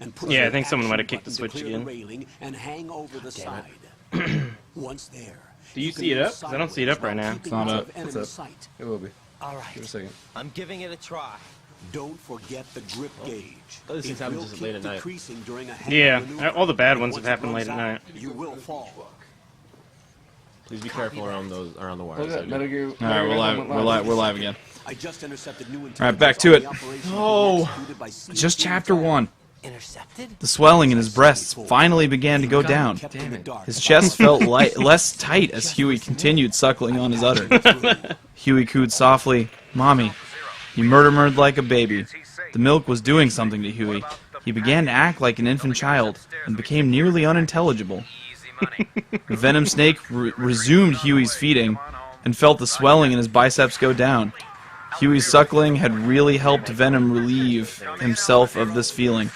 and push Yeah, I the think someone action might have kicked the button to switch clear again. the railing and hang over the side. Once there, Do you can see it move up? 'Cause I don't see it up right now. sideways It's not while up. keeping out It's of up. enemy sight. It will be. All right. Give it a second. I'm giving it a try. Don't forget the grip gauge. Those things It happen will just keep late at night. decreasing during a Yeah, hand maneuver, all the bad and ones have once it happened runs late at out, night. You will fall. Please be careful around the Look wires. at that. Metal Gear. All right, we're live again. I just intercepted new All right, back to it. No. Just chapter 1. Intercepted? The swelling in his breasts finally began to go down. His chest felt less tight as Huey continued suckling on his udder. Huey cooed softly, "Mommy, you murmured like a baby." The milk was doing something to Huey. He began to act like an infant child and became nearly unintelligible. The venom snake resumed Huey's feeding and felt the swelling in his biceps go down. Huey's suckling had really helped Venom relieve himself of this feeling.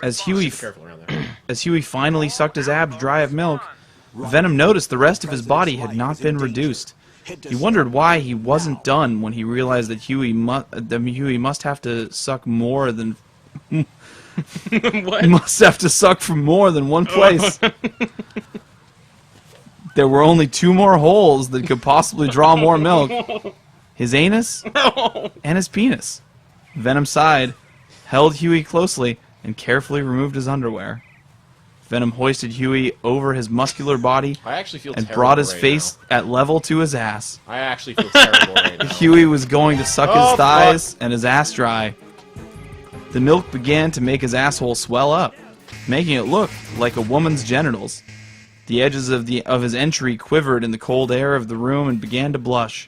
As Huey finally sucked his abs dry of milk, Venom noticed the rest of his body had not been reduced. He wondered why he wasn't done when he realized that Huey must have to suck more than What? must have to suck from more than one place. There were only 2 more holes that could possibly draw more milk. His anus and his penis. Venom sighed, held Huey closely, and carefully removed his underwear. Venom hoisted Huey over his muscular body I actually feel and terrible brought his right face at level to his ass. now. I actually feel terrible right now. Huey was going to suck Oh, his thighs and his ass dry. The milk began to make his asshole swell up, making it look like a woman's genitals. The edges of his entry quivered in the cold air of the room and began to blush.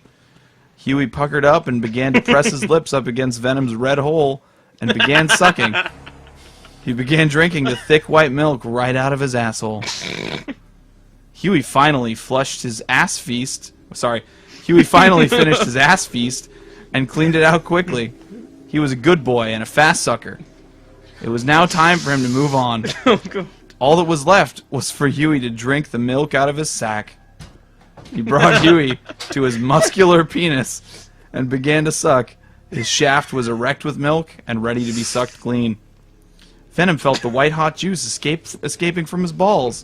Huey puckered up and began to press his lips up against Venom's red hole and began sucking. He began drinking the thick white milk right out of his asshole. Huey finally flushed his ass feast. Sorry. Huey finally finished his ass feast and cleaned it out quickly. He was a good boy and a fast sucker. It was now time for him to move on. All that was left was for Huey to drink the milk out of his sack. He brought Huey to his muscular penis and began to suck. His shaft was erect with milk and ready to be sucked clean. Venom felt the white-hot juice escaping from his balls.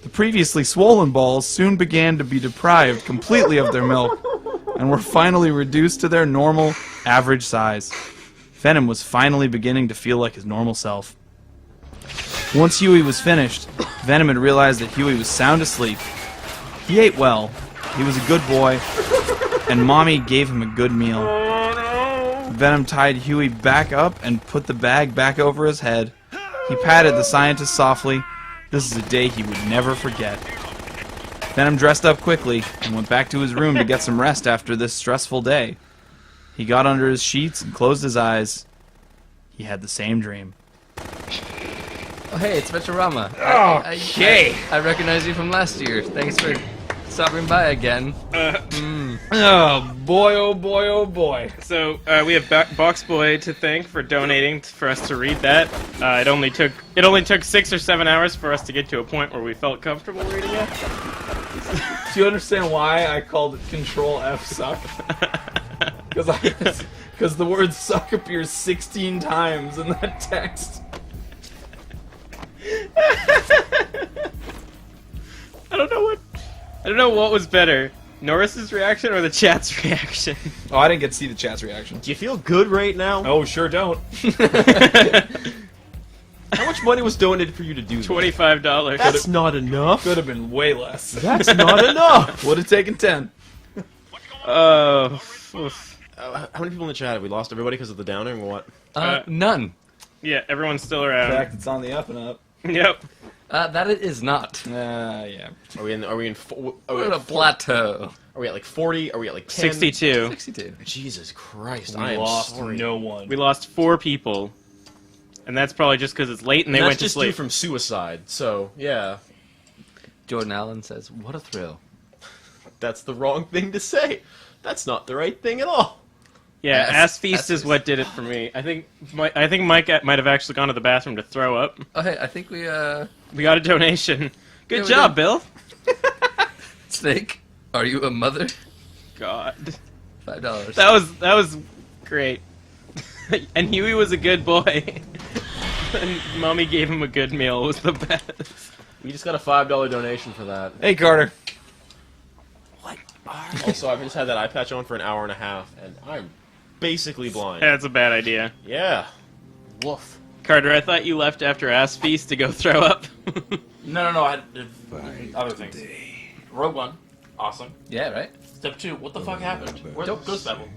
The previously swollen balls soon began to be deprived completely of their milk and were finally reduced to their normal, average size. Venom was finally beginning to feel like his normal self. Once Huey was finished, Venom had realized that Huey was sound asleep. He ate well, he was a good boy, and Mommy gave him a good meal. Venom tied Huey back up and put the bag back over his head. He patted the scientist softly. This is a day he would never forget. Venom dressed up quickly and went back to his room to get some rest after this stressful day. He got under his sheets and closed his eyes. He had the same dream. Oh, hey, it's Vetorama. Okay. I recognize you from last year. Thanks for stopping by again. Oh boy, oh boy, oh boy. So we have Box Boy to thank for donating for us to read that. It only took 6 or 7 hours for us to get to a point where we felt comfortable reading it. Do you understand why I called it Control F suck? Because the word suck appears 16 times in that text. I don't know what was better, Norris's reaction or the chat's reaction. Oh, I didn't get to see the chat's reaction. Do you feel good right now? Oh, sure don't. How much money was donated for you to do that? $25. That's not enough. Could have been way less. That's not enough. Would have taken 10. Oh. How many people in the chat have we lost? Everybody because of the downer or what? None. Yeah, everyone's still In around. fact, it's on the up and up. Yep. That it is not. Yeah. Are we in? Are we We're at a plateau. Are we at like 40? Are we at like 10? 62. 62. Jesus Christ! We I am lost sorry. no one. We lost 4 people. And that's probably just because it's late and they That's went to just due sleep. from suicide. So yeah, Jordan Allen says, "What a thrill." that's the wrong thing to say. That's not the right thing at all. Yeah, Ass Feast Ass is what did it for me. I think Mike might have actually gone to the bathroom to throw up. Oh, hey, I think we We got a donation. Good Yeah, we job, did. Bill. Snake. Are you a mother? God. $5. That was great. And Huey was a good boy. And Mommy gave him a good meal. It was the best. We just got a $5 donation for that. Hey, Carter. What are Also, I've just had that eye patch on for an hour and a half, and I'm basically blind. That's a bad idea. Yeah. Woof. Carter, I thought you left after Ass Feast to go throw up. No. I had other things. Rogue One, awesome. Yeah, right? Step 2, what the fuck happened? Where's Ghost Babel?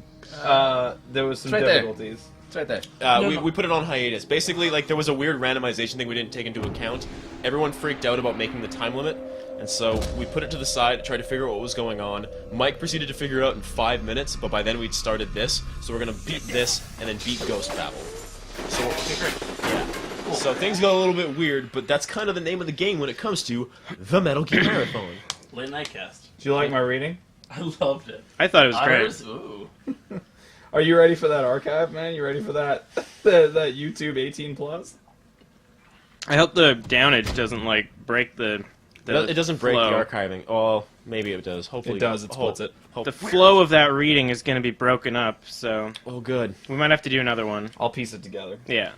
There was some It's right there. difficulties. It's right there. We put it on hiatus. Basically, like, there was a weird randomization thing we didn't take into account. Everyone freaked out about making the time limit, and so we put it to the side to try to figure out what was going on. Mike proceeded to figure it out in 5 minutes, but by then we'd started this, so we're gonna beat this and then beat Ghost Babel. So, yeah. So things got a little bit weird, but that's kind of the name of the game when it comes to the Metal Gear Marathon. Late Night Cast. Do you like my reading? I loved it. I thought it was great. Iris, ooh. Are you ready for that archive, man? You ready for that that YouTube 18+? I hope the downage doesn't like break the It doesn't break flow. the archiving. Oh, maybe it does. Hopefully It does. It splits it. The flow of that reading is going to be broken up, so Oh, good. we might have to do another one. I'll piece it together. Yeah.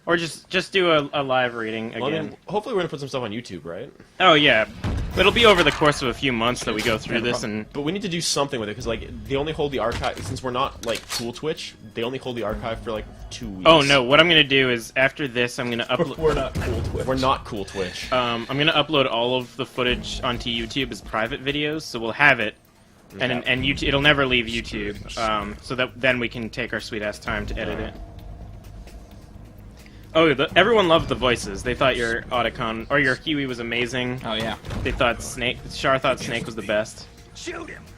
Or just do a live reading Well, I again. mean, hopefully we're gonna put some stuff on YouTube, right? Oh yeah. It'll be over the course of a few months that we go through this, and But we need to do something with it because, like, they only hold the archive since we're not like Cool Twitch. They only hold the archive for like 2 weeks. oh no, what I'm gonna do is after this, I'm gonna upload. We're not cool Twitch. We're not Cool Twitch. I'm gonna upload all of the footage onto YouTube as private videos, so we'll have it, and YouTube, it'll never leave YouTube, so that then we can take our sweet ass time to edit it. Oh, everyone loved the voices. They thought your Otacon or your Huey was amazing. Oh yeah. They thought Char thought Snake was the best.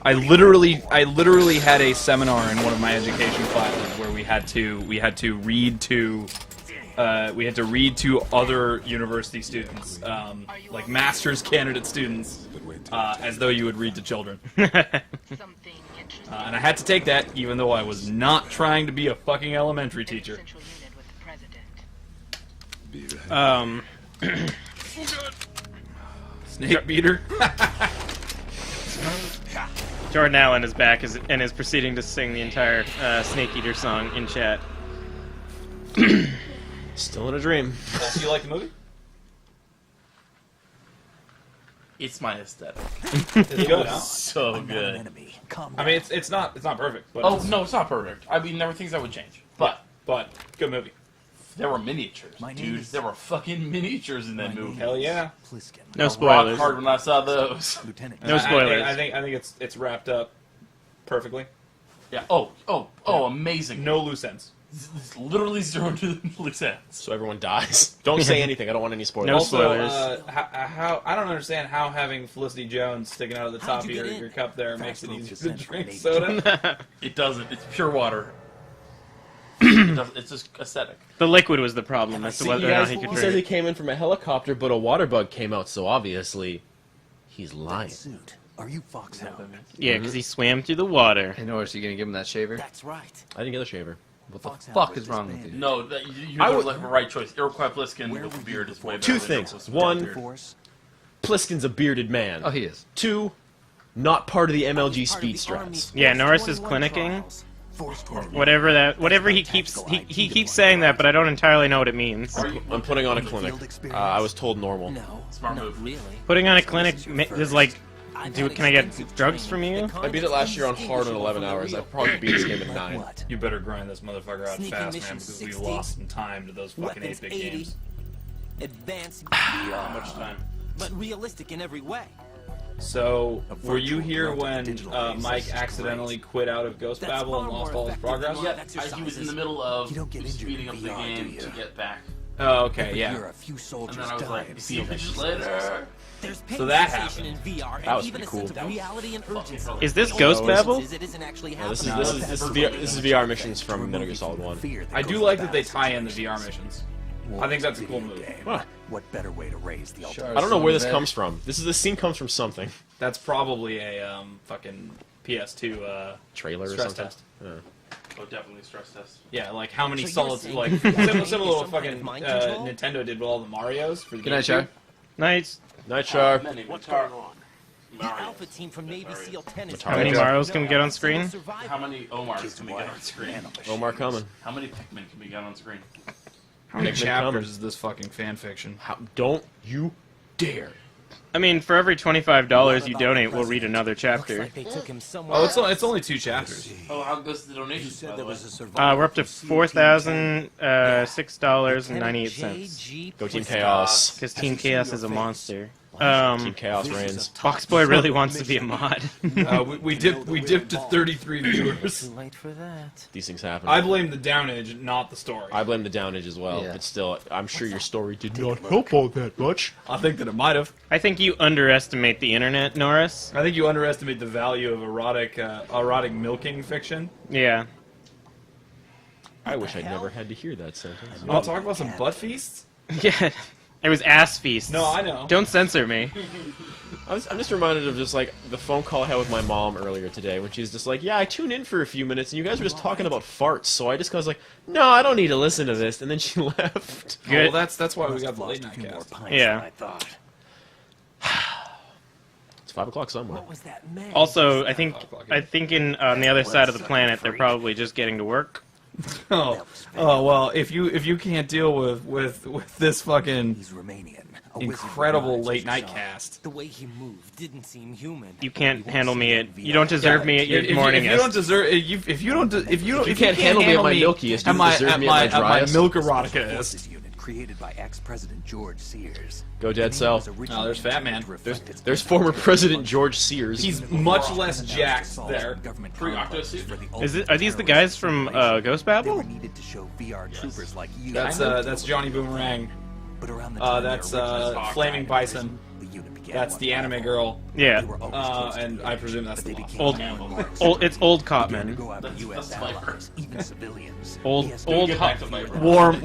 I literally had a seminar in one of my education classes where we had to read to other university students, like master's candidate students, as though you would read to children. And I had to take that, even though I was not trying to be a fucking elementary teacher. Snake beater. Jordan Allen is back and is proceeding to sing the entire Snake Eater song in chat. Still in a dream. Do you like the movie? It's my aesthetic. It's good, huh? So I'm not an good. enemy. Calm I down. mean, it's not perfect, but Oh, no, it's not perfect. I mean, there were things I would change. But good movie. there were miniatures. My name Dude, is- there were fucking miniatures in that movie. Hell yeah. Pliskin. No Rock spoilers. hard when I saw those. Lieutenant. No spoilers. I think it's wrapped up perfectly. Yeah. Oh, amazing. No loose ends. It's literally 0 to loose ends. So everyone dies. Don't say anything. I don't want any spoilers. No Also, spoilers. how I don't understand how having Felicity Jones sticking out of the How'd top of you get in? your cup there Fast makes it move easier to to Central drink Navy. soda. It doesn't. It's pure water. It's just aesthetic. The liquid was the problem as to See, whether you or not guys, he could he says drink he it. came in from a helicopter, but a water bug came out, so obviously he's lying. Suit. Are you Foxhound? Yeah, because he swam through the water. Hey, Norris, you gonna give him that shaver? That's right. I didn't get a shaver. What the Foxhound fuck was is wrong with disbanded. No, you I have would- the right choice. Iroquois Pliskin Where with were the beard you is way better. Two than things. Iroquois One- without beard. Force. Pliskin's a bearded man. Oh, he is. 2, not part of the MLG Part of speed the Army strats. Yeah, Force Norris is 21 clinicking. trials. Force 21. Whatever he keeps saying that, but I don't entirely know what it means. I'm putting on a Field clinic. experience. I was told normal. No, Smart not move. really. Putting on a clinic is like, I've can had I get extensive drugs training from you? that I beat it last year on hard on indistinguishable 11 from the hours. I real. probably beat this game at Like 9. what? You better grind this motherfucker out Sneaking fast, man, mission because we 60, lost some time to those fucking Weapons 8-bit 80, games. advanced, How much time? but realistic in every way. So, A were you virtual here world of when digital Mike access is accidentally quit out of Ghost That's Babel and far lost more all his effective progress? than Yeah, exercises. he was in the middle of You don't get injured speeding in up the VR, game do you? to get back. Oh, okay, Every yeah. year, a few And soldiers then I was die like, in see you field bitches exercises. later. There's So that sensation in VR, That and was even a pretty sense cool. of reality and urgency. Is this The Ghost only Babel? difference is it isn't actually Yeah, this is happening. this is VR missions from Metal Gear Solid 1. I do like that they tie in the VR missions. I think that's a cool move. Huh. What better way to raise the ultimate? I don't know where this comes from. This scene comes from something. That's probably a fucking PS2 Trailer or stress something. test. Yeah. Oh, definitely stress test. Yeah, like how many So you're solid saying like VR similar is to what some kind of fucking mind control? Nintendo did with all the Mario's for the Good night, GameCube. Char. Nice. Night Char. What's going on? The Alpha team from Navy SEAL 10 is How many Maros can we get on screen? How many Omars can we get on screen? Omar coming. How many Pikmin can we get on screen? How many Pikmin chapters coming. is this fucking fan fiction? How, don't you dare. I mean, for every $25 you donate, we'll read another Looks chapter. like they took him somewhere. Oh, it's only 2 chapters. Oh, how goes the You donation, by said the there way? was a survivor. We're up to $4,006.98. Go Team Chaos. Because Team Chaos is a monster. Team Chaos reigns. Boxboy really wants to be a mod. We dipped to 33 viewers. Too late for that. These things happen. I blame the downage, not the story. I blame the downage as well, Yeah. but still, I'm sure your story did not help all that much. I think that it might have. I think you underestimate the internet, Norris. I think you underestimate the value of erotic milking fiction. Yeah. I wish I'd never had to hear that sentence. I'll talk about some butt feasts. Yeah. It was ass feasts. No, I know. Don't censor me. I'm just reminded of just like the phone call I had with my mom earlier today when she's just like, yeah, I tuned in for a few minutes and you guys were just talking about farts, so I just was like, no, I don't need to listen to this, and then she left. Good. Well, that's why we got the late night cast. Yeah. I thought. It's 5 o'clock somewhere. What was that man? Also, I think in on the other side of the planet, they're probably just getting to work. Oh well, if you can't deal with this fucking He's Romanian. A wizard incredible with late night eyes cast. The way he moved didn't seem human. You can't handle me at. You don't deserve me at your If morning. you don't deserve, if you can't handle me at my milkiest, you deserve me at my driest. milk erotica. Forces unit created by ex-president George Sears. Go Dead Cell. Oh, there's Fat Man. There's former President George Sears. He's much less jacked there. Pre-Octo suit? Are these the guys from Ghost They were Babel? needed to show VR troopers like you. That's Johnny Boomerang. But around the time That's their original Flaming Bison. the unit began That's the one anime battle. girl. Yeah. They were always close And together, I presume that's but the they boss. became It's old began to Cotman. go after U.S. allies, even civilians. Old Yes, old Get back to Viper. Warm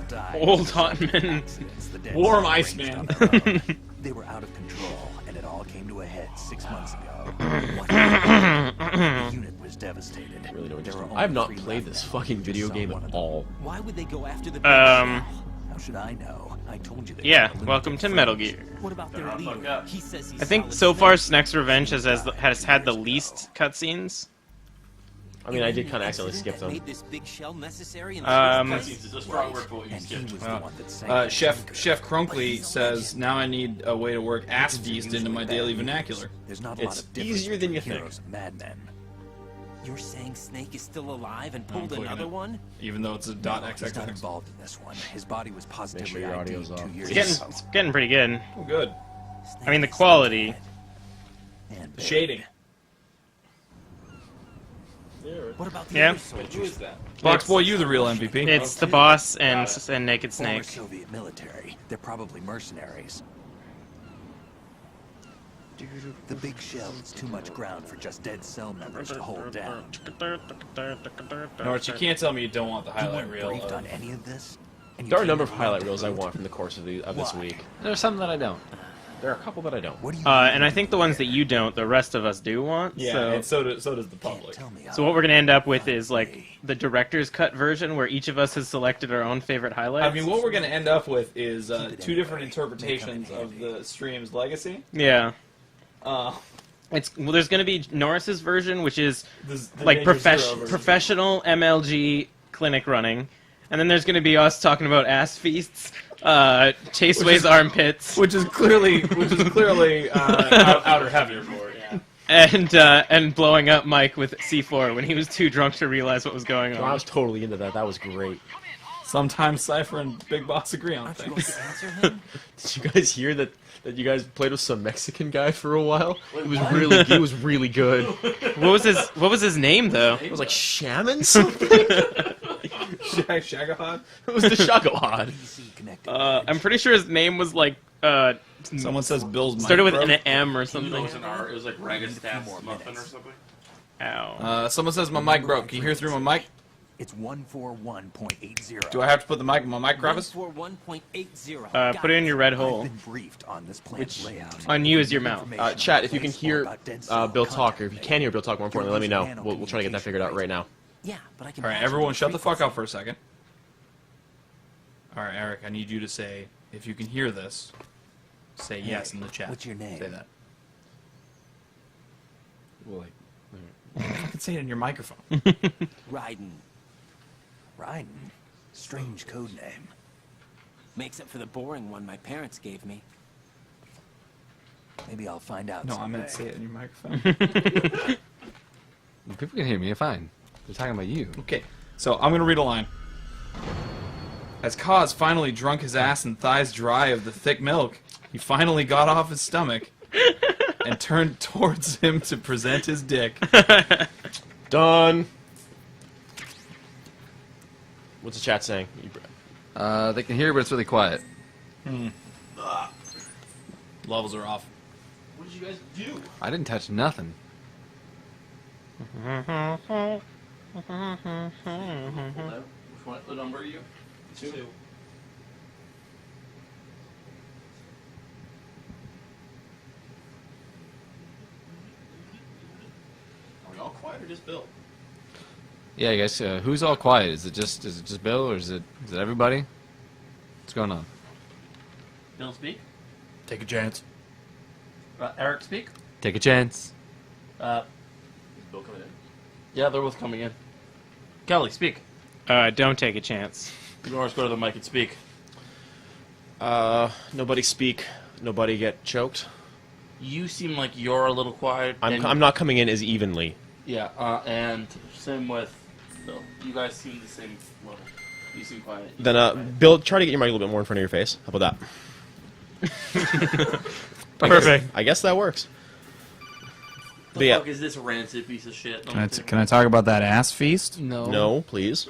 died old in Hotman. accidents, the dead Warm cells Iceman. raced on their own. They were out of control, and it all came to a head 6 months ago. What happened? The unit was devastated. Really no There interest. were I have only not 3 played left this now. fucking video Just game saw one at of them. all. Why would they go after the big Um, shell? How should I know? I told you they Yeah. were a Welcome to limited Metal friends. Gear. What about their Fuck leader? up. He says he's I think solid so far snake. Snake's Revenge has had the least cutscenes. I mean, I did kind of accidentally skip That them. made this big shell necessary in the Um, first Cutscenes place? is a strong word for what you And he skipped. was the one that sank Chef Crunkly says, now I need a way to work ass feast into my daily vernacular. There's not a It's lot of difference easier than you between think. heroes and madmen. You're saying Snake is still alive and pulled clicking another it. one? Even though it's a He's not .xxx. involved in this one. His body was positively sure your audio's ID'd off. 2 years It's getting pretty good. Oh, good. I mean, the quality. and The shading. What about the Yeah. other soldiers? Who is that? Boxboy, you the real MVP. It's the boss and Naked former Snake. Soviet military. They're probably mercenaries. The big shell is too much ground for just dead cell members to hold down. Norris, you can't tell me you don't want the You highlight weren't reel. briefed on any of this? And you There are a came number of in highlight to reels I vote? want from the course of this Why? week. There's some that I don't. There are a couple that I don't. What do you And I think the ones that you don't, the rest of us do want. Yeah, so. and so does the public. tell me So what we're gonna end up with is like the director's cut version, where each of us has selected our own favorite highlights. I mean, what we're going to end up with is 2 different interpretations of the stream's legacy. Yeah, Uh, there's gonna be Norris's version, which is the like Major Zero version. professional MLG clinic running, and then there's gonna be us talking about ass feasts, Chaseway's armpits, which is clearly outer heaven. and blowing up Mike with C4 when he was too drunk to realize what was going I on. was totally into that. That was great. Sometimes Cypher and Big Boss agree on Aren't you going things. to answer him? Did you guys hear that you guys played with some Mexican guy for a while? It was really good. What was his name though? It was like Shaman something. Shagahad? It was the Shagahad. PC connected. I'm pretty sure his name was like Someone says Bill's started with mic an M or No, it something. was an R. It was like Ragged Stats Muffin or something. Ow. Someone says my mic broke. Can you hear through my mic? It's 141.80. Do I have to put the mic in my mic crevice? 141.80. Put it in your red I've hole. been briefed on this plan's layout. On you is your mouth. Chat, if you can hear Bill talk, or if you can hear Bill talk, more importantly, let me know. We'll try to get that figured out right now. Yeah, but I can. Alright, everyone shut the fuck up for a second. Alright, Eric, I need you to say, if you can hear this, say yes in the chat. What's your name? Say that. Well, like, Fucking say it in your microphone. Raiden. Raiden. Strange code name. Makes up for the boring one my parents gave me. Maybe I'll find out No, I someday. meant say it in your microphone. people can hear me. Fine. They're talking about you. Okay, so I'm gonna read a line. As Kaz finally drunk his ass and thighs dry of the thick milk, he finally got off his stomach and turned towards him to present his dick. Done. What's the chat saying? They can hear, but it's really quiet. Levels are off. What did you guys do? I didn't touch nothing. Which one? The number are you? 2. Are we all quiet or just Bill? Yeah, I guess. Who's all quiet? Is it just Bill, or is it everybody? What's going on? Bill speak. Take a chance. Eric speak. Take a chance. Is Bill coming in? Yeah, they're both coming in. Kelly, speak. Don't take a chance. Norris, go to the mic and speak. Nobody speak. Nobody get choked. You seem like you're a little quiet. I'm not coming in as evenly. Yeah, and same with Bill. You guys seem the same level. You seem quiet. Then, Bill, try to get your mic a little bit more in front of your face. How about that? Perfect. I guess that works. The But yeah. fuck is this rancid piece of shit? Can I talk about that ass feast? No. No, please.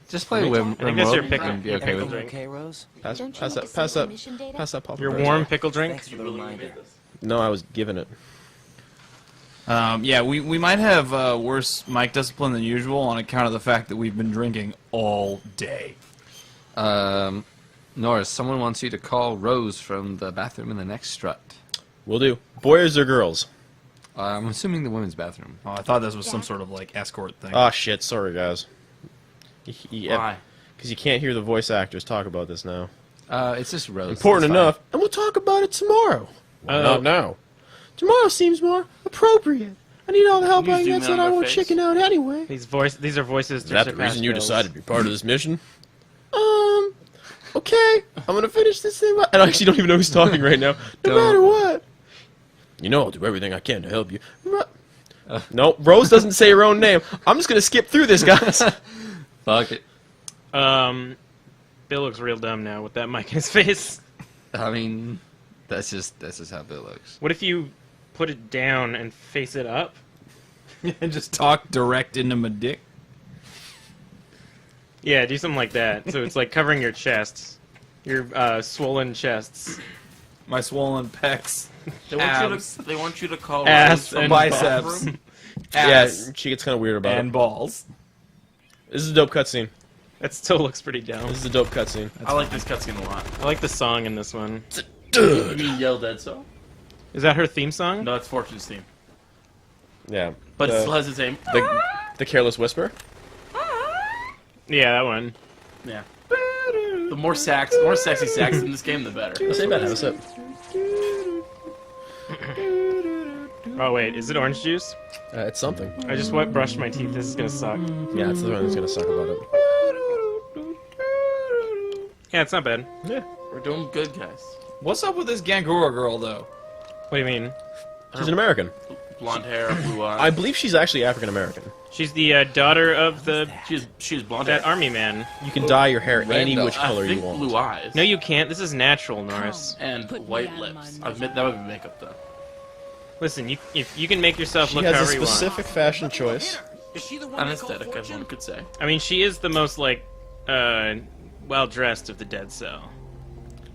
Just play Rim I think that's your World pickle. and be okay with Everything it. okay, Rose? Pass Don't you that. need to Pass see the that. mission data? Pass that pop. Your warm pickle drink. Thanks for the reminder. No, I was given it. Yeah, we might have worse mic discipline than usual on account of the fact that we've been drinking all day. Norris, someone wants you to call Rose from the bathroom in the next strut. Will do. Boys or girls? I'm assuming the women's bathroom. Oh, I thought this was some sort of like escort thing. Ah, shit. Sorry, guys. Why? Because you can't hear the voice actors talk about this now. It's just Rose. Important It's fine. enough, and we'll talk about it tomorrow. Not now. Tomorrow seems more appropriate. I need all the help Can you I zoom get, in so on I their won't face? chicken out anyway. These are voices. Is that the reason you decided to be part of this mission? Okay. I'm gonna finish this thing. And I actually don't even know who's talking right now. No matter what. You know I'll do everything I can to help you. No, Rose doesn't say her own name. I'm just gonna skip through this, guys. Fuck it. Bill looks real dumb now with that mic in his face. I mean, that's just how Bill looks. What if you put it down and face it up? And just talk direct into my dick. Yeah, do something like that. So it's like covering your chest, your swollen chests, My swollen pecs. They want you to call ass, Rose from and the biceps. bathroom? Ass Yeah, she gets kind of weird about and it. balls. This is a dope cutscene. That still looks pretty dumb. This is a dope cutscene. I like this cutscene a lot. I like the song in this one. You mean Yell Dead song? Is that her theme song? No, it's Fortune's theme. Yeah. But it the, still has the same. the Careless Whisper. Yeah, that one. Yeah. The more sexy sax in this game, the better. Let's say that. Have a sip. Oh wait, is it orange juice? It's something. I just brushed my teeth. This is gonna suck. Yeah, it's the one that's gonna suck about it. Yeah, it's not bad. Yeah. We're doing good, guys. What's up with this Gangura girl, though? What do you mean? She's an American. Blonde hair, blue eyes. I believe she's actually African American. She's the daughter of the She's blonde that hair. army man. You can dye your hair any Randall. which color I you think want. blue eyes. No, you can't. This is natural, Norris. And Put me white out of lips. my I admit that would be makeup though. Listen, if you can make yourself She look has a however you want. specific fashion choice. Is she the one An they call aesthetic, as Fortune? one could say. I mean, she is the most like well dressed of the dead cell.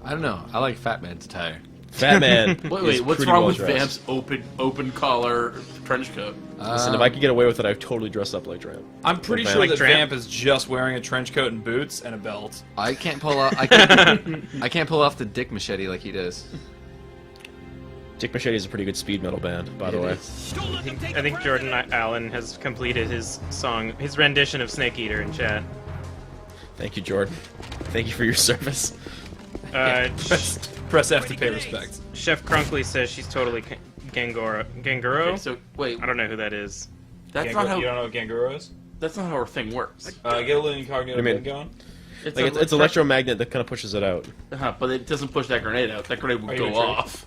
I don't know. I like Fat Man's attire. Fat Man. Wait, what's pretty wrong well with dressed. Vamp's open collar trench coat? Listen, if I could get away with it, I'd totally dress up like Tramp. I'm pretty Like sure Like that Tramp? Vamp is just wearing a trench coat and boots and a belt. I can't pull off. I can't pull off the dick machete like he does. Dick Machete is a pretty good speed metal band, by the It way. is. I think Jordan Allen has completed his song, his rendition of Snake Eater in chat. Thank you, Jordan. Thank you for your service. Press F to pay respect. Chef Crunkley says she's totally Ganguro? Okay, so wait, I don't know who that is. that's not how You don't know what Ganguro is? that's not how our thing works. Get a little incognito I mean- bit going. It's electromagnet that kind of pushes it out. But it doesn't push that grenade out. That grenade will Are you go intrigued? off.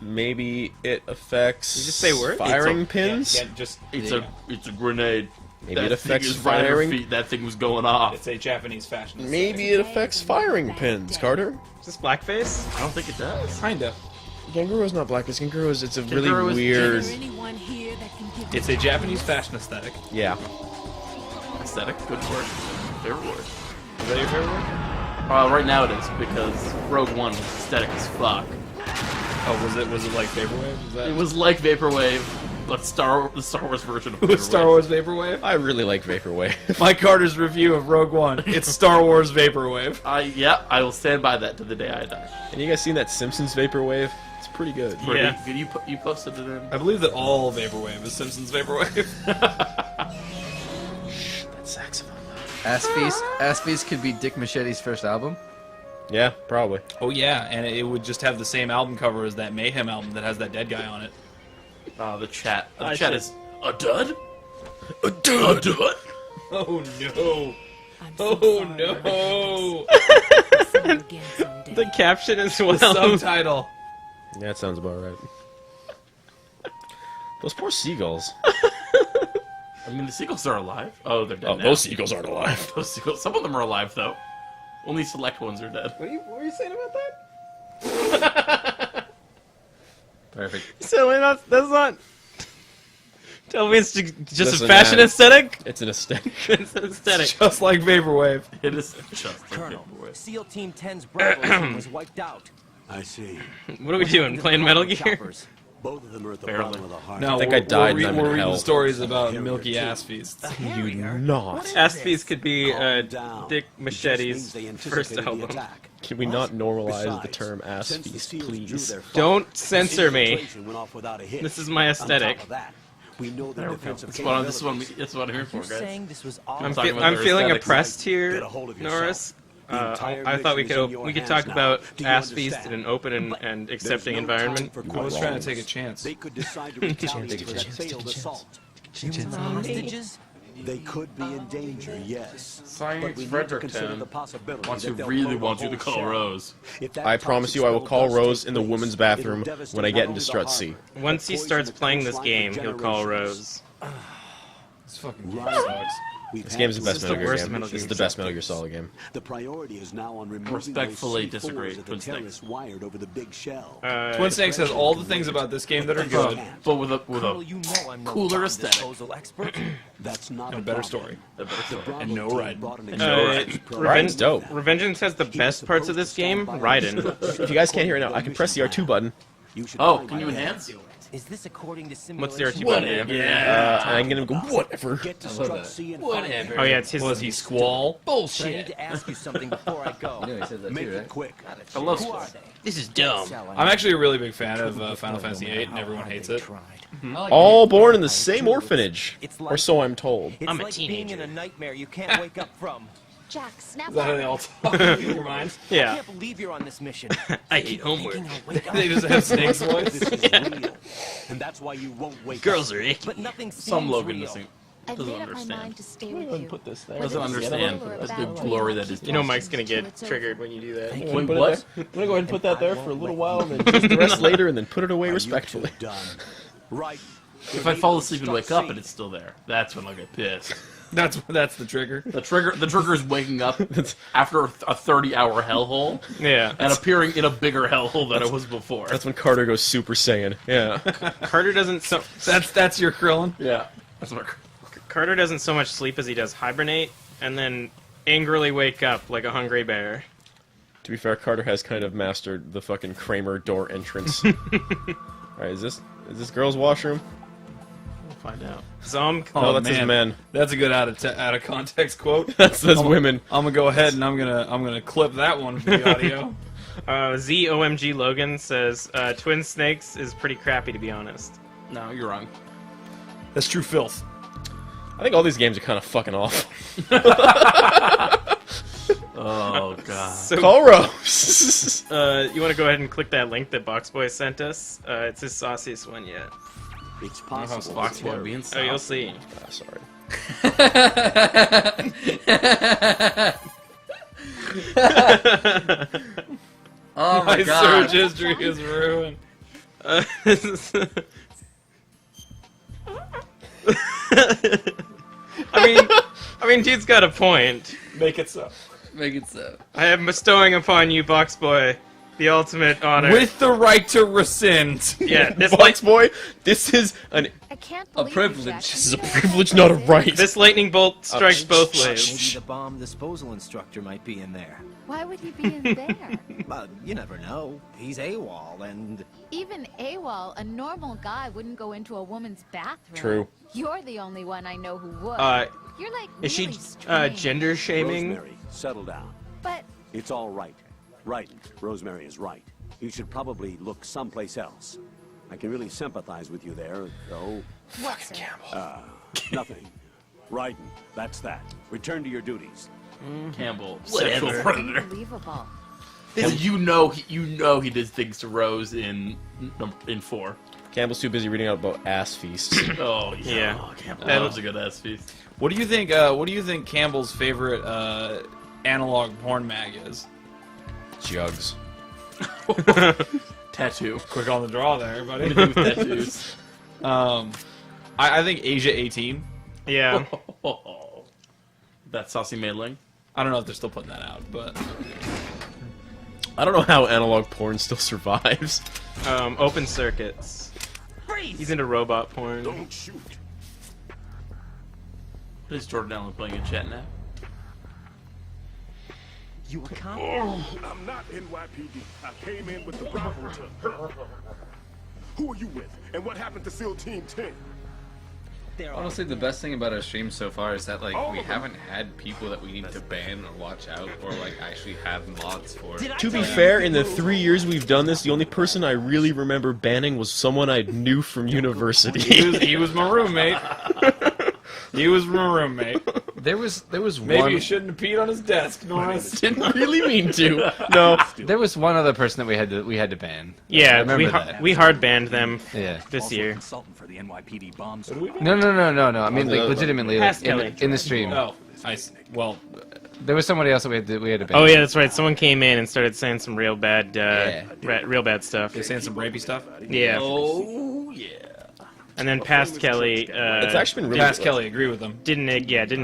Maybe it affects You just say word? firing pins. Yeah, just It's a grenade. Maybe that it affects thing is right at her firing. feet. That thing was going off. It's a Japanese fashion. Maybe it affects firing pins, Carter. Is this blackface? I don't think it does. Kinda. Ganguro's not black. It's it's a really Ganguro is weird. Anyone here that can give It's a Japanese fashion aesthetic. Yeah. Aesthetic, good word. Favorite word. Is that your favorite word? Right now it is because Rogue One was aesthetic as fuck. Oh, was it like Vaporwave? Is that It was like Vaporwave, but the Star Wars version of it was Vaporwave. Star Wars Vaporwave? I really like Vaporwave. Mike Carter's review of Rogue One. It's Star Wars Vaporwave. I will stand by that to the day I die. And you guys seen that Simpsons Vaporwave? It's pretty good. Pretty Yeah. good. You posted it in. I believe that all Vaporwave is Simpsons Vaporwave. That saxophone. Ass Feast could be Dick Machete's first album. Yeah, probably. Oh yeah, and it would just have the same album cover as that Mayhem album that has that dead guy on it. The chat. The I chat should- is a dud. A dud. A dud. Oh no! I'm so Oh sorry. no! See you again someday. The caption as well. The subtitle. Yeah, that sounds about right. Those poor seagulls. I mean, the seagulls are alive. Oh, they're dead Oh, now. those seagulls aren't alive. Those seagulls. Some of them are alive though. Only select ones are dead. What were you saying about that? Perfect. So that's not. Tell me it's just Listen, a fashion man. aesthetic? It's an aesthetic. It's an aesthetic. Just like Vaporwave. It is just like Colonel, Vaporwave. SEAL Team 10's Bravo team was wiped out. I see. What are we doing? Playing Metal Gear? Choppers. Both of them are at the Barely. bottom of the heart. No, I think I died and I'm in We're reading hell. stories about milky ass feasts. You not. Ass Feast could be Calm down. Dick It just means Machete's they first anticipated the album. attack. Can we not normalize the Besides, term ass since the feast, SEALs drew please? their fire, Don't censor me. infiltration went off without a hitch. This is my On aesthetic. top of that, we know There their we go. defensive That's what capabilities. I'm here for, You're guys. saying this was all I'm, talking fe- about I'm their feeling aesthetics. oppressed Get here, a hold of yourself. Norris. The entire I thought we mission is in could your we could hands talk now. about Do you Ass Feast understand? in an open and There's accepting no environment. time for I was good trying to wrongs. take a chance. They could decide to retaliate for that failed assault. hostages? They could be in danger, yes. Science But we need to Fredericton consider the possibility Wants that to they'll really load the want you to whole call shell. Rose. If that I promise toxic you I will spell call does Rose take in the place, women's bathroom it'll devastate when I not get into only the Strut C. harbor, Once he but starts poison playing the this coastline game, for he'll call generations. Rose. This fucking Right. sucks. We've This had game is the to best This is the Metal Gear worst game. Metal This is Gear the best Metal Gear Solid game. The priority is now on removing Respectfully those C4s disagree, that the Twin Snakes. terrorists wired over the big shell. Twin Snakes has all the things about this game that are good. But with Colonel, a you know I'm no cooler bomb aesthetic. disposal expert. That's not And a the better problem. story. a better story. Bravo And no team Raiden. brought an And no experienced Raiden. program. Raiden's dope. Revengeance has the best parts of this game. Raiden. If you guys can't hear it now, I can press the R2 button, You should Oh, find can you out. enhance? Is this according to What's the simulation? RT button? Yeah. and I'm gonna go, whatever. Get to Strut C and find Whatever. him. Oh yeah, it's his. Was he Squall? But I need to ask you something before I go. You know he said that Make too, it right? quick. I love Who Squall. are they? This is dumb. I'm actually a really big fan of Final Fantasy VIII, and everyone hates it. All born in the same orphanage, It's or like- so I'm told. It's I'm a like being teenager. in a nightmare you can't wake up from. Jack, snap Is that how they all talk in your mind? I Yeah. can't believe you're on this mission. I hate homework. Thinking I'll wake They up, just have Snake's voice. This is real. And that's why you won't wake Girls up. are icky. but nothing seems Some Logan real. doesn't I've doesn't made up my understand. mind to stay with you. this there. Doesn't understand the glory that is. You know Mike's gonna get triggered when you do that. Wait, what? I'm gonna go ahead and put that there for a little while, and then just the rest later, and then put it away respectfully. You're done. Right. If I fall asleep and wake up and it's still there, that's when I'll get pissed. That's the trigger. The trigger is waking up after a 30-hour hellhole Yeah. and appearing in a bigger hellhole than it was before. That's when Carter goes Super Saiyan. Yeah. Carter doesn't That's your Krillin. yeah. That's what. Carter doesn't so much sleep as he does hibernate, and then angrily wake up like a hungry bear. To be fair, Carter has kind of mastered the fucking Kramer door entrance. Alright, is this girl's washroom? We'll find out. Zom. No, that's his men. That's a good out of context quote. That's women. I'm gonna go ahead and I'm gonna clip that one from the audio. ZOMG Logan says Twin Snakes is pretty crappy to be honest. No, you're wrong. That's true filth. I think all these games are kind of fucking awful. Oh God. So, Call Rose. you want to go ahead and click that link that Boxboy sent us? It's his sauciest one yet. It's How's possible. Boxboy being Oh, you'll saucy? see. Ah, sorry. Oh my My god. search history is ruined. I mean, dude's got a point. Make it so. Make it so. I am bestowing upon you, Boxboy, the ultimate honor. With the right to rescind. yeah, this Box boy, this is I can't A believe privilege. You, Jackson. this is a privilege, not a right. this lightning bolt strikes both ways. Maybe the bomb disposal instructor might be in there. Why would he be in there? But you never know. He's AWOL, and Even AWOL, a normal guy wouldn't go into a woman's bathroom. True. You're the only one I know who would. Is You're like she really strange. gender shaming? Rosemary, settle down. But It's all right. Right. Rosemary is right. You should probably look someplace else. I can really sympathize with you there, though. what's it? Nothing. Raiden, that's that. Return to your duties. Campbell, Whatever. sexual predator. Unbelievable. You know he did things to Rose in 4. Campbell's too busy reading out about ass feasts. Oh yeah. Yeah. Oh, Campbell That- loves a good ass feast. What do you think? What do you think Campbell's favorite analog porn mag is? Jugs. Tattoo. Quick on the draw there, buddy. Anything with tattoos. I think Asia 18. Yeah. That saucy maidling. I don't know if they're still putting that out, but I don't know how analog porn still survives. Open circuits. He's into robot porn. Don't shoot. Is Jordan Allen playing in chat now? You a cop? I'm not NYPD. I came in with the Bravo team. Who are you with? And what happened to SEAL Team 10? Honestly, the best thing about our stream so far is that like we haven't had people that we need to ban or watch out or like actually have mods for. To be fair, in the 3 years we've done this, the only person I really remember banning was someone I knew from university. He was my roommate. He was my roommate. There was Maybe one. you shouldn't have peed on his desk, Norris. Didn't really mean to. No. There was one other person that we had to ban. I Yeah, remember that. we hard banned them Yeah. this Also year. consultant for the NYPD bomb squad. No. I mean, like legitimately, like, Past Kelly. in the stream, Oh, well, there was somebody else that we had to ban. Oh yeah, that's right. Someone came in and started saying some real bad, real bad stuff. they saying some rapey stuff. Yeah, Oh yeah. and then past Kelly, It's actually been really Pass Kelly, agree with them. didn't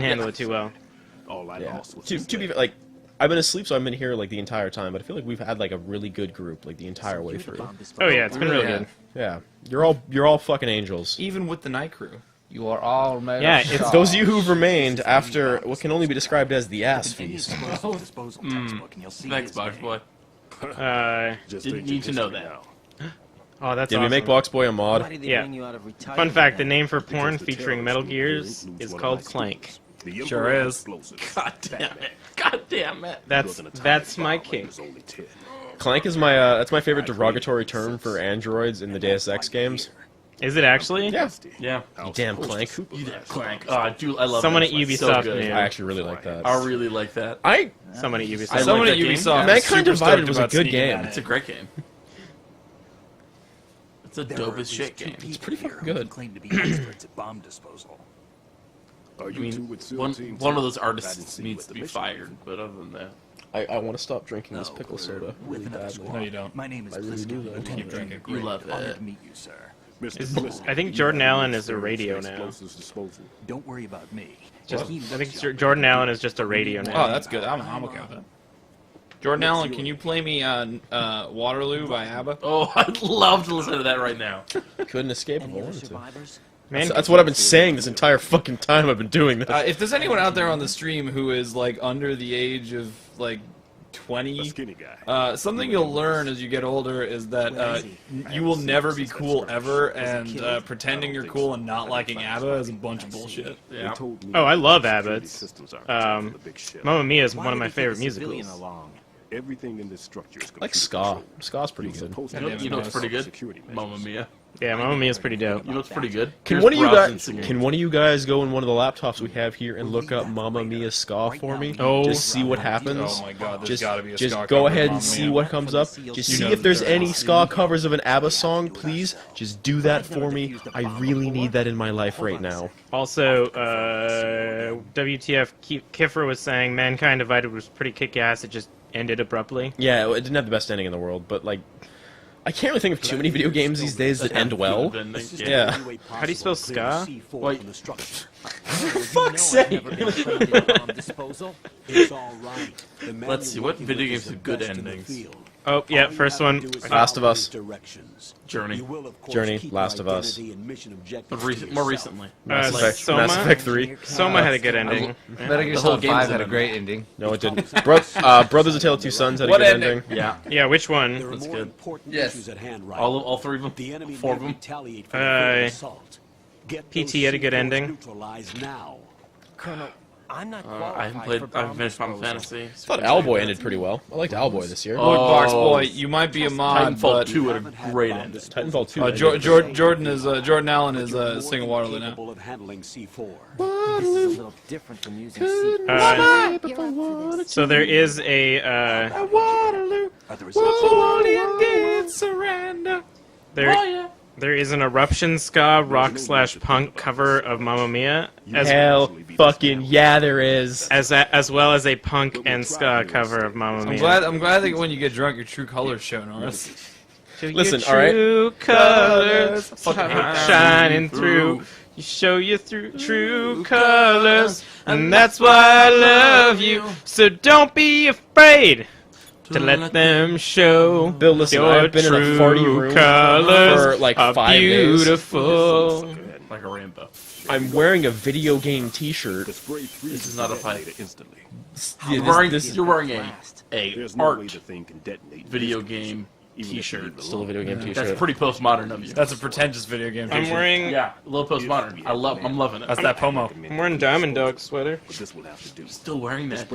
handle it too well. All I Yeah. lost was To be like, I've been asleep, so I've been here like the entire time. But I feel like we've had like a really good group like the entire way through. Oh yeah, it's been really real have. good. Yeah, you're all fucking angels. Even with the night crew. You are all made. Yeah, of it's stars. Those of you who've remained after what can only be described as the ass Any feast. explosive disposal textbook, and you'll see Thanks, his Box name. Boy. just Didn't ancient need to know history that. now. Oh, that's Did awesome. we make Boxboy a mod? Why did they Yeah. bring you out of retirement? Fun fact: the then? name for porn Because the featuring Metal terrorist Gears group is includes one called of my Clank. students. The Sure Emperor of is. Explosives. God damn it. God damn it. That's my king. Clank is my that's my favorite derogatory term for androids in the Deus Ex games. Is it actually? Yeah. Yeah. You damn Clank. You did Clank. Oh, I love Someone that. at It's so Ubisoft good. knew. I actually really like that. I really like that. Someone at Ubisoft. I Someone like at that game. Ubisoft. is Mankind super Divided stoked was a about good sneaking game. that It's a in. great game. It's a There dope are as shit at least two game. people pretty here fucking who good. claim to be experts at bomb disposal. Are I you mean, two with SEAL one Team of 10? those I didn't artists see needs what to the be mission fired, was. but other than that, I want to stop drinking this No, pickle we're soda with really another badly. squad. No, you don't. My name is I really Bliss do, County though. Lieutenant Keep drinking. you love Honored that. to meet you, sir. Mr. Bliss, I think you Jordan have Allen is a experience radio in now. explosives disposal. Don't worry about me. Just, He I think looks young. Jordan Allen is just a radio now. Oh, that's good. I'm okay with that. Jordan Allen, can you play me Waterloo by ABBA? Oh, I'd love to listen to that right now. Couldn't escape if I Any other wanted to. survivors? Man, That's what I've been saying this entire fucking time I've been doing this. If there's anyone out there on the stream who is like under the age of like A 20, skinny guy. something you'll learn as you get older is that you will never be cool ever, and pretending you're cool and not liking ABBA is a bunch of bullshit. Yeah. They told me Oh, I love security ABBA. It's, systems aren't touching um, the big ship. Mamma Mia is Why one of did my he take favorite a civilian musicals. along? Everything in this structure is Like computer ska. controlled. Ska's pretty You're good. supposed You to know, have you know it's pretty good? security measures. Mamma Mia. Yeah, Mamma Mia's pretty dope. You know, it's pretty good. Can Here's one of you browsing guys singing. can one of you guys go in one of the laptops we have here and look up Mamma Mia ska for me? Oh. Just see what happens. Oh my god, there's Just, gotta be a just ska go cover of ahead and Mamma see Mia. what comes up. Just You see know if there's that there any is. ska covers of an ABBA song, please. Just do that for me. I really need that in my life right now. Also, WTF Kiffer was saying Mankind Divided was pretty kick-ass. It just ended abruptly. Yeah, it didn't have the best ending in the world, but like, I can't really think of too many video games these days that end well. Yeah. How do you spell ska? Wait. For fuck's sake! Let's see, what video games have good endings? Oh, yeah, first one. Last of Us. Journey. Journey, Last of Us. But more recently. Mass Effect, Soma? Mass Effect 3. Soma had a good ending. Metal Gear The whole Solid game's 5 had a an great ending. No, it didn't. Brothers of Tale of Two Sons had a What good ending? ending. Yeah. Yeah, which one? That's good. Yes. All three of them? The enemy 4 of may them? retaliate for their assault. Get PT those had a good C4s ending. neutralized now. Colonel, I'm not I haven't played. I haven't finished Final Fantasy. I thought Owlboy ended pretty well. I liked Owlboy this year. Look, Oh. Box Boy, you might be a mod, Titanfall but 2 had a great ending. Titanfall 2. Jordan Allen is singing Waterloo now. Capable of handling C4. This is a little different from using C4. You're up for this. So there is a, Are the results there is an Eruption Ska rock/punk cover of Mamma Mia, Hell fucking yeah, there is. as well as a punk and ska cover of Mamma Mia. I'm glad that when you get drunk, your true colors show, Norris. Listen, all right. True colors shining through. You show your true colors, and that's why I love you. So don't be afraid to let them show. Bill, listen, your I've been in a true farty room colors for like are 5 days. beautiful. Like a rainbow. I'm wearing a video game T-shirt. This is not a fight. Yeah, You're wearing a art thing can detonate. video game T-shirt. Still a video game T-shirt. That's pretty postmodern of you. That's a pretentious video game. I'm t-shirt. wearing Yeah, a little postmodern. I'm loving it. That's that Pomo. I'm wearing Diamond Dog sweater. Still wearing that.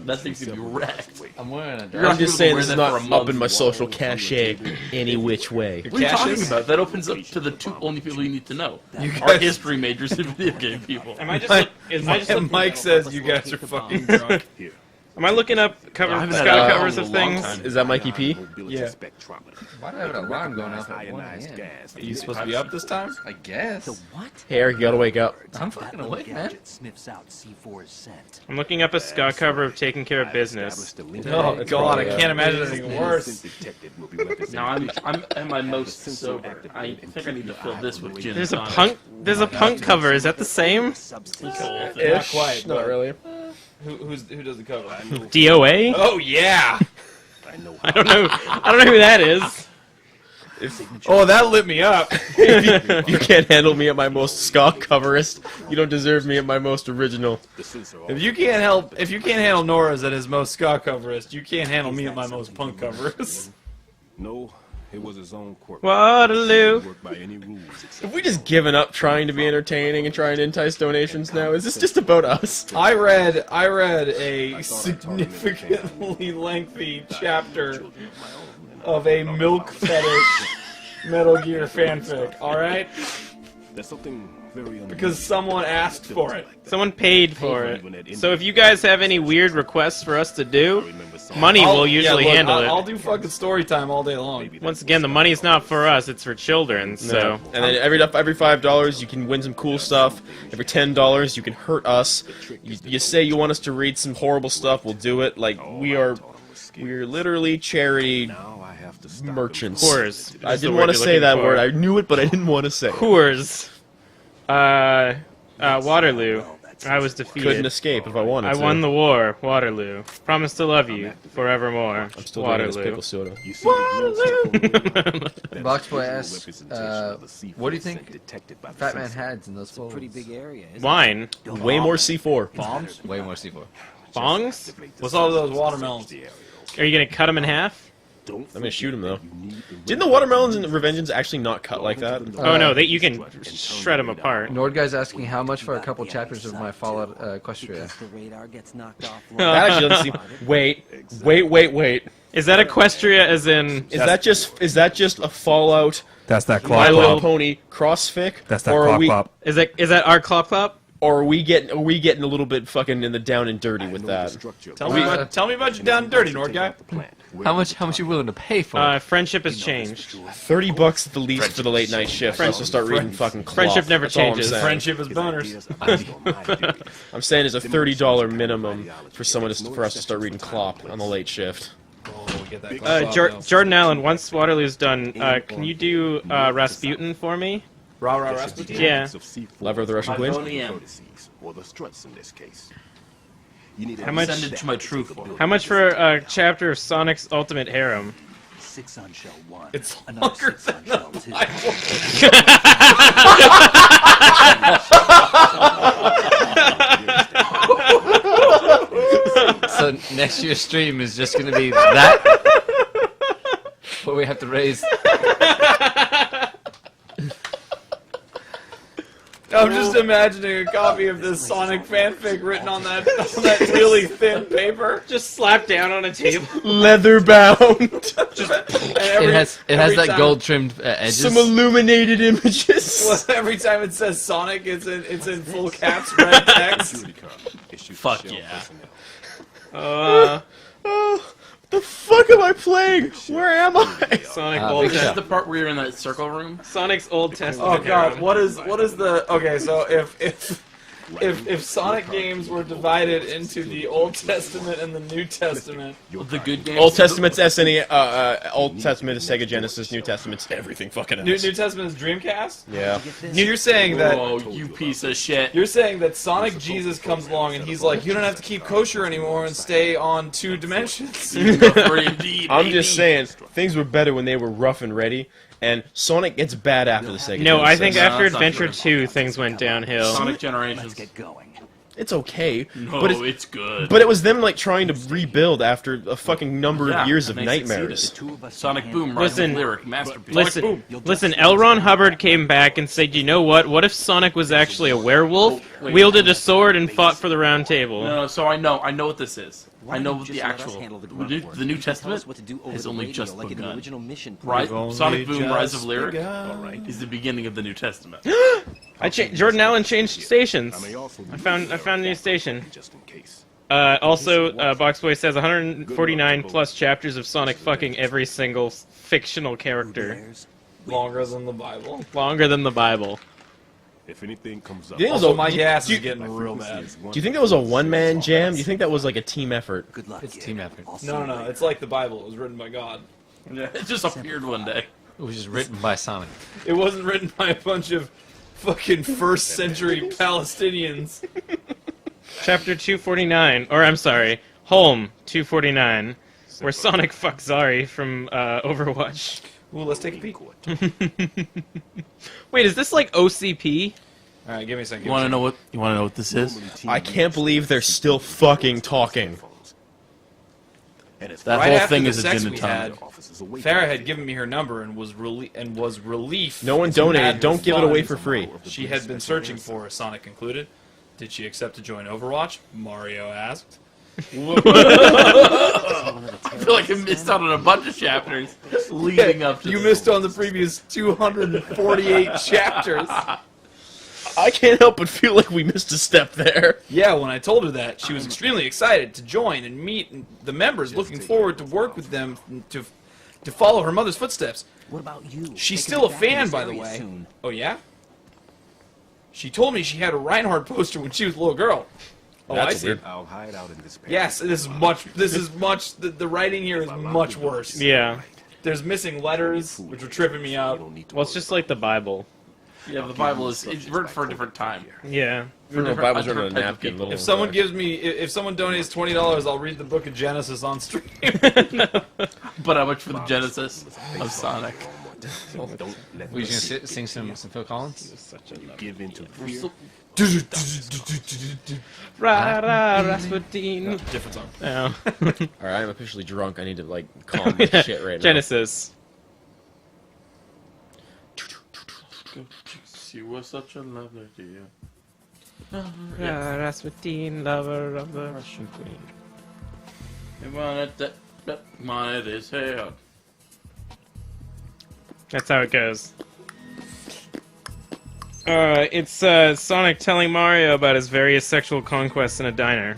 That thing's gonna be wrecked. I'm wearing a I'm just saying wear this is that not for a up month. in my social cachet any which way. What are you talking about? That opens up to the two only people you need to know. You Art guys- history majors and video game people. Am I just? Mike says you guys are fucking drunk. Am I looking up I haven't ska had alcohol covers in of a long things? time. Is that Mikey P? Yeah. Why do I have an alarm going off at 1 a.m.? Are you supposed to be up this time? I guess. What? Hey, Eric, you gotta wake up. I'm fucking awake, man. Sniffs out C4's scent. I'm looking up a ska cover of "Taking Care of Business." Oh God, I can't imagine anything worse. No, I'm at my most sober. I think I need to fill this with gin. There's a and punk. There's a punk cover. Is that the same? tonic. Not quite. Not really. Who does the cover? DOA? Oh yeah. I don't know. I don't know who that is. Oh, that lit me up. If you can't handle me at my most ska coverist, you don't deserve me at my most original. If you can't handle Nora's at his most ska coverist, you can't handle me at my most punk coverist. No, it was his own quirk. Waterloo. Work by any rules. Have we just given up trying to be entertaining and trying to entice donations now? Is this just about us? I read a significantly lengthy chapter of a milk fetish Metal Gear fanfic. All right, That's something very because someone asked for it. Someone paid for it. So if you guys have any weird requests for us to do, money will usually handle I'll it. do fucking story time all day long. Once again, the money's not for us; it's for children. So And then every $5 you can win some cool stuff. Every $10 you can hurt us. You say you want us to read some horrible stuff, we'll do it. Like we're literally charity merchants. whores. I is the didn't word want to you're say looking that for. word. I knew it, but I didn't want to say it. Whores. Waterloo. I was defeated. Couldn't escape if I wanted I to. won the war. Waterloo. Promise to love you forevermore. I'm still drinking this Waterloo. pickle soda. Boxboy asks, what do you think Fat Man had in those folds? Pretty big area, isn't Wine. Way more C4. Bombs? Way more C4. Bongs? What's all those watermelons? Are you gonna cut them in half? I'm gonna shoot him though. Didn't the watermelons in Revengeance actually not cut like that? Oh no, you can shred them apart. Nordguy's asking how much for a couple chapters of my Fallout Equestria. The radar gets knocked off. That actually doesn't seem. Wait. Is that Equestria as in... Is that just a Fallout? That's that My Clop Little Pop. Pony crossfic? That's that or Clop are we, Pop. Is that our Clop Clop? Or are we getting a little bit fucking in the down and dirty with that? Tell me about your down and dirty, Nord guy. How much you willing to pay for it? Friendship has changed. $30 at the least for the late night shift. Let's just start reading fucking Clop. Friendship never That's all I'm changes. saying. Friendship is boners. I'm saying it's a $30 minimum for for us to start reading Clop on the late shift. Oh, we get that Clop Pop, though. Jordan Allen, once Waterloo's done, can you do Rasputin for me? Rasputin? Yeah. Lever of the Russian Queen? Or the struts in this case. How much? Send it to my true form. How much for a chapter of Sonic's Ultimate Harem? 6 on shell 1. It's another longer 6 on shell 2. So next year's stream is just going to be that, where we have to raise. I'm just imagining a copy of this Sonic fanfic written on that really thin paper. Just slapped down on a table. Leather bound. It has that time- gold trimmed edges. Some illuminated images. Well, every time it says Sonic, it's in full caps, red text. Fuck yeah. The fuck am I playing? Where am I? Sonic Big Old This is Shot. the part where you're in that circle room. Sonic's Old Testament. Oh god, Harem. what is the okay? So if Sonic games were divided into the Old Testament and the New Testament, The good games. Old Testament's SNE, Old Testament is Sega Genesis, New Testament's everything fucking New else. Testament is Dreamcast. Yeah. You're saying that Oh, you piece of shit. You're saying that Sonic Jesus comes along and he's like, you don't have to keep kosher anymore and stay on 2 dimensions. Indeed, I'm just baby. saying, things were better when they were rough and ready, and Sonic gets bad after the Sega No, I Genesis. think No, after that's not Adventure true. 2, things went downhill. Sonic Generations. Let's get going. It's okay, No, but it's good. but it was them like trying to rebuild after a fucking number Yeah, of years of and they nightmares. Sonic Boom, Rise Listen, of Lyric, masterpiece. Listen, L. Ron Hubbard came back and said, you know what? What if Sonic was actually a werewolf, Wait. wielded a sword, and fought for the Round Table? No, so I know what this is. Why I know don't what you the just let us actual handle the the grunt work? New You can tell Testament us what to do over has the only radio, just like in the begun. original mission. Right, We've Sonic only Boom, Rise just of Lyric begun. is the beginning of the New Testament. Jordan Allen changed stations. I may also I found a new station. just in case. Also, Boxboy says 149 plus chapters of Sonic fucking every single fictional character. Longer than the Bible. Longer than the Bible. If anything comes up, Do you think it was Also, a- my gas do is you- getting real bad. Do you think that was a one-man jam? Do you think that was like a team effort? Good luck. It's kid. team effort. I'll see No, you no, later. it's like the Bible. It was written by God. It just appeared one day. It was just written by Sonic. It wasn't written by a bunch of fucking first century Palestinians. Chapter 249, or I'm sorry, Home 249, where Sonic fucks Zari from Overwatch. Ooh, let's take a peek. Wait, is this like OCP? All right, give me a second. You want to know what this is? I can't believe they're still fucking talking. and if That Right whole after thing the is a sex gin and we tonic. had, officers away Farah had given me her number and was relief. No one to donated. Madness Don't give it away funds for free. She had been searching for her, Sonic included. Did she accept to join Overwatch? Mario asked. I feel like I missed out on a bunch of chapters leading up to You this. missed on the previous 248 chapters. I can't help but feel like we missed a step there. Yeah, when I told her that, she was extremely excited to join and meet the members, looking forward to work with them to follow her mother's footsteps. What about you? She's Taking still a it back in fan, this by the area way. soon. Oh, yeah? She told me she had a Reinhardt poster when she was a little girl. Oh, I That's see. weird. I'll hide out in this pantry. Yes, this is much, the writing here is much worse. Yeah. There's missing letters, which are tripping me out. Well, it's just like the Bible. Yeah, the Bible is it's written for a different time. Yeah. For The different- Bible's a written on a different type of napkin. people. little If someone back. gives me, if someone donates $20, I'll read the Book of Genesis on stream. But how much for the Genesis of Sonic? Don't let Were you them gonna sing some Phil Collins? give in to fear. Rasputin. Different song. Oh. Alright, I'm officially drunk. I need to, like, calm this shit right now. Genesis. She was such a lovely dear. Rasputin, lover of the Russian queen. He wanted to Might as hell. That's how it goes. It's Sonic telling Mario about his various sexual conquests in a diner.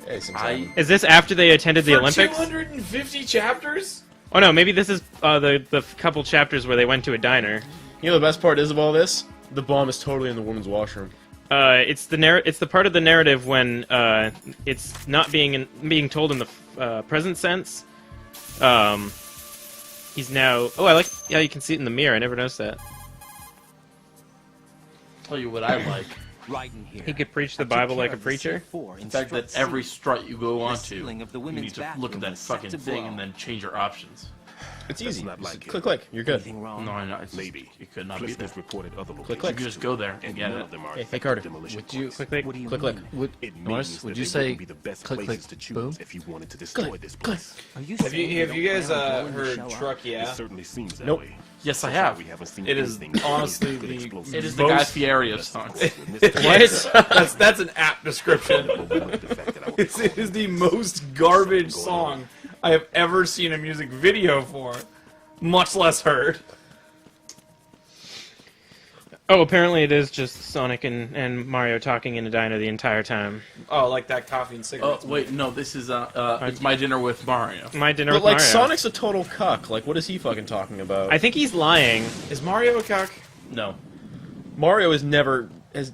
Hey, sometimes. Is this after they attended the Olympics? 250 chapters? Oh no, maybe this is the couple chapters where they went to a diner. You know the best part is of all this? The bomb is totally in the woman's washroom. It's the part of the narrative when it's not being told in the present sense. He's now. Oh, I like. Yeah, you can see it in the mirror. I never noticed that. Tell you what I like. Right in here. He could preach the I took Bible care like a of the preacher. C4 The fact that strut every C. strut you go The onto, ceiling of the you women's need to look at bathroom that is set fucking to thing blow. and then change your options. It's That's easy. not Just like it. click, click. You're good. Anything wrong? No, I know. It's Maybe. Just, it could not be Cliff there. has reported other locations. Click, You click. can just go there and And get none it. of them are Hey, effective Carter. demolition Would you- points. Click, click. What do you Click, click. mean? Would, It Norris, means would that you they say wouldn't be the best click, places click, to boom? choose if you wanted to destroy this place. Are you Have saying you don't guys plan on blowing the heard show up? Truck It Yeah? certainly seems that Nope. way. Yes, So I far, have. we haven't seen It is anything honestly good the- explosives. It is the Most- Guy Fieri of songs. What? That's an apt description. It is the most garbage song I have ever seen a music video for, much less heard. Oh, apparently it is just Sonic and Mario talking in a diner the entire time. Oh, like that coffee and Oh, cigarettes. wait, no, this is, it's My Dinner with Mario. My dinner But with like Mario. Sonic's a total cuck. Like, what is he fucking talking about? I think he's lying. Is Mario a cock? No. Mario is never has.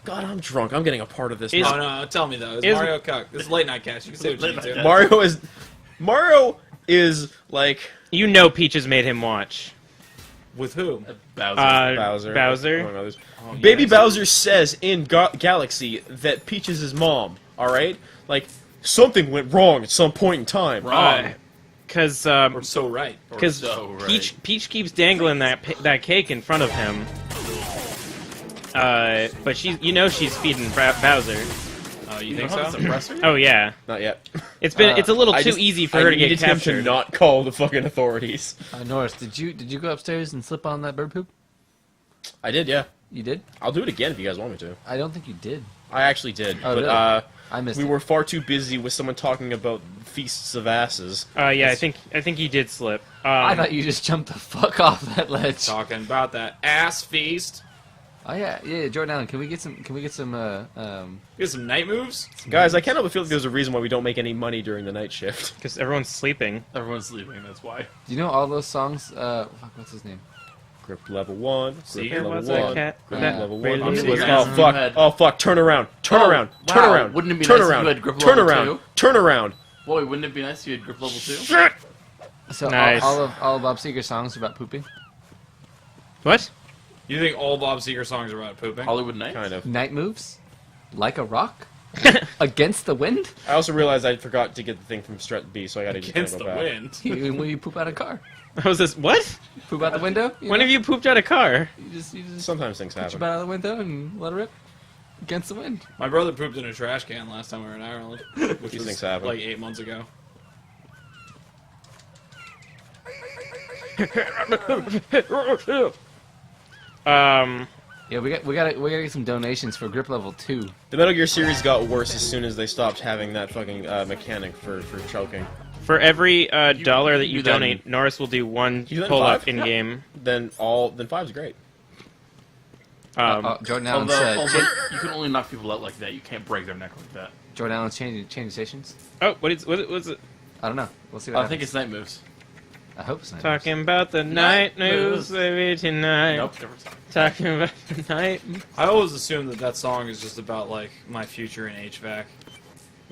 God, I'm drunk. I'm getting a part of this. Is- Oh, no, tell me though. Is Is- Mario a cock? This is late night cast. You can say what you need to. Mario is like You know Peaches made him watch. With who? Bowser. Bowser. Among others. Oh, Baby yes. Bowser says in Galaxy that Peach is his mom. All right, like something went wrong at some point in time. Wrong. Because Or so right. so right. Peach keeps dangling that cake in front of him. But she's feeding Bowser. Oh, you You think know how so? to suppress her? Oh yeah, Not yet. it's a little I too just- easy for I her to get needed him captured. to not call the fucking authorities. Norris, did you go upstairs and slip on that bird poop? I did, yeah. You did? I'll do it again if you guys want me to. I don't think you did. I actually did, Oh, but really? I missed we it. were far too busy with someone talking about feasts of asses. Yeah, I think he did slip. I thought you just jumped the fuck off that ledge. Talking about that ass feast. Oh yeah, Jordan Allen, can we get some Get some night moves. Guys, I can't help but feel like there's a reason why we don't make any money during the night shift. because everyone's sleeping. Everyone's sleeping, that's why. do you know all those songs? Fuck, what's his name? Grip level 1, See, grip There level was 1, a cat grip that level 1. really Oh, was fuck, had- oh fuck, turn around, turn Oh, around, wow. turn around, Wouldn't it be turn nice if around, you had grip turn level around, 2? turn around. Boy, wouldn't it be nice if you had grip level 2? So Nice. all of Bob Seger's songs are about pooping. What? You think all Bob Seger songs are about pooping? Hollywood Nights? Kind of. Night moves, like a rock, against the wind. I also realized I forgot to get the thing from Strat B, so I gotta just Against go the back. wind. When you poop out a car, Was this what? poop out the window. When have you pooped out a car? You just Sometimes things put your happen. butt out the window and let it rip against the wind. My brother pooped in a trash can last time we were in Ireland, which These was things happen. like 8 months ago. Yeah, we gotta get some donations for grip level 2. The Metal Gear series got worse as soon as they stopped having that fucking mechanic for choking. For every dollar that you do that donate, Norris will do one You do that in pull-up 5? in game. Then 5's great. Jordan Allen Although, said. you can only knock people out like that. You can't break their neck like that. Jordan Allen's changing stations. Oh, what is it? I don't know. We'll see. What I think happens. it's night moves. I hope it's not. Talking about the night news, baby, tonight. Nope, different song. Talking about the night. I always assume that song is just about like my future in HVAC.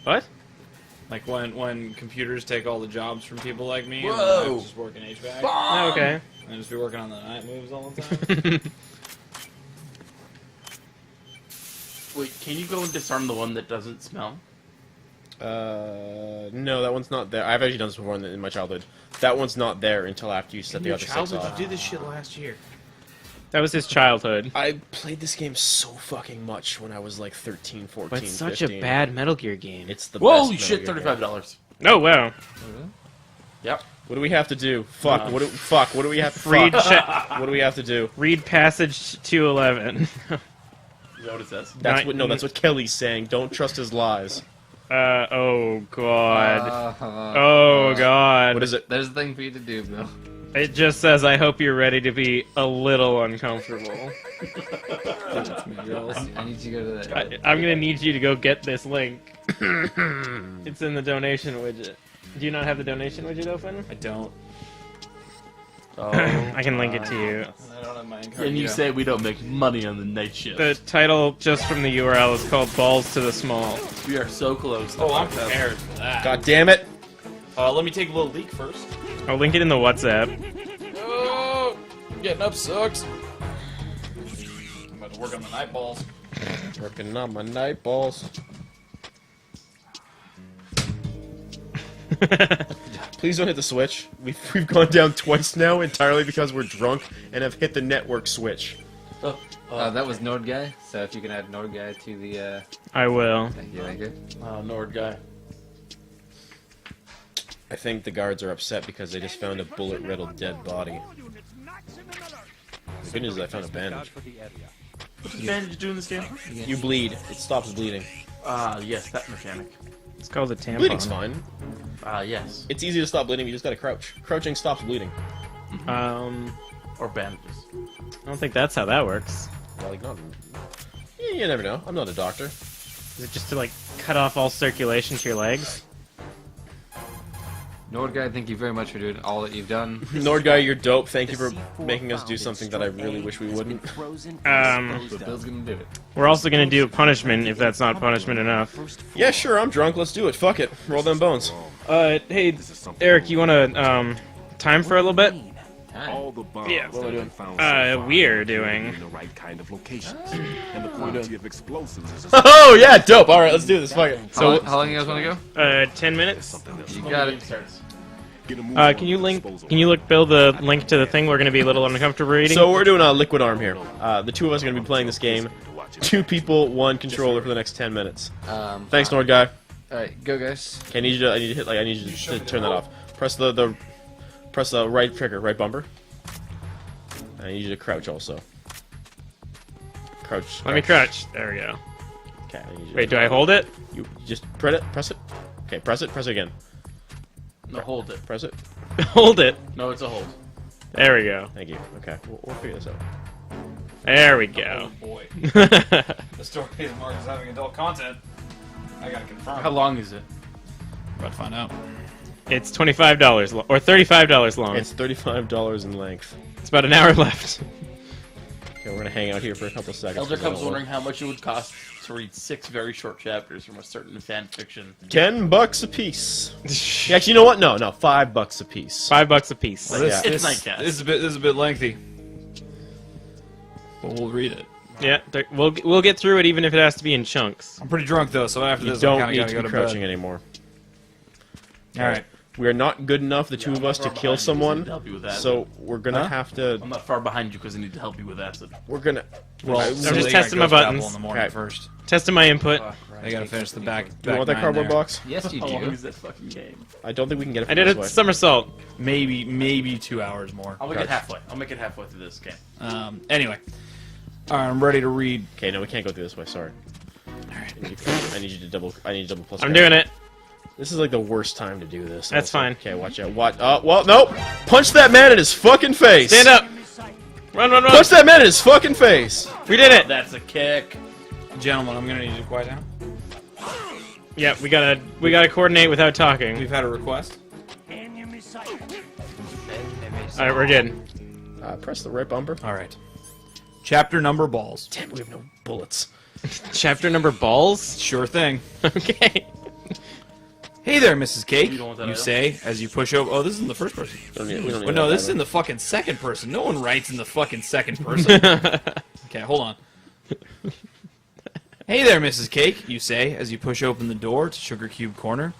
What? Like when computers take all the jobs from people like me, and Whoa. I just work in HVAC. Oh, okay. And just be working on the night moves all the time. Wait, can you go and disarm the one that doesn't smell? No, that one's not there. I've actually done this before in my childhood. That one's not there until after you set the other 6 off. you did this shit last year. That was his childhood. I played this game so fucking much when I was like 13, 14, But it's such 15. a bad Metal Gear game. It's the Whoa, best shit, Metal Gear game. $35. Oh wow. Yep. What do we have to do? Fuck. What do we have to Read fuck. What do we have to do? Read passage 211. Is that what it says? That's what Kelly's saying. Don't trust his lies. Oh god. Oh god. What is it? There's a thing for you to do, Bill. It just says, I hope you're ready to be a little uncomfortable. I need you to go to that. I'm gonna need you to go get this link. It's in the donation widget. Do you not have the donation widget open? I don't. Oh, I can link it to you. I don't have my and you say we don't make money on the night shift. The title, just from the URL, is called Balls to the Small. We are so close. Oh, I'm prepared for that. God damn it! Let me take a little leak first. I'll link it in the WhatsApp. Oh, getting up sucks. I'm about to work on the night balls. Working on my night balls. Please don't hit the switch. We've gone down twice now entirely because we're drunk and have hit the network switch. That was Nord Guy, so if you can add Nord Guy to the, I will. Thank you. Nord guy. I think the guards are upset because they just found a bullet-riddled dead body. The good news is I found a bandage. What's the bandage do in this game? You bleed. It stops bleeding. Yes, that mechanic. It's called a tampon. Bleeding's fine. Yes. It's easy to stop bleeding, you just gotta crouch. Crouching stops bleeding. Or bandages. I don't think that's how that works. Well, like, not... You never know. I'm not a doctor. Is it just to, like, cut off all circulation to your legs? Nord Guy, thank you very much for doing all that you've done. Nord Guy, you're dope. Thank you for making us do something that I really wish we wouldn't. But Bill's gonna do it. We're also gonna do a punishment if that's not punishment enough. Yeah, sure, I'm drunk. Let's do it. Fuck it. Roll them bones. Hey, Eric, you wanna, time for a little bit? All the bombs Yeah. that have been found so far We are are doing... in the right kind of locations. And the quantity of explosives is Oh, yeah, dope. Alright, let's do this. Fuck it. So, how long you guys want to go? 10 minutes? You got it. Can you look, Bill, the link to the thing we're gonna be a little uncomfortable reading? So we're doing a liquid arm here. The two of us are going to be playing this game. 2 people, 1 controller for the next 10 minutes. Thanks, Nord Guy. Alright, go guys. Okay, I need you to hit, like, I need you to turn that off. Press the right trigger, right bumper. I need you to crouch also. Crouch. Let me crouch. There we go. Okay, I need you Wait, do I hold it? You just press it. Okay, press it again. No, hold it. Press it. Hold it. No, it's a hold. There we go. Thank you. Okay, we'll figure this out. There we go. Oh boy. The story is marked as having adult content. I gotta confirm. How long is it? About to find out. It's $25 or $35 long. It's $35 in length. It's about an hour left. Okay, we're gonna hang out here for a couple seconds. Elder Cub's wondering how much it would cost to read 6 very short chapters from a certain fan fiction. $10 a piece. Actually, you know what? No, $5 a piece. $5 a piece. Well, this, Yeah. It's this, Nightcast. this is a bit lengthy. But we'll read it. Yeah, we'll get through it even if it has to be in chunks. I'm pretty drunk though, so after You this don't I need kinda to gotta be go to crouching bed. anymore. Alright. We are not good enough, the two of us, to kill someone. Help you with that. So we're gonna have to. I'm not far behind you because I need to help you with acid. We're gonna. Well, I'm so just they testing gotta my go to buttons. Apple in the morning Okay. first. Testing my input. They gotta finish the back. Do you want that cardboard box? Yes, you How long do. is that fucking game? I don't think we can get it. I From did this a way. somersault. Maybe 2 hours more. I'll make it halfway. I'll make it halfway through this game. Anyway. Alright, I'm ready to read. Okay, no, we can't go through this way. Sorry. Alright. I need you to double. I need you to double plus. I'm doing it. This is like the worst time to do this. That's also. fine. Okay, watch out. What? Well, no! Punch that man in his fucking face! Stand up. Run, run, run. Punch that man in his fucking face! We did it. That's a kick. Gentlemen, I'm gonna need you to quiet down. Yeah, we gotta coordinate without talking. We've had a request. All right, we're good. Press the right bumper. Alright. Chapter number balls. Damn, we have no bullets. Chapter number balls. Sure thing. Okay. Hey there, Mrs. Cake, You don't want that you item? say, as you push over... Oh, this is in the first person. We don't need But no, that this is either. in the fucking second person. No one writes in the fucking second person. Okay, hold on. Hey there, Mrs. Cake, you say, as you push open the door to Sugar Cube Corner.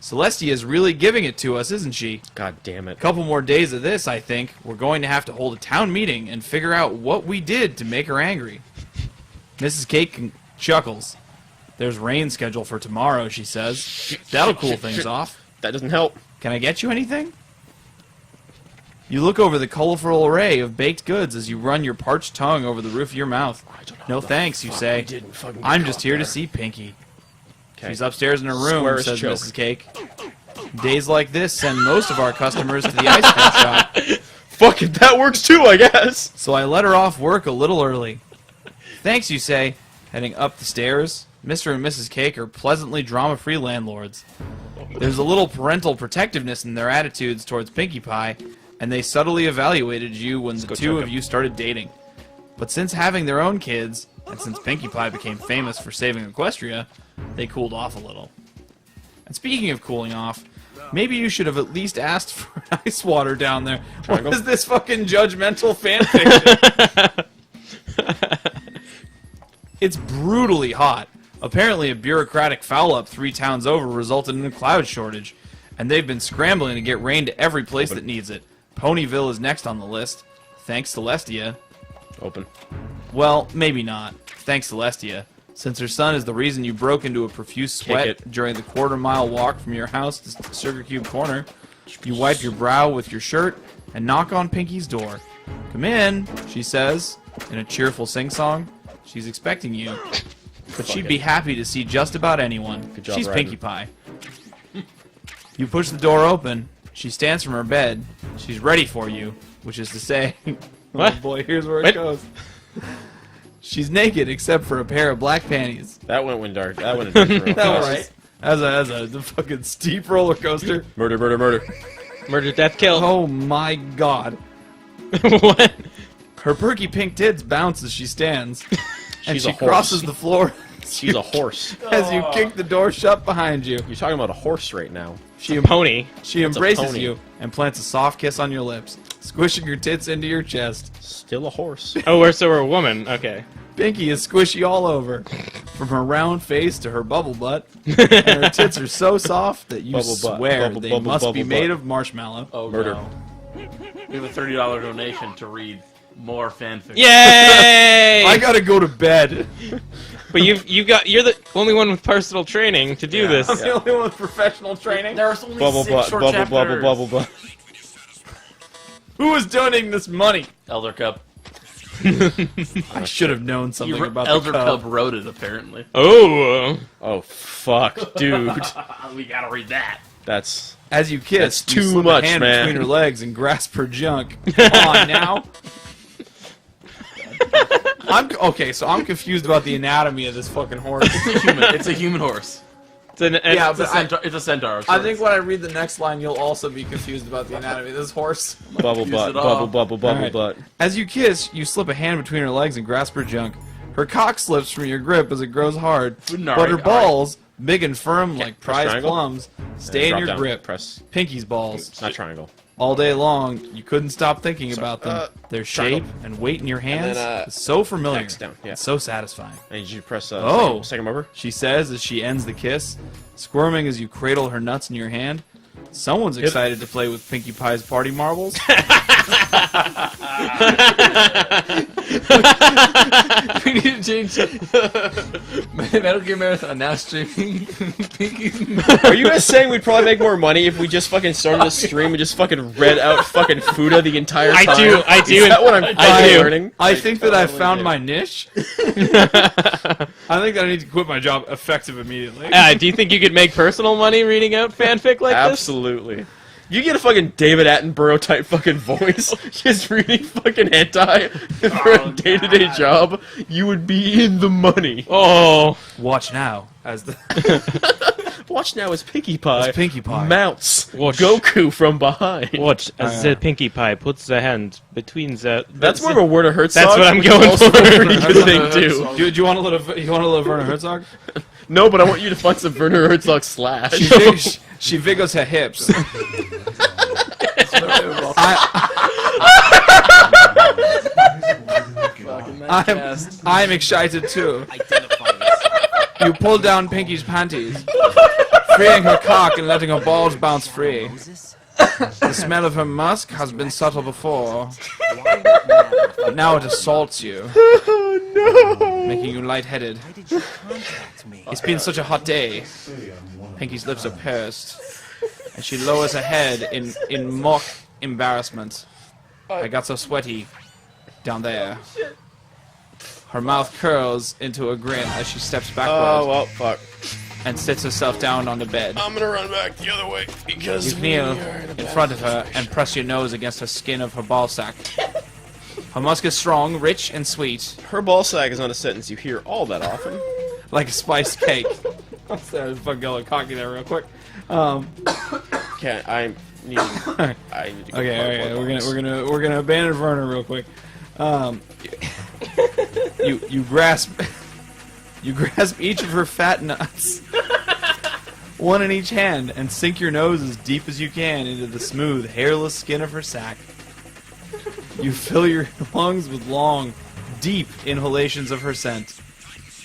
Celestia is really giving it to us, isn't she? God damn it. A couple more days of this, I think. We're going to have to hold a town meeting and figure out what we did to make her angry. Mrs. Cake chuckles. There's rain scheduled for tomorrow, she says. That'll cool things off. That doesn't help. Can I get you anything? You look over the colorful array of baked goods as you run your parched tongue over the roof of your mouth. No thanks, you say. I'm just here to see Pinky. She's upstairs in her room, Square as says choke. Mrs. Cake. Days like this send most of our customers to the ice cream shop. Fuck it, that works too, I guess. So I let her off work a little early. Thanks, you say. Heading up the stairs, Mr. and Mrs. Cake are pleasantly drama-free landlords. There's a little parental protectiveness in their attitudes towards Pinkie Pie, and they subtly evaluated you when the two of you started dating. But since having their own kids, and since Pinkie Pie became famous for saving Equestria, they cooled off a little. And speaking of cooling off, maybe you should have at least asked for ice water down there. Triangle? What is this fucking judgmental fanfiction? It's brutally hot. Apparently a bureaucratic foul-up 3 towns over resulted in a cloud shortage, and they've been scrambling to get rain to every place that needs it. Ponyville is next on the list. Thanks, Celestia. Open. Well, maybe not. Thanks, Celestia. Since her son is the reason you broke into a profuse sweat during the quarter-mile walk from your house to Sugar Cube Corner, you wipe your brow with your shirt and knock on Pinkie's door. Come in, she says, in a cheerful sing-song. She's expecting you. But she'd be happy to see just about anyone. Good job, She's Ryder. Pinkie Pie. You push the door open. She stands from her bed. She's ready for you, which is to say... What? Oh boy, here's where it What? goes. She's naked except for a pair of black panties. That went dark. That went dark. Real That fast. was as a fucking steep roller coaster. Murder, murder, murder. Murder, death, kill. Oh my god. What? Her perky pink tits bounce as she stands. And She's she a horse. crosses the floor She's a horse. as you kick the door shut behind you. You're talking about a horse right now. She Pony. She It's a embraces pony. you and plants a soft kiss on your lips, squishing your tits into your chest. Still a horse. Oh, we're a woman. Okay. Pinkie is squishy all over, from her round face to her bubble butt, and her tits are so soft that you Bubble butt, swear bubble, they bubble, must bubble be made butt. of marshmallow. Oh, Murder. no. We have a $30 donation to read more fanfiction. Yay! I gotta go to bed. But you're the only one with personal training to do this. I'm the only one with professional training. There's only Bubble 6 butt, short bubble, chapters. bubble, bubble butt. Who is donating this money? Elder Cub. I should have known something about Elder the Cub wrote it, apparently. Oh. Oh, fuck, dude. We gotta read that. That's... As you kiss, That's you too slip much, a hand man. between her legs and grasp her junk. Come on now. So I'm confused about the anatomy of this fucking horse. It's a human horse. Yeah, It's a but centaur. It's a centaur. I think when I read the next line, you'll also be confused about the anatomy of this horse. Bubble Use butt, it all. bubble, bubble Alright. butt. As you kiss, you slip a hand between her legs and grasp her junk. Her cock slips from your grip as it grows hard, No, but her alright. balls, big and firm like press prize triangle? plums, stay in Drop your down. grip. Press. Pinkie's balls. Not triangle. All day long, you couldn't stop thinking about them. Their triangle. shape and weight in your hands then, is so familiar. X down, yeah. It's so satisfying. I need you to press Oh. second over. She says as she ends the kiss, squirming as you cradle her nuts in your hand. Someone's excited to play with Pinkie Pie's party marbles. We need to change Metal Gear Marathon now streaming. Are you guys saying we'd probably make more money if we just fucking started a stream and just fucking read out fucking Fuda the entire time? I do. Is that what I'm finally learning? I think that I found my niche. I think that I need to quit my job effective immediately. Do you think you could make personal money reading out fanfic like this? Absolutely. You get a fucking David Attenborough type fucking voice, just reading fucking hentai for a day-to-day job, you would be in the money. Oh. Watch now as the Watch now as Pinkie Pie, As Pinkie Pie. mounts Watch. Goku from behind. Watch as the Pinkie Pie puts the hand between the. That's more of a Werner Herzog. That's what I'm which is going also for. a pretty good thing too. Do you want a little? You want a little Werner Herzog? No, but I want you to find some Werner Herzog slash. She vigors her hips. I'm excited too. You pull down Pinkie's panties, freeing her cock and letting her balls bounce free. The smell of her musk has been subtle before, but now it assaults you, making you lightheaded. It's been such a hot day. Pinkie's lips are pursed, and she lowers her head in mock embarrassment. I got so sweaty down there. Her mouth curls into a grin as she steps backward. Oh, well, fuck. and sits herself down on the bed. I'm gonna run back the other way because You kneel in front of her and press your nose against the skin of her ballsack. Her musk is strong, rich, and sweet. Her ball sack is not a sentence you hear all that often. Like a spiced cake. Sorry, fucking go cocky there real quick. Okay, I need to go Okay, we're gonna abandon Verna real quick. You grasp each of her fat nuts, one in each hand, and sink your nose as deep as you can into the smooth, hairless skin of her sack. You fill your lungs with long, deep inhalations of her scent.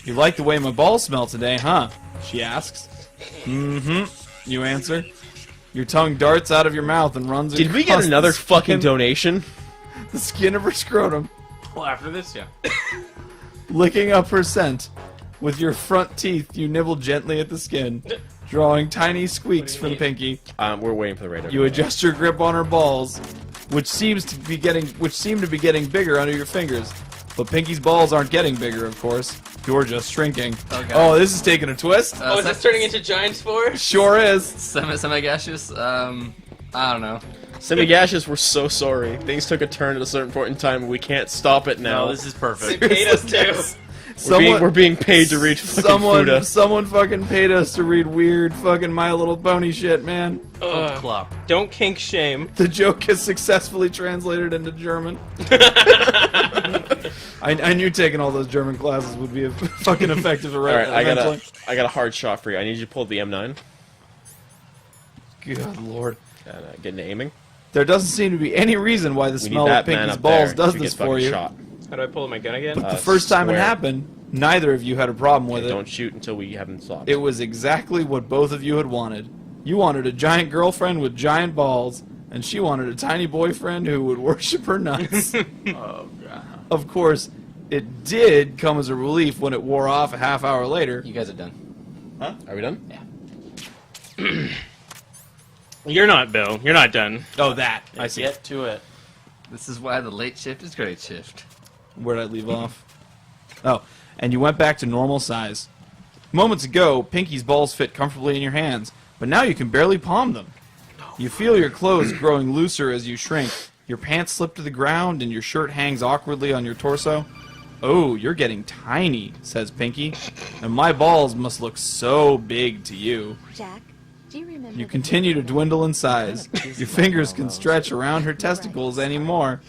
You like the way my balls smell today, huh? She asks. Mm-hmm, you answer. Your tongue darts out of your mouth and runs Did we get across another the fucking skin- donation? The skin of her scrotum, Well, after this, yeah. licking up her scent. With your front teeth, you nibble gently at the skin, drawing tiny squeaks from Pinky. We're waiting for the radar. You adjust your grip on her balls, which seem to be getting bigger under your fingers. But Pinky's balls aren't getting bigger, of course. You're just shrinking. Okay. Oh, this is taking a twist. Oh, is this turning into giant spore? Sure is. Semi-gaseous? I don't know. Semi-gaseous, we're so sorry. Things took a turn at a certain point in time, and we can't stop it now. No, this is perfect. They paid us too. We're being paid to read fucking Fuda. Someone fucking paid us to read weird fucking My Little Pony shit, man. Club. Don't kink shame. The joke is successfully translated into German. I knew taking all those German classes would be fucking effective. Alright, I got a hard shot for you. I need you to pull the M9. Good lord. And get into aiming. There doesn't seem to be any reason why the smell of Pinky's balls does this for you. Shot. How do I pull my gun again? But the first time it square. happened, neither of you had a problem with it. Don't shoot until we have them stopped. It was exactly what both of you had wanted. You wanted a giant girlfriend with giant balls, and she wanted a tiny boyfriend who would worship her nuts. Oh, God. Of course, it did come as a relief when it wore off a half hour later. You guys are done. Huh? Are we done? Yeah. You're not, Bill. You're not done. Oh, that. I see. Get to it. This is why the late shift is great shift. Where'd I leave off? Oh, and you went back to normal size. Moments ago, Pinky's balls fit comfortably in your hands, but now you can barely palm them. You feel your clothes growing looser as you shrink. Your pants slip to the ground and your shirt hangs awkwardly on your torso. Oh, you're getting tiny, says Pinky, and my balls must look so big to you. Jack, do you remember? You continue to dwindle in size. Your fingers can stretch around her testicles anymore,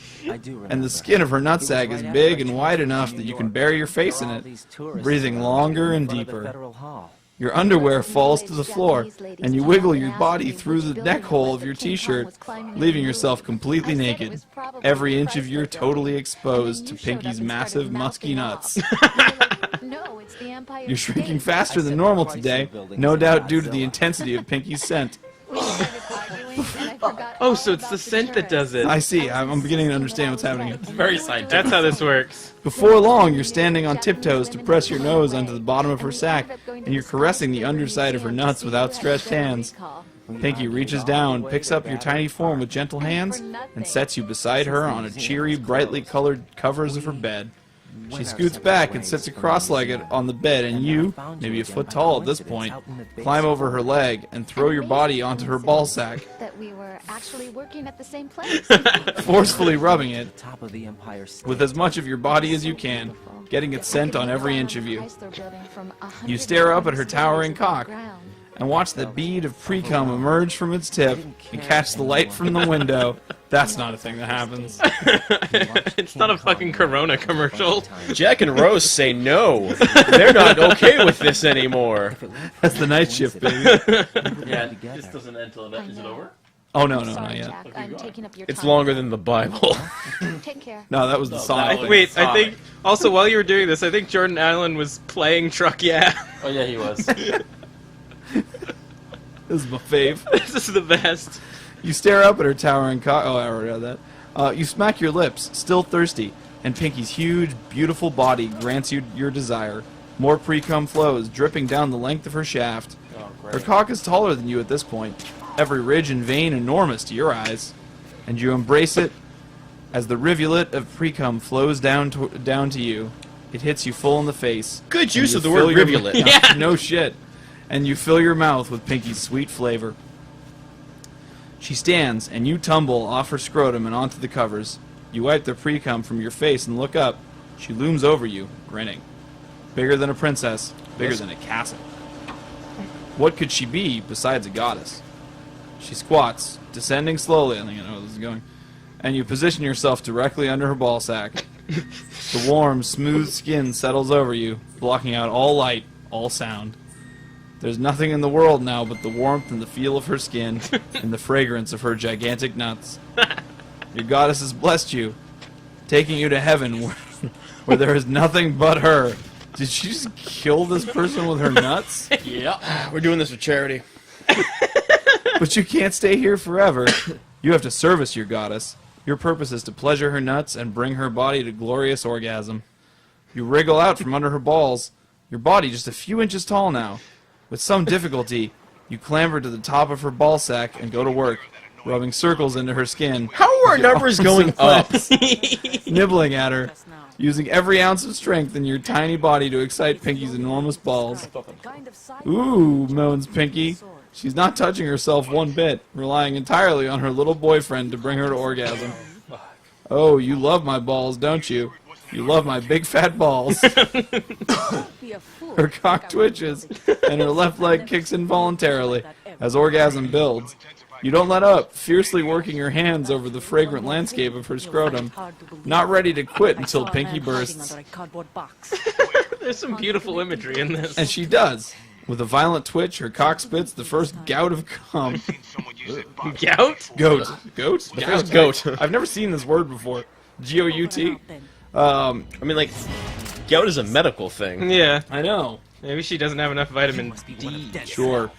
and the skin of her nutsack is big and wide enough that you can bury your face in it, breathing longer and deeper. Your underwear falls to the floor, and you wiggle your body through the neck hole of your t-shirt, leaving yourself completely naked. Every inch of you totally exposed to Pinky's massive, musky nuts. You're shrinking faster than normal today, no doubt due to the intensity of Pinky's scent. Oh, so it's the scent that does it. I see. I'm beginning to understand what's happening here. Very scientific. That's how this works. Before long, you're standing on tiptoes to press your nose onto the bottom of her sack, and you're caressing the underside of her nuts with outstretched hands. Pinky reaches down, picks up your tiny form with gentle hands, and sets you beside her on a cheery, brightly colored covers of her bed. She scoots back and sits cross-legged on the bed, and you, maybe a foot tall at this point, climb over her leg and throw your body onto her ball sack, That we were actually working at the same place. forcefully rubbing it with as much of your body as you can, getting its scent on every inch of you. You stare up at her towering cock and watch the bead of pre-cum emerge from its tip and catch the light from the window. That's not a thing that happens. It's not a fucking Corona commercial. Jack and Rose say no. They're not okay with this anymore. That's the night shift, baby. Yeah, this doesn't end till is it over? Oh, no, not yet. Jack, I'm taking up your It's time. longer than the Bible. Take care. No, that was the song. Wait, I think, also while you were doing this, I think Jordan Allen was playing Truck Yeah. Oh yeah, he was. This is my fave. This is the best. You stare up at her towering cock. Oh, I already read that. You smack your lips, still thirsty, and Pinky's huge, beautiful body grants you your desire. More pre-cum flows, dripping down the length of her shaft. Her cock is taller than you at this point, every ridge and vein enormous to your eyes, and you embrace it as the rivulet of pre-cum flows down to you. It hits you full in the face. Good and use you of the fill word your- rivulet. Yeah. No shit. and you fill your mouth with Pinky's sweet flavor. She stands, and you tumble off her scrotum and onto the covers. You wipe the pre-cum from your face and look up. She looms over you, grinning. Bigger than a princess, bigger than a castle. What could she be besides a goddess? She squats, descending slowly, I think I know where this is going, and you position yourself directly under her ball sack. The warm, smooth skin settles over you, blocking out all light, all sound. There's nothing in the world now but the warmth and the feel of her skin and the fragrance of her gigantic nuts. Your goddess has blessed you, taking you to heaven where there is nothing but her. Did she just kill this person with her nuts? Yeah. We're doing this for charity. But you can't stay here forever. You have to service your goddess. Your purpose is to pleasure her nuts and bring her body to glorious orgasm. You wriggle out from under her balls, your body just a few inches tall now. With some difficulty, you clamber to the top of her ball sack and go to work, rubbing circles into her skin. How are our numbers going up? Nibbling at her, using every ounce of strength in your tiny body to excite Pinky's enormous balls. Ooh, moans Pinky. She's not touching herself one bit, relying entirely on her little boyfriend to bring her to orgasm. Oh, you love my balls, don't you? You love my big fat balls. Her cock twitches, and her left leg kicks involuntarily as orgasm builds. You don't let up, fiercely working your hands over the fragrant landscape of her scrotum, not ready to quit until Pinky bursts. There's some beautiful imagery in this. And she does. With a violent twitch, her cock spits the first gout of cum. Gout? Goat. Goat? The Gout. first Goat. I've never seen this word before. G-O-U-T? I mean, like, gout is a medical thing. Yeah. I know. Maybe she doesn't have enough vitamin D. Sure.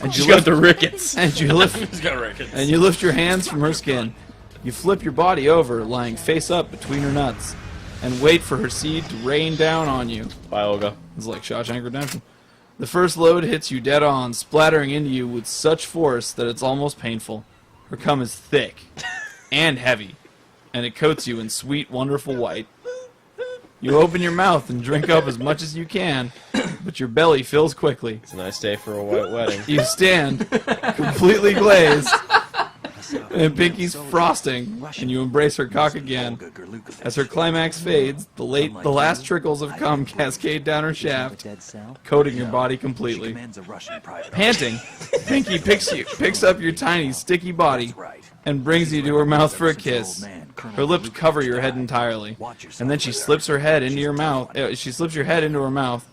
And She's got the rickets. And you lift. She's got rickets. And you lift your hands from her skin. You flip your body over, lying face up between her nuts, and wait for her seed to rain down on you. Bye, Olga. It's like Shawshank Redemption. The first load hits you dead on, splattering into you with such force that it's almost painful. Her cum is thick and heavy, and it coats you in sweet, wonderful white. You open your mouth and drink up as much as you can, but your belly fills quickly. It's a nice day for a white wedding. You stand, completely glazed, and Pinky's frosting, and you embrace her cock again. As her climax fades, the last trickles of cum cascade down her shaft, coating your body completely. Panting, Pinky picks up your tiny, sticky body and brings you to her mouth for a kiss. Her lips cover your head entirely, and then she slips her head into your mouth. She slips your head into her mouth,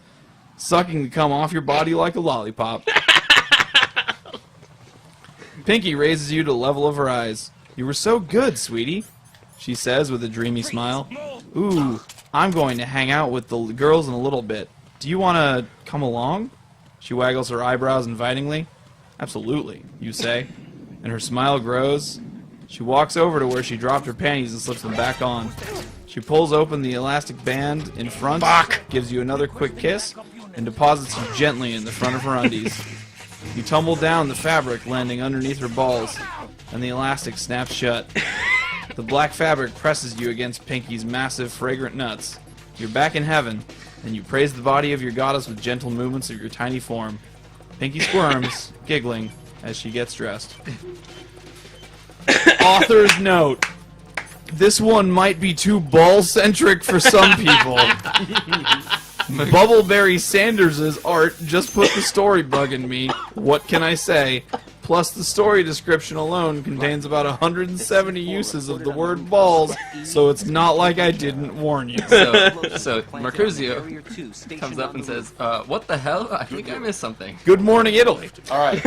sucking the cum off your body like a lollipop. Pinky raises you to the level of her eyes. You were so good, sweetie, she says with a dreamy smile. Ooh, I'm going to hang out with the girls in a little bit. Do you want to come along? She waggles her eyebrows invitingly. Absolutely, you say, and her smile grows. She walks over to where she dropped her panties and slips them back on. She pulls open the elastic band in front, gives you another quick kiss, and deposits you gently in the front of her undies. You tumble down the fabric, landing underneath her balls, and the elastic snaps shut. The black fabric presses you against Pinky's massive, fragrant nuts. You're back in heaven, and you praise the body of your goddess with gentle movements of your tiny form. Pinky squirms, giggling, as she gets dressed. Author's note. This one might be too ball-centric for some people. Bubbleberry Sanders' art just put the story bug in me. What can I say? Plus, the story description alone contains about 170 uses of the word balls, so it's not like I didn't warn you. So Mercuzio comes up and says, what the hell? I think I missed something. Good morning, Italy. All right.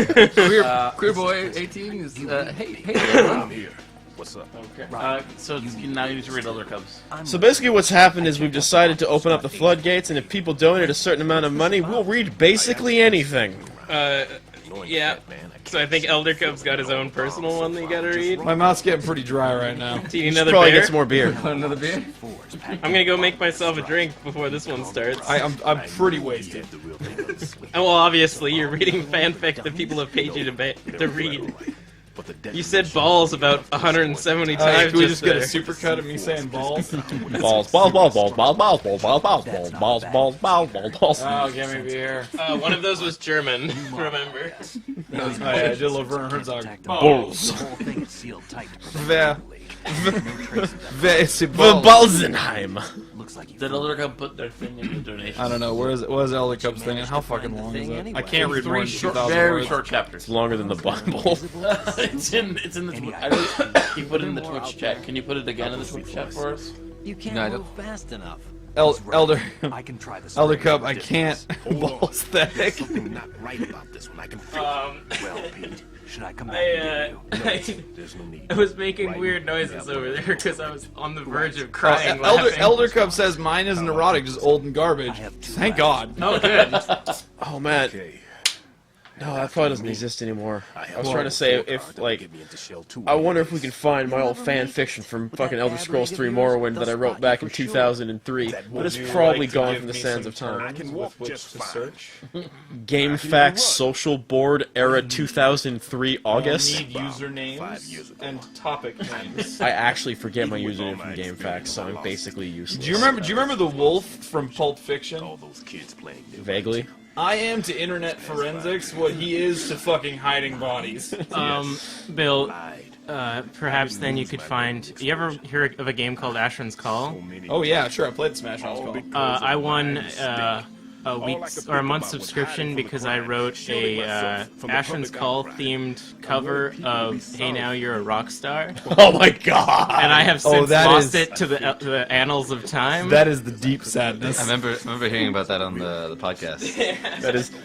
Queer Boy 18 is, hey everyone. I'm here. What's up? Okay. So now you need to read Elder Cubs. So basically what's happened is we've decided to open up the floodgates, and if people donate a certain amount of money, we'll read basically anything. Yeah. So I think Elder Cub's got his own personal one that you gotta read. My mouth's getting pretty dry right now. Do you need another Probably beer? get some more beer. Another beer? I'm gonna go make myself a drink before this one starts. I'm pretty wasted. And well, obviously, you're reading fanfic that people have paid you to read. but the You said balls about 170 times. Can we just get a there. supercut of me saying balls? Balls, balls, balls, balls, balls, balls, balls, balls, balls, balls, balls, balls, balls, balls, balls. Oh, give me beer. One of those was German. Remember? Oh yeah, I did love Werner Herzog. Balls. The whole thing is sealed tight to prevent Wer? leak. Wer ist die The Balls? Balsenheim. Looks like you Did Elder Cup put their thing in the donation? I don't know. Where is it? What is Elder Cup's thing? How fucking long is it? I can't read more than 2,000 very words. short chapters. It's longer than the Bible. it's in the. I don't, he put it in the Twitch chat. Can you put it again in the Twitch chat for us? You can't No, I move don't. fast enough. Elder I can try this. Elder Cup, I can't. Balls thick. something not right about this one. I can feel Well, Pete, should I come back and get you? There's no need. I was making weird noises over there because I was on the verge of crying. laughing. Elder Cup says mine isn't erotic, just old and garbage. Thank God. Oh, good. Oh man, Okay. no, that probably doesn't exist anymore. I was Well, trying to say Volkart if to like. get me into Shell 2. I wonder if we can find my old fan fiction from fucking Elder Scrolls 3 Morrowind that I wrote back in 2003, but it's probably gone from the sands of I time. can walk just fine. GameFAQs Social Board Era 2003 August. Need usernames and topic names. I actually forget my username from GameFAQs, so I'm basically useless. Do you remember the wolf from Pulp Fiction? All those kids playing new. Vaguely. I am to internet forensics what he is to fucking hiding bodies. Bill, perhaps then you could find. You ever hear of a game called Ashran's Call? Oh yeah, sure. I played Smash Bros. I won a week's or a month's subscription because I wrote a Ashran's Call themed cover of "Hey Now You're a Rock Star," Oh my god! and I have since that lost is- it to the annals of time. That is the deep sadness. I remember hearing about that on the podcast.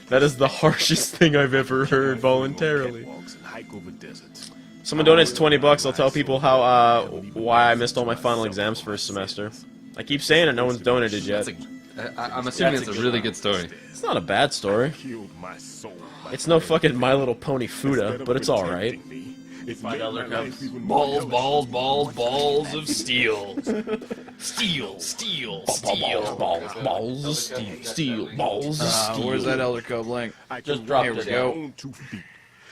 That is the harshest thing I've ever heard voluntarily. Walks and hike over deserts. Someone donates $20, I'll tell people how why I missed all my final exams first semester. I keep saying it, no one's donated yet. I'm assuming it's a really good story. It's not a bad story. Killed my soul. It's no fucking My Little Pony Fuda, but it's alright. Find Elder Cups. Balls, balls, balls, balls of steel. Steel, steel, steel. Balls, steel, balls, Where's that Elder Cup link? Just dropped Here we it. go. On 2 feet.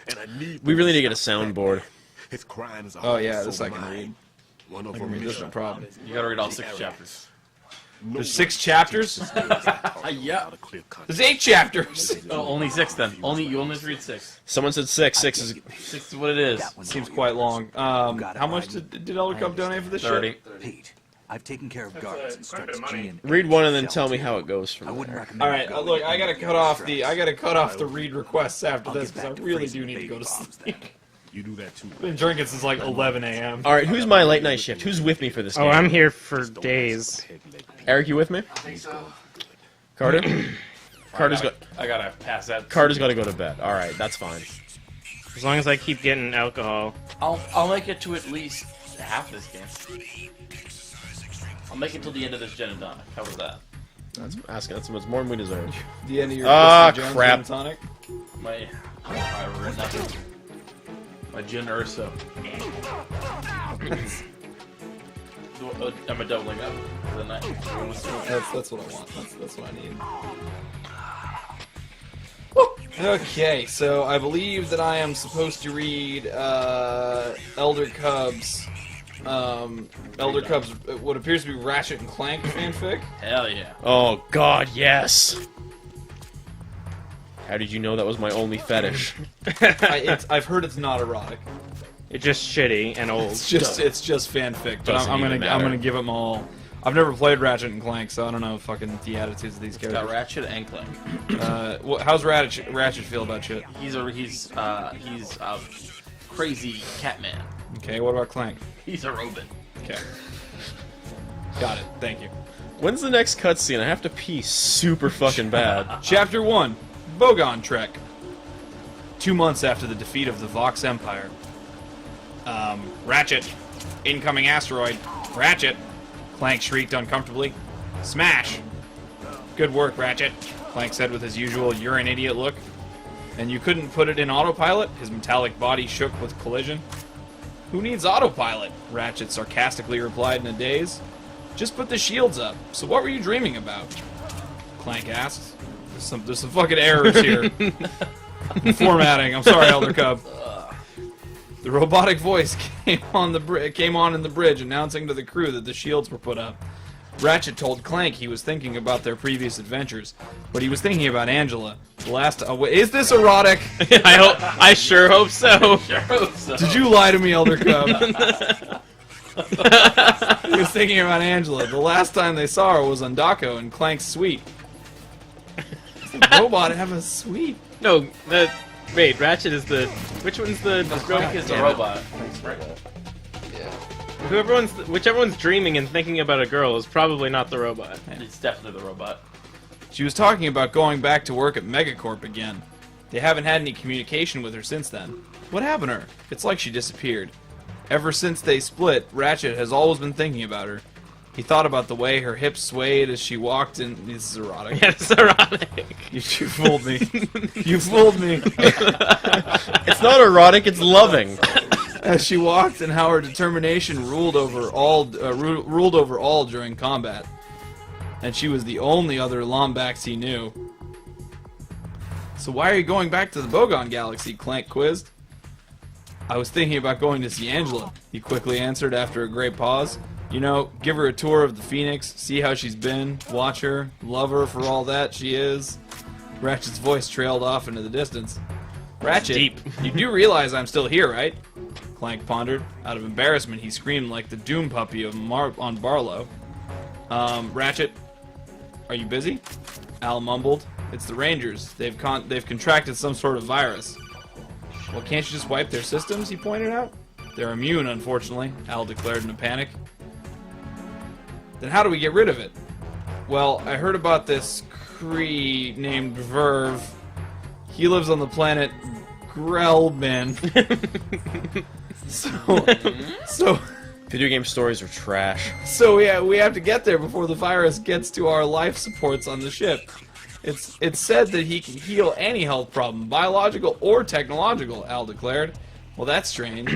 And I need We really need to get a soundboard. his crimes are Oh yeah, also this I can mine. read. One of I them can read this is no problem. You gotta read all 6 chapters. There's 6 chapters? Yeah. There's 8 chapters! Oh, only 6 then. You only read 6. Someone said 6. 6 is 6 is what it is. Seems quite long. How much did Elder Cup donate for this 30. shit? Pete, I've taken care of guards and stretched G and read one and then tell me how it goes from I wouldn't there. recommend. Alright, going look, I gotta to cut off the read requests after this because I really do need to go to sleep. You do that too. Been drinking since like 11 a.m. Alright, who's my late night shift? Who's with me for this game? Oh, I'm here for days. Eric, you with me? Carter? Carter's got I gotta pass out. Carter's got to go to bed. Alright, that's fine. As long as I keep getting alcohol. I'll make it to at least half this game. I'll make it till the end of this gin and tonic. How was that? That's asking. That's more than we deserve. The end of your Ah, Christy Jones crap. gin tonic. I've written that. My gin Urso. Am I doubling up for the night? That's what I want. That's what I need. Okay, so I believe that I am supposed to read Elder Cubs. Elder Cubs, what appears to be Ratchet and Clank fanfic. Hell yeah. Oh god, yes. How did you know that was my only fetish? I've heard it's not erotic. It's just shitty and old. It's just fanfic. But Doesn't I'm even gonna matter. give them all. I've never played Ratchet and Clank, so I don't know fucking the attitudes of these Got characters. Ratchet and Clank. How's Ratchet feel about shit? He's a crazy cat man. Okay, what about Clank? He's a robot. Okay. Got it. Thank you. When's the next cutscene? I have to pee super fucking bad. Chapter 1, Bogon Trek. 2 months after the defeat of the Vox Empire. Ratchet. Incoming asteroid. Ratchet. Clank shrieked uncomfortably. Smash. Good work, Ratchet, Clank said with his usual "you're an idiot" look. And you couldn't put it in autopilot? His metallic body shook with collision. Who needs autopilot? Ratchet sarcastically replied in a daze. Just put the shields up. So what were you dreaming about? Clank asked. There's some fucking errors here. Formatting. I'm sorry, Elder Cub. The The robotic voice came on in the bridge, announcing to the crew that the shields were put up. Ratchet told Clank he was thinking about their previous adventures, but he was thinking about Angela. The last. Is this erotic? I sure hope so. Did you lie to me, Elder Cub? He was thinking about Angela. The last time they saw her was on Daco in Clank's suite. Does the robot have a suite? No, wait, Ratchet is the... Which one's the... Clank is the robot. Whichever one's dreaming and thinking about a girl is probably not the robot. It's definitely the robot. She was talking about going back to work at Megacorp again. They haven't had any communication with her since then. What happened to her? It's like she disappeared. Ever since they split, Ratchet has always been thinking about her. He thought about the way her hips swayed as she walked in. This is erotic. Yeah, it's erotic. You fooled me. You fooled me. It's not erotic, it's loving. As she walked, and how her determination ruled over all during combat. And she was the only other Lombax he knew. So why are you going back to the Bogon Galaxy? Clank quizzed. I was thinking about going to see Angela, he quickly answered after a great pause. You know, give her a tour of the Phoenix, see how she's been, watch her, love her for all that she is. Ratchet's voice trailed off into the distance. Ratchet, deep. You do realize I'm still here, right? Clank pondered. Out of embarrassment, he screamed like the Doom puppy on Barlow. Ratchet, are you busy? Al mumbled. It's the Rangers. They've contracted some sort of virus. Well, can't you just wipe their systems? He pointed out. They're immune, unfortunately, Al declared in a panic. Then how do we get rid of it? Well, I heard about this Kree named Verve. He lives on the planet Grelbin. So video game stories are trash. So we have to get there before the virus gets to our life supports on the ship. It's said that he can heal any health problem, biological or technological, Al declared. Well, that's strange.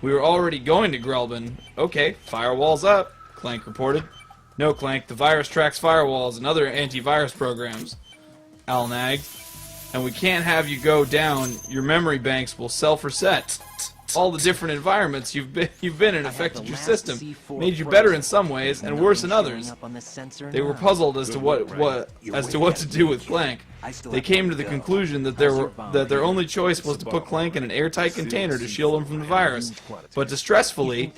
We were already going to Grelbin. Okay, firewalls up, Clank reported. No, Clank, the virus tracks firewalls and other antivirus programs, Al nagged. And we can't have you go down. Your memory banks will self-reset. All the different environments you've been in affected your system, made you better in some ways and worse in others. They were puzzled as to what to do with Clank. They came to the conclusion that their only choice was to put Clank in an airtight container to shield him from the virus. But distressfully,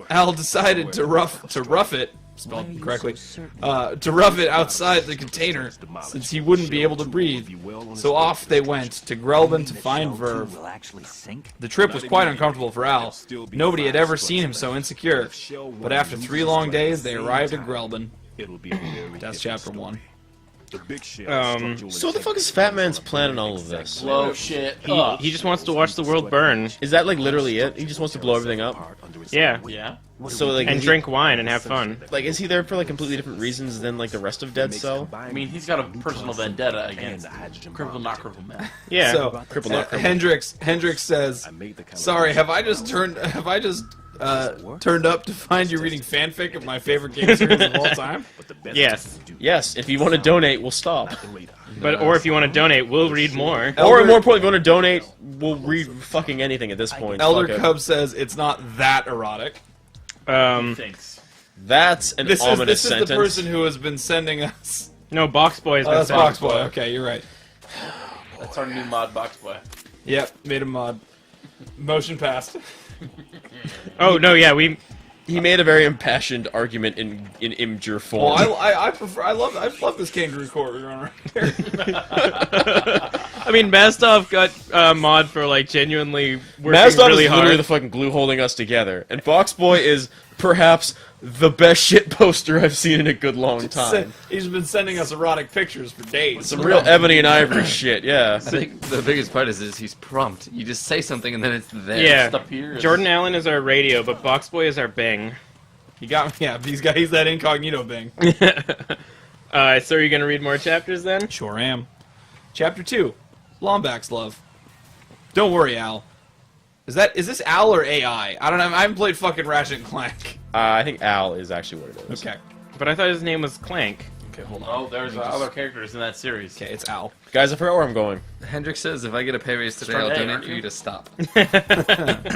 Al decided to rough it. Spelled correctly, to rough it outside the container, since he wouldn't be able to breathe. So off they went to Grelbin to find Verve. The trip was quite uncomfortable for Al. Nobody had ever seen him so insecure. But after 3 long days, they arrived at Grelbin. That's chapter 1. So what the fuck is Fat Man's plan in all of this? Blow shit He just wants to watch the world burn. Is that like literally it? He just wants to blow everything up? Yeah. Yeah. So like, and drink wine and have fun. Like, is he there for like completely different reasons than like the rest of Dead Cell? I mean, he's got a personal vendetta against Cripple Not Cripple Man. Yeah. So Cripple Not Cripple. Hendrix says, "Sorry, have I just turned up to find you reading fanfic of my favorite game series of all time?" Yes. Yes. If you want to donate, we'll stop. Or if you want to donate, we'll read more. Or more importantly, if you want to donate, we'll read fucking anything at this point. Elder Cub says it's not that erotic. Thanks. That's an ominous this sentence. is the person who has been sending us. No, Box Boy has been that's sending Box Boy. Okay, you're right. That's our new mod, Box Boy. Yep, made a mod. Motion passed. Oh no, yeah, He made a very impassioned argument in Imgur form. Well, I love this kangaroo court we're on right there. I mean, Mastov got mod for like genuinely working Mazdov really is hard. literally the fucking glue holding us together, and Box Boy is perhaps the best shit poster I've seen in a good long time. He's been sending us erotic pictures for days. Some real ebony and ivory shit, yeah. I think the biggest part is he's prompt. You just say something and then it's there. Yeah, Stuff here is- Jordan Allen is our radio, but Box Boy is our Bing. He got me. Yeah, he's that incognito Bing. So are you gonna read more chapters then? Sure am. Chapter 2, Lombax Love. Don't worry, Al. Is this Al or AI? I don't know. I haven't played fucking Ratchet and Clank. I think Al is actually what it is. Okay. But I thought his name was Clank. Okay, hold on. Oh, there's other characters in that series. Okay, it's Al. Guys, I forgot where I'm going. Hendrik says, if I get a pay raise today, I'll Start A, donate aren't for you? you to stop.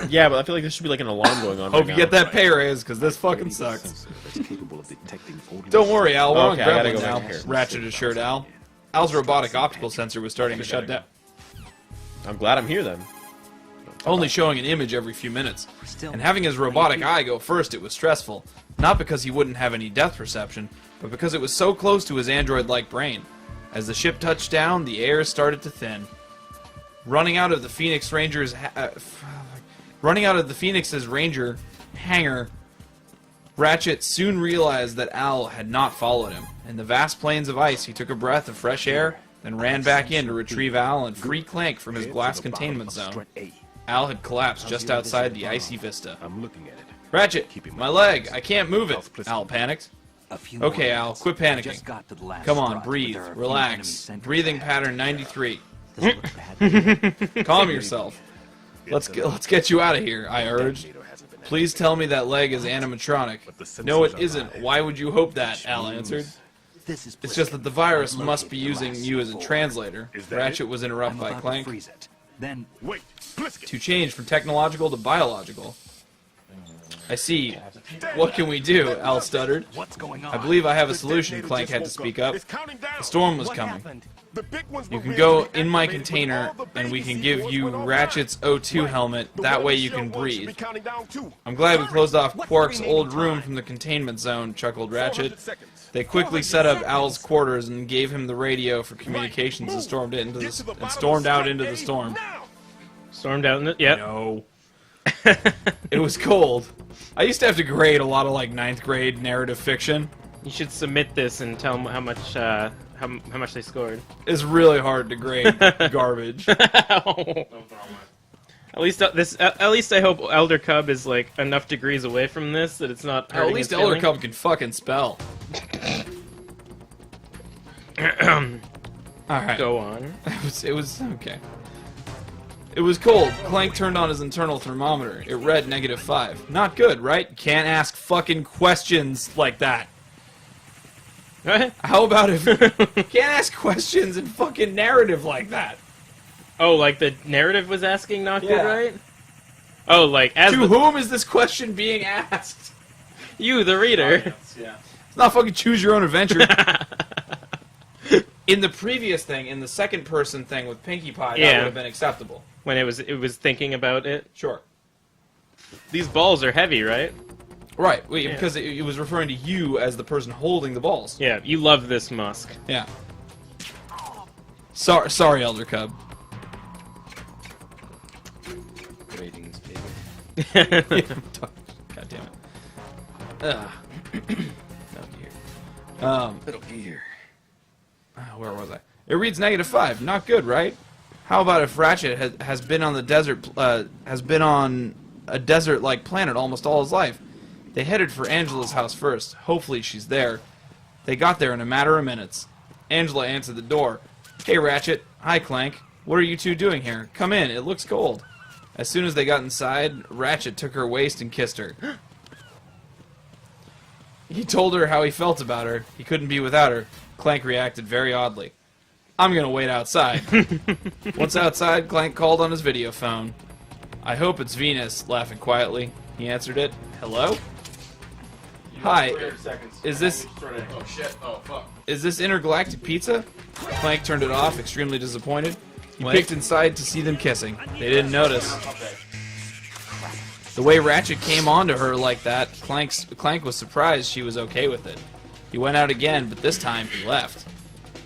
Yeah, but I feel like there should be like an alarm going on. Hope right you now. get that pay raise, because this fucking sucks. Sensor that's capable of detecting odors. Don't worry, Al. We're Okay, I on gotta Gremlin go now. back here. Ratchet assured Al. Al's robotic optical sensor was starting to shut down, I'm glad I'm here then. only showing an image every few minutes. Still, And having his robotic eye go first, it was stressful. Not because he wouldn't have any depth perception, but because it was so close to his android-like brain. As the ship touched down, the air started to thin. Running out of the Phoenix's Ranger hangar, Ratchet soon realized that Al had not followed him. In the vast plains of ice, he took a breath of fresh air, then ran back in to retrieve Al and free Clank from his glass containment zone. Al had collapsed just outside the icy vista. I'm looking at it. Ratchet, my leg, I can't move it. Al panicked. a few Okay, more Al, minutes. quit We panicking. just got to the last Come on, stretch, but breathe, there are a few relax. enemy sentries Breathing ahead. pattern 93. Does it look bad? Calm yourself. Let's get you out of here, I urged. Please tell me that leg is animatronic. No, it isn't. Why would you hope that? Al answered. This is It's just that the virus Located must be the using last you as a C4. translator. Ratchet was interrupted I'm by about to Clank. freeze it. Then Wait, Pliskin. To change from technological to biological. I see. What can we do? Al stuttered. what's going on? I believe I have a solution, Clank had to speak up. It's counting down. The storm was What coming. happened? The big ones You were can ready go to be in my activated container, when all the and we baby can give C4s you went online. Ratchet's O2 Right. helmet. The That one way in you Shield can 1 should be breathe. counting down too. I'm glad we closed off What's Quark's the remaining old room time? from the containment zone, chuckled 400 Ratchet. seconds. They quickly set up Al's quarters and gave him the radio for communications and stormed out into the storm. Now. Stormed out in the... Yep. No. It was cold. I used to have to grade a lot of like 9th grade narrative fiction. You should submit this and tell them how much they scored. It's really hard to grade garbage. At least at least I hope Elder Cub is like enough degrees away from this that it's not. At hurting least his Elder feeling. Cub can fucking spell. Alright. Go on. It was okay. It was cold. Clank turned on his internal thermometer. It read -5. Not good, right? Can't ask fucking questions like that. What? How about if can't ask questions in fucking narrative like that? Oh, like the narrative was asking not Yeah. good, right? Oh, like as To the, whom is this question being asked? you, the reader. It's not fucking choose your own adventure. In the previous thing, in the second person thing with Pinkie Pie, that Yeah. would have been acceptable. When it was thinking about it. Sure. These balls are heavy, right? Right, wait, Yeah. because it was referring to you as the person holding the balls. Yeah, you love this Musk. Yeah. Sorry, Elder Cub. Ratings, baby. God damn it. Ugh. Little gear. Where was I? It reads -5. Not good, right? How about if Ratchet has been on the desert, has been on a desert-like planet almost all his life? They headed for Angela's house first. Hopefully she's there. They got there in a matter of minutes. Angela answered the door. Hey, Ratchet. Hi, Clank. What are you two doing here? Come in. It looks cold. As soon as they got inside, Ratchet took her waist and kissed her. He told her how he felt about her. He couldn't be without her. Clank reacted very oddly. I'm gonna wait outside. Once outside, Clank called on his video phone. I hope it's Venus, laughing quietly. He answered it. Hello? Hi. Is this... Oh shit, oh fuck. Is this Intergalactic Pizza? Clank turned it off, extremely disappointed. He peeked inside to see them kissing. They didn't notice. The way Ratchet came onto her like that, Clank was surprised she was okay with it. He went out again, but this time he left.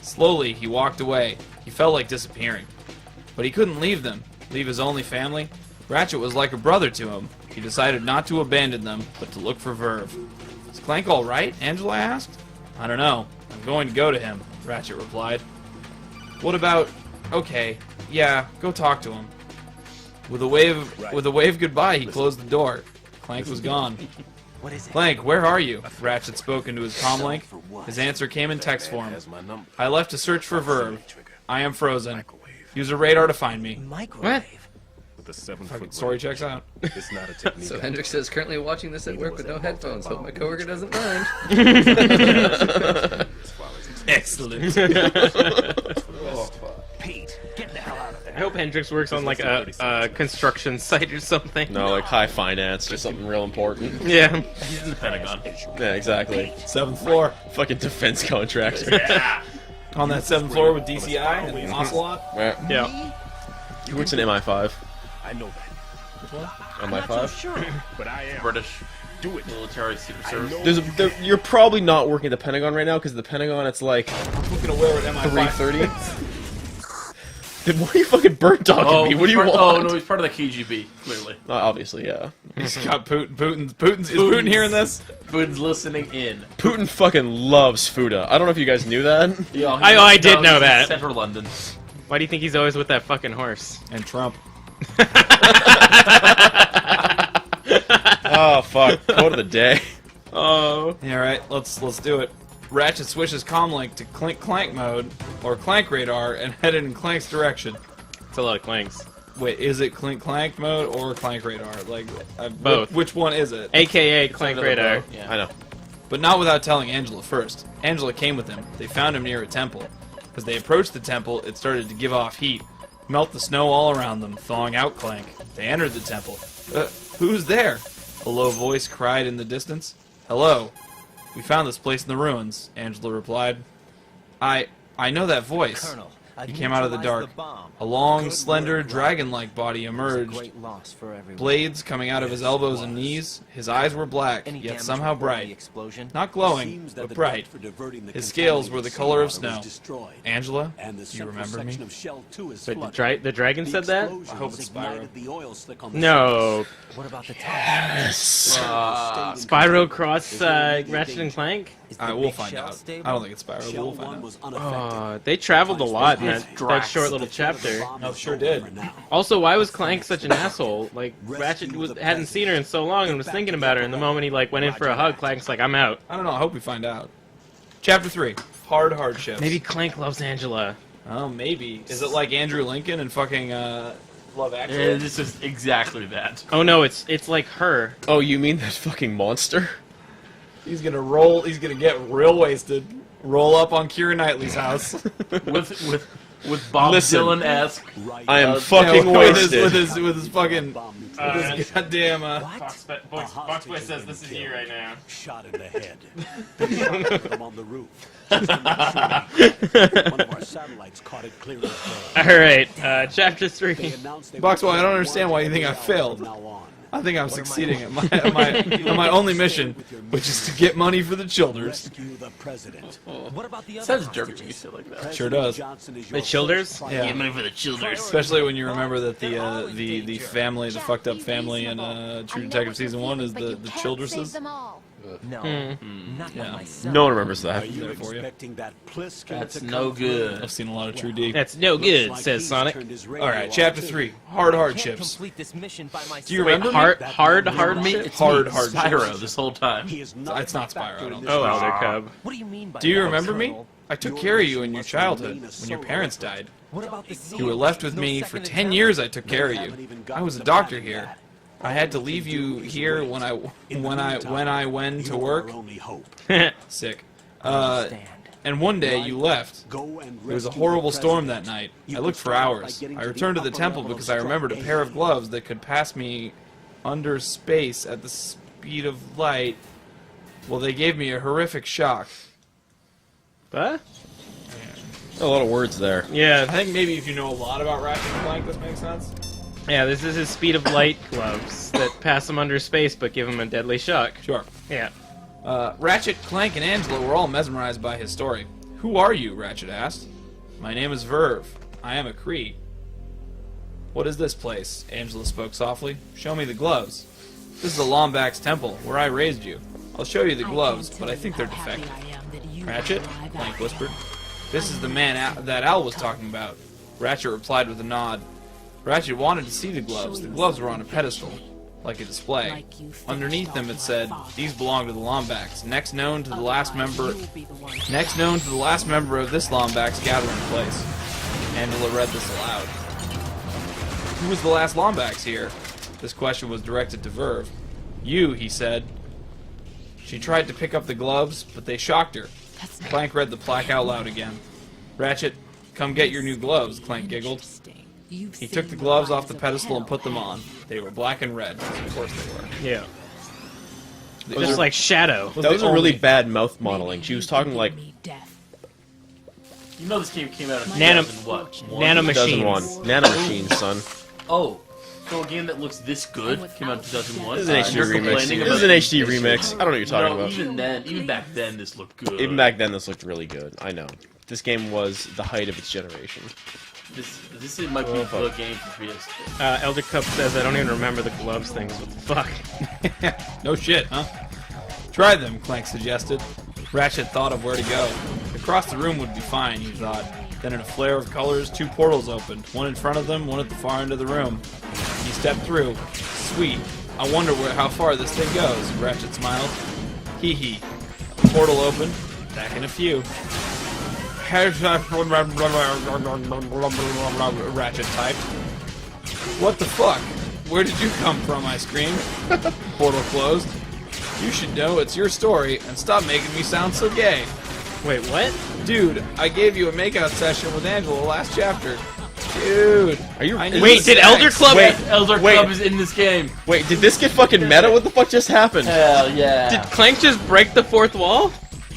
Slowly, he walked away. He felt like disappearing. But he couldn't leave them, leave his only family. Ratchet was like a brother to him. He decided not to abandon them, but to look for Verve. Is Clank all right? Angela asked. I don't know. I'm going to go to him, Ratchet replied. What about... Okay, yeah, go talk to him. With a wave goodbye, he closed the door. Clank was gone. What is it? Clank, where are you? Ratchet spoke into his comlink. His answer came in text form. I left to search for Verve. I am frozen. Use a radar to find me. Microwave. With a 7-foot Fucking story checks out. It's not a technique. So Hendrik says, currently watching this at work with no headphones. Hope my coworker doesn't mind. Excellent. Pete, get I hope Hendrix works on like a construction site or something. No, like high finance or something real important. Yeah. He's in the Pentagon. Yeah, exactly. 7th floor. Fucking defense contractor. On that 7th floor with DCI and Ocelot. Yeah. He works in MI5. I know that. Which one? MI5. But I am. British. Do it. Military Secret Service. You're probably not working at the Pentagon right now because the Pentagon it's like Looking aware at MI5. 3:30. Then why are you fucking bird dogging me? What do you want? Oh no, he's part of the KGB. Clearly. Obviously, yeah. He's got Putin. Is Putin hearing this? Putin's listening in. Putin fucking loves Fuda. I don't know if you guys knew that. Yeah, I did know that. Central London. Why do you think he's always with that fucking horse? And Trump. Oh fuck! Quote of the day. Oh. Yeah, right. Let's do it. Ratchet switches comlink to Clink Clank mode or Clank radar and headed in Clank's direction. It's a lot of clanks. Wait, is it Clink Clank mode or Clank radar? Like Both. Which one is it? AKA Clank Radar. Yeah. I know. But not without telling Angela first. Angela came with him. They found him near a temple. As they approached the temple, it started to give off heat, melt the snow all around them, thawing out Clank. They entered the temple. Who's there? A low voice cried in the distance. Hello. We found this place in the ruins, Angela replied. I know that voice. Colonel, He came out of the dark. A long, slender, dragon-like body emerged. Blades coming out of his elbows and knees. His eyes were black, yet somehow bright. Not glowing, but bright. His scales were the color of snow. Angela, do you remember me? But the dragon said that? I hope it's Spyro. No. What about the Spyro cross Ratchet and Clank? We'll find out. I don't think it's Spyro, but we'll find out. They traveled a lot in that short little chapter. Oh, sure did. Also, why was Clank such an asshole? Like, Ratchet hadn't seen her in so long and was thinking about her, and the moment he went in for a hug, Clank's like, I'm out. I don't know, I hope we find out. Chapter 3, Hard Hardships. Maybe Clank loves Angela. Oh, maybe. Is it like Andrew Lincoln and fucking Love Actually? Yeah, this is exactly that. Oh no, it's like her. Oh, you mean that fucking monster? He's gonna get real wasted. Roll up on Keira Knightley's house. with Bob Listen, Dylan-esque. I am fucking wasted. With his fucking goddamn. Boxboy says this is you right now. Shot in the head. They shot them on the roof. One of our satellites caught it clear as day. Alright, chapter 3. Boxboy, I don't understand why you think I failed. I think I'm succeeding at my only mission, which is to get money for the Childers. What about the Sounds jerky when you say it like that. Sure does. The Childers? Yeah. Get money for the Childers. Especially when you remember that the family, the fucked up family in True Detective Season 1 is the Childerses. No, not Yeah. myself. No one remembers that. That's no good. I've seen a lot of True D. That's no good, says Sonic. Alright, Chapter 3, Hard Hardships. Do you remember hard Me, hardships? it's Hard me, hardships. Spyro this whole time. It's not Spyro, I don't think. Oh, Elder Cub. What do you mean by Do you that, remember me? Colonel? I took care of you in your childhood, when your parents died. What about the sea? You were left with me for 10 years. I took care of you. I was a doctor here. I had to leave you here when I went to work. Sick. And one day you left. There was a horrible storm that night. I looked for hours. I returned to the temple because I remembered a pair of gloves that could pass me under space at the speed of light. Well, they gave me a horrific shock. What? A lot of words there. Yeah. I think maybe if you know a lot about Ratchet and Clank, this makes sense. Yeah, this is his speed of light gloves that pass him under space but give him a deadly shock. Sure. Yeah. Ratchet, Clank, and Angela were all mesmerized by his story. Who are you? Ratchet asked. My name is Verve. I am a Kree. What is this place? Angela spoke softly. Show me the gloves. This is a Lombax temple, where I raised you. I'll show you the gloves, but I think they're defective. Ratchet? Clank whispered. This is the man that Al was talking about. Ratchet replied with a nod. Ratchet wanted to see the gloves. The gloves were on a pedestal, like a display. Underneath them it said, "These belong to the Lombax. Next known to the last member of this Lombax gathering place." Angela read this aloud. Who was the last Lombax here? This question was directed to Verve. You, he said. She tried to pick up the gloves, but they shocked her. Clank read the plaque out loud again. Ratchet, Come get your new gloves, Clank giggled. He took the gloves off the pedestal and put them on. They were black and red. Of course they were. Yeah. Those Just are- like Shadow. That was a really bad mouth modeling. She was talking like You know this game came out in Nano- 2000 what? Nanomachines. 2001. Nanomachines, son. Oh, so a game that looks this good came out in 2001. This is an HD You're remix. complaining This about is an HD this remix. I don't know what you're talking no, about. even back then, this looked good. Even back then, this looked really good. I know. This game was the height of its generation. This might be the game for PS3. Elder Cup says, I don't even remember the gloves things. What the fuck? No shit, huh? Try them, Clank suggested. Ratchet thought of where to go. Across the room would be fine, he thought. Then in a flare of colors, 2 portals opened. One in front of them, one at the far end of the room. He stepped through. Sweet. I wonder how far this thing goes, Ratchet smiled. Hee hee. A portal opened. Back in a few. Ratchet typed. What the fuck? Where did you come from, I screamed. Portal closed. You should know it's your story, and stop making me sound so gay. Wait, what? Dude, I gave you a makeout session with Angela last chapter. Dude. Are you? Wait, did Elder Club? Elder Club is in this game. Wait, did this get fucking meta? What the fuck just happened? Hell yeah. Did Clank just break the fourth wall?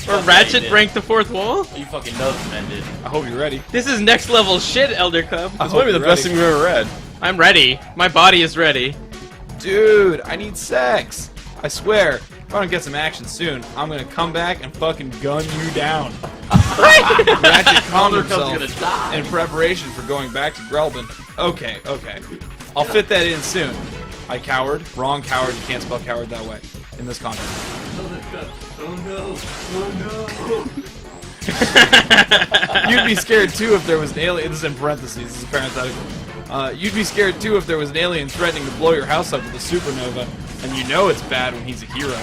Or Ratchet break the fourth wall? You fucking know this man did. I hope you're ready. This is next level shit, Elder Cub. This might be the best thing we've ever read. I'm ready. My body is ready. Dude, I need sex. I swear, if I don't get some action soon, I'm gonna come back and fucking gun you down. Ratchet calmed Elder Cub's himself gonna die. in preparation for going back to Grelbin. Okay. I'll fit that in soon. I cowered. Wrong coward. You can't spell coward that way in this context. You'd be scared too if there was an alien. This is in parentheses. This is parenthetical. You'd be scared too if there was an alien threatening to blow your house up with a supernova, and you know it's bad when he's a hero.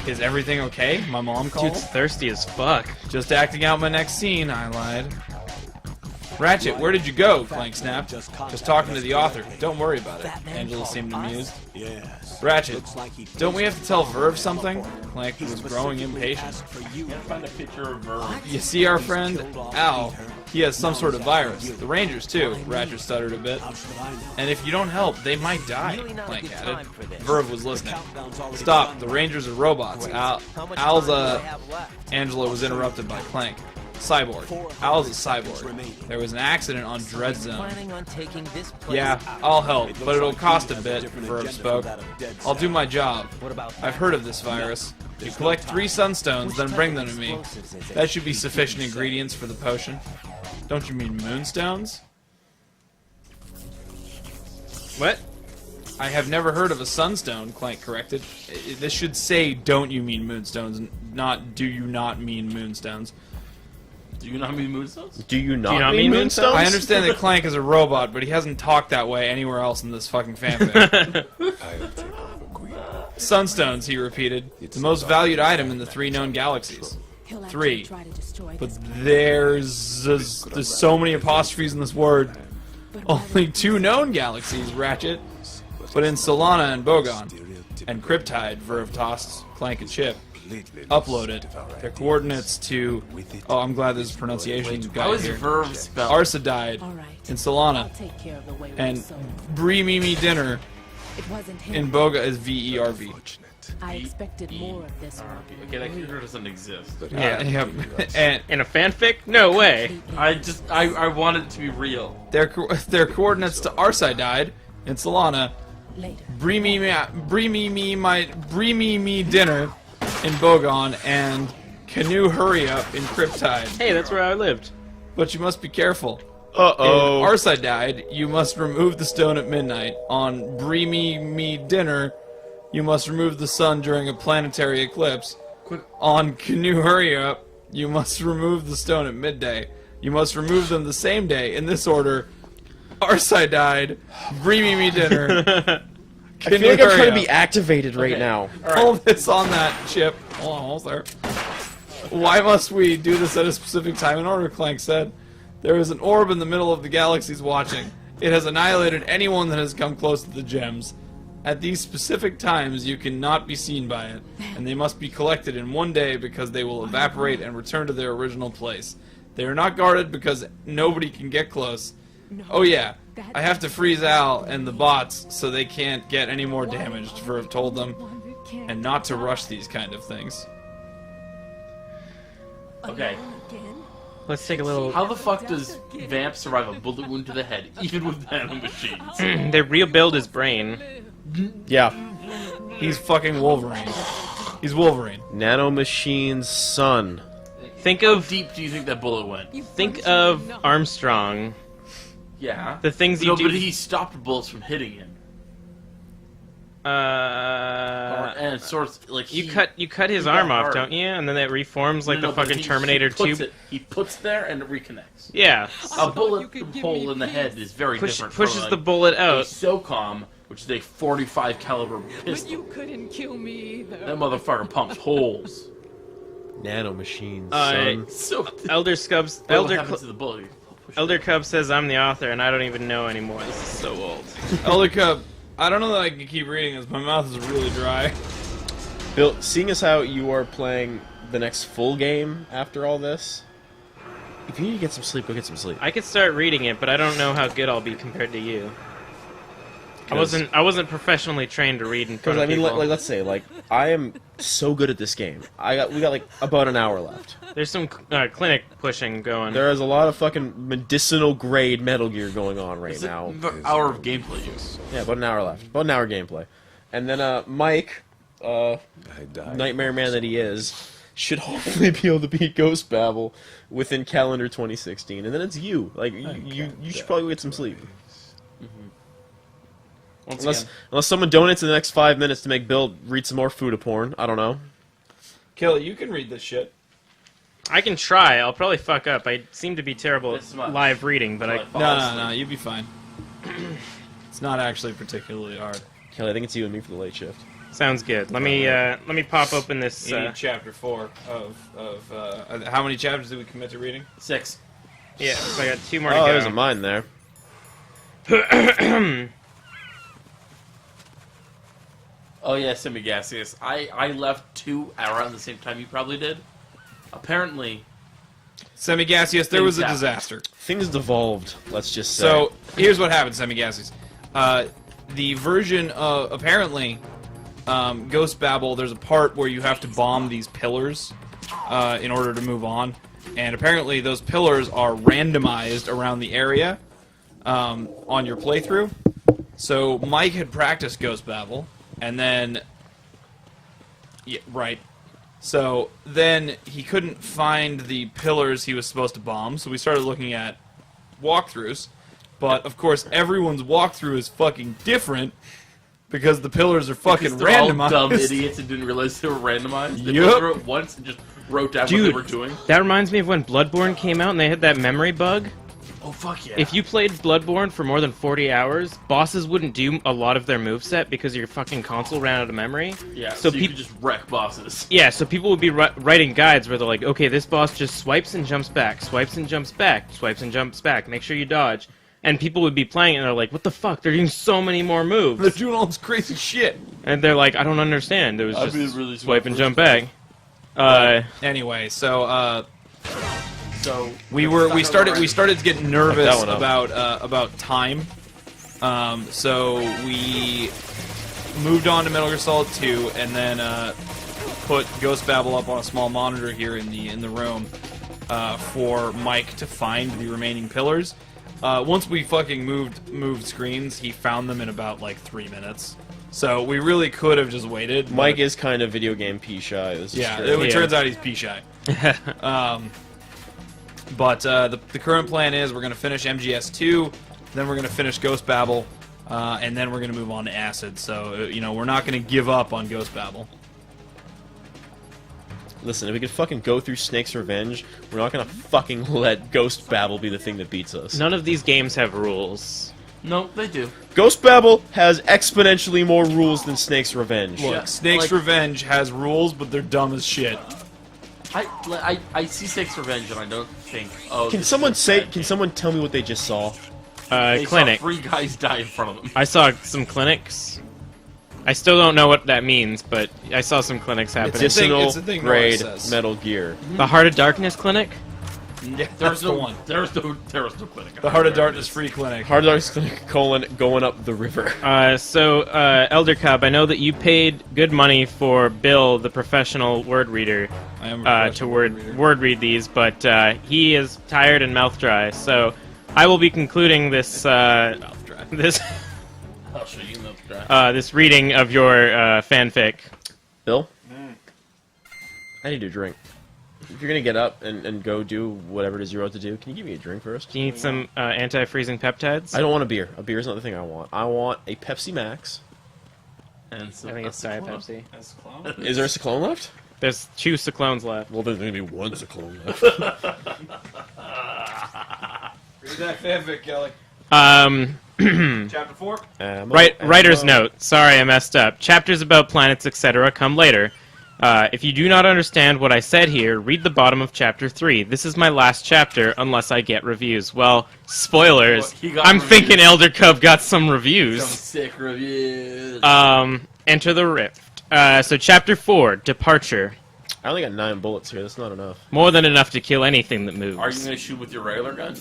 Is everything okay? My mom called. Dude's thirsty as fuck. Just acting out my next scene, I lied. Ratchet, where did you go? Clank snapped. Just talking to the author. Don't worry about it. Angela seemed amused. Yes. Ratchet, don't we have to tell Verve something? Clank was growing impatient. Find a picture of Verve. You see our friend, Al? He has some sort of virus. The Rangers, too. Ratchet stuttered a bit. And if you don't help, they might die, Clank added. Verve was listening. Stop. The Rangers are robots. Al's Angela was interrupted by Clank. Cyborg. Al's a cyborg. There was an accident on Dread Zone. Yeah, I'll help, but it'll cost a bit, Verve spoke. I'll do my job. I've heard of this virus. You collect 3 sunstones, then bring them to me. That should be sufficient ingredients for the potion. Don't you mean moonstones? What? I have never heard of a sunstone, Clank corrected. This should say, don't you mean moonstones, not do you not mean moonstones. Do you not mean moonstones? Do you not mean moonstones? I understand that Clank is a robot, but he hasn't talked that way anywhere else in this fucking fanfic. Sunstones, he repeated. The most valued item in the 3 known galaxies. 3. But there's so many apostrophes in this word. Only 2 known galaxies, Ratchet. But in Solana and Bogon. And Cryptide, Verve tossed Clank a chip. Upload it. Their coordinates to... Oh, I'm glad there's a pronunciation guide How is here. Verve spelled? Arsa died in Solana. And Brie Mimi Dinner in Boga is V-E-R-V. I expected more of this one. Okay, that character doesn't exist. Yeah. And in a fanfic? No way. I want it to be real. Their coordinates to Arsa died in Solana. Brie Mimi Dinner in Bogon, and Canoe Hurry Up in Cryptide. Hey, that's where I lived. But you must be careful. Uh-oh. If Arsa died, you must remove the stone at midnight. On Brie Me Dinner, you must remove the sun during a planetary eclipse. On Canoe Hurry Up, you must remove the stone at midday. You must remove them the same day, in this order. Arsa died, Brie Me Dinner, I feel like I'm trying to be activated right now. Hold this on that chip. Hold on, almost there. Why must we do this at a specific time and order, Clank said. There is an orb in the middle of the galaxies watching. It has annihilated anyone that has come close to the gems. At these specific times, you cannot be seen by it, and they must be collected in one day because they will evaporate and return to their original place. They are not guarded because nobody can get close. Oh yeah, I have to freeze Al and the bots so they can't get any more damaged for I've told them, and not to rush these kind of things. Okay. Let's take a little. How the fuck does Vamp survive a bullet wound to the head, even with nanomachines? They rebuild his brain. Yeah. He's fucking Wolverine. He's Wolverine. Nanomachine's son. Think How of deep do you think that bullet went? think of Armstrong. Yeah. The things you no, do. but he stopped bullets from hitting him. And sort of like you cut his he arm got off, hurt. don't you? And then it reforms like No, the but fucking he Terminator puts 2. He puts there and it reconnects. Yeah. A bullet hole in the head is very different. Pushes from the bullet a out. SOCOM, which is a 45 caliber pistol. You couldn't kill me either. That motherfucker pumps holes. Nanomachines, son. So Elder Scubs. what happens to the bullet? Elder Cub says I'm the author, and I don't even know anymore. This is so old. Elder Cub, I don't know that I can keep reading this. My mouth is really dry. Bill, seeing as how you are playing the next full game after all this, if you need to get some sleep, go get some sleep. I could start reading it, but I don't know how good I'll be compared to you. I wasn't professionally trained to read in front Because of I mean, people. like, let's say, like, I am so good at this game. We got like about an hour left. There's some clinic pushing going. There is a lot of fucking medicinal grade Metal Gear going on right now. An hour of gameplay use. Yeah, about an hour left. About an hour gameplay. And then Mike, Nightmare Man that he is, should hopefully be able to beat Ghost Babel within calendar 2016. And then it's you. Like, you should probably get some sleep. Unless someone donates in the next 5 minutes to make Bill read some more Fuda porn. I don't know. Kelly, you can read this shit. I can try. I'll probably fuck up. I seem to be terrible This much. at live reading, but I. No, you'll be fine. It's not actually particularly hard. Kelly, I think it's you and me for the late shift. Sounds good. Let me pop open this. You need chapter 4 of how many chapters did we commit to reading? 6. Yeah, so I got 2 more to Oh, go. there's a mine there. Oh yeah, Semigasius. I left 2 around the same time you probably did. Apparently, Semigasius, there was a Things disaster. Things devolved, let's just say. So, here's what happened, Semigasius. The version of, apparently, Ghost Babel, there's a part where you have to bomb these pillars in order to move on. And apparently those pillars are randomized around the area on your playthrough. So Mike had practiced Ghost Babel, and then... Yeah, right. So then he couldn't find the pillars he was supposed to bomb, so we started looking at walkthroughs. But, of course, everyone's walkthrough is fucking different because the pillars are fucking they're randomized. all dumb idiots and didn't realize they were randomized. They Yup. went through it once and just wrote down what they were doing. That reminds me of when Bloodborne came out and they had that memory bug. Oh fuck yeah! If you played Bloodborne for more than 40 hours, bosses wouldn't do a lot of their moveset because your fucking console ran out of memory. Yeah, so you could just wreck bosses. Yeah, so people would be writing guides where they're like, okay, this boss just swipes and jumps back, swipes and jumps back, swipes and jumps back, make sure you dodge. And people would be playing it and they're like, what the fuck, they're doing so many more moves. They're doing all this crazy shit. And they're like, I don't understand, it was I'd be just really swipe and jump surprised. back. Anyway, so So we started to get nervous that one up. about time. So we moved on to Metal Gear Solid 2, and then put Ghost Babel up on a small monitor here in the room for Mike to find the remaining pillars. Once we fucking moved screens, he found them in about like 3 minutes. So we really could have just waited. Mike is kind of video game pea shy. Yeah, it turns out he's pea shy. But the current plan is we're going to finish MGS2, then we're going to finish Ghost Babel, and then we're going to move on to Acid. So, you know, we're not going to give up on Ghost Babel. Listen, if we could fucking go through Snake's Revenge, we're not gonna fucking let Ghost Babel be the thing that beats us. None of these games have rules. No, they do. Ghost Babel has exponentially more rules than Snake's Revenge. Look, Yeah, Snake's like- Revenge has rules, but they're dumb as shit. I see Snake's Revenge and I don't think. Oh, Can this someone is a say? bad Can game. someone tell me what they just saw? They Clinic. saw 3 guys die in front of them. I saw some clinics. I still don't know what that means, but I saw some clinics happening. It's a thing Medicinal Nora grade says. Metal Gear. The Heart of Darkness clinic? Yeah, There's that's no the one. There's no clinic. The Heart of Darkness free clinic. Heart of Darkness Clinic, going up the river. So, Elder Cub, I know that you paid good money for Bill, the professional word reader, I am a to word read these, but he is tired and mouth dry. So, I will be concluding this this I'll show you milk dry. this reading of your fanfic. Bill? I need a drink. If you're gonna get up and go do whatever it is you're about to do, can you give me a drink first? Do you need some anti-freezing peptides? I don't want a beer. A beer is not the thing I want. I want a Pepsi Max. And I think it's Diet Pepsi. Is there a Cyclone left? There's 2 Cyclones left. Well, there's gonna be 1 Cyclone left. Read that fanfic, Kelly. Chapter 4? Writer's note. Sorry, I messed up. Chapters about planets, etc. come later. If you do not understand what I said here, read the bottom of Chapter 3. This is my last chapter, unless I get reviews. Well, spoilers. I'm thinking Elder Cub got some reviews. Some sick reviews. Enter the Rift. So Chapter 4, Departure. I only got 9 bullets here. That's not enough. More than enough to kill anything that moves. Are you going to shoot with your regular gun?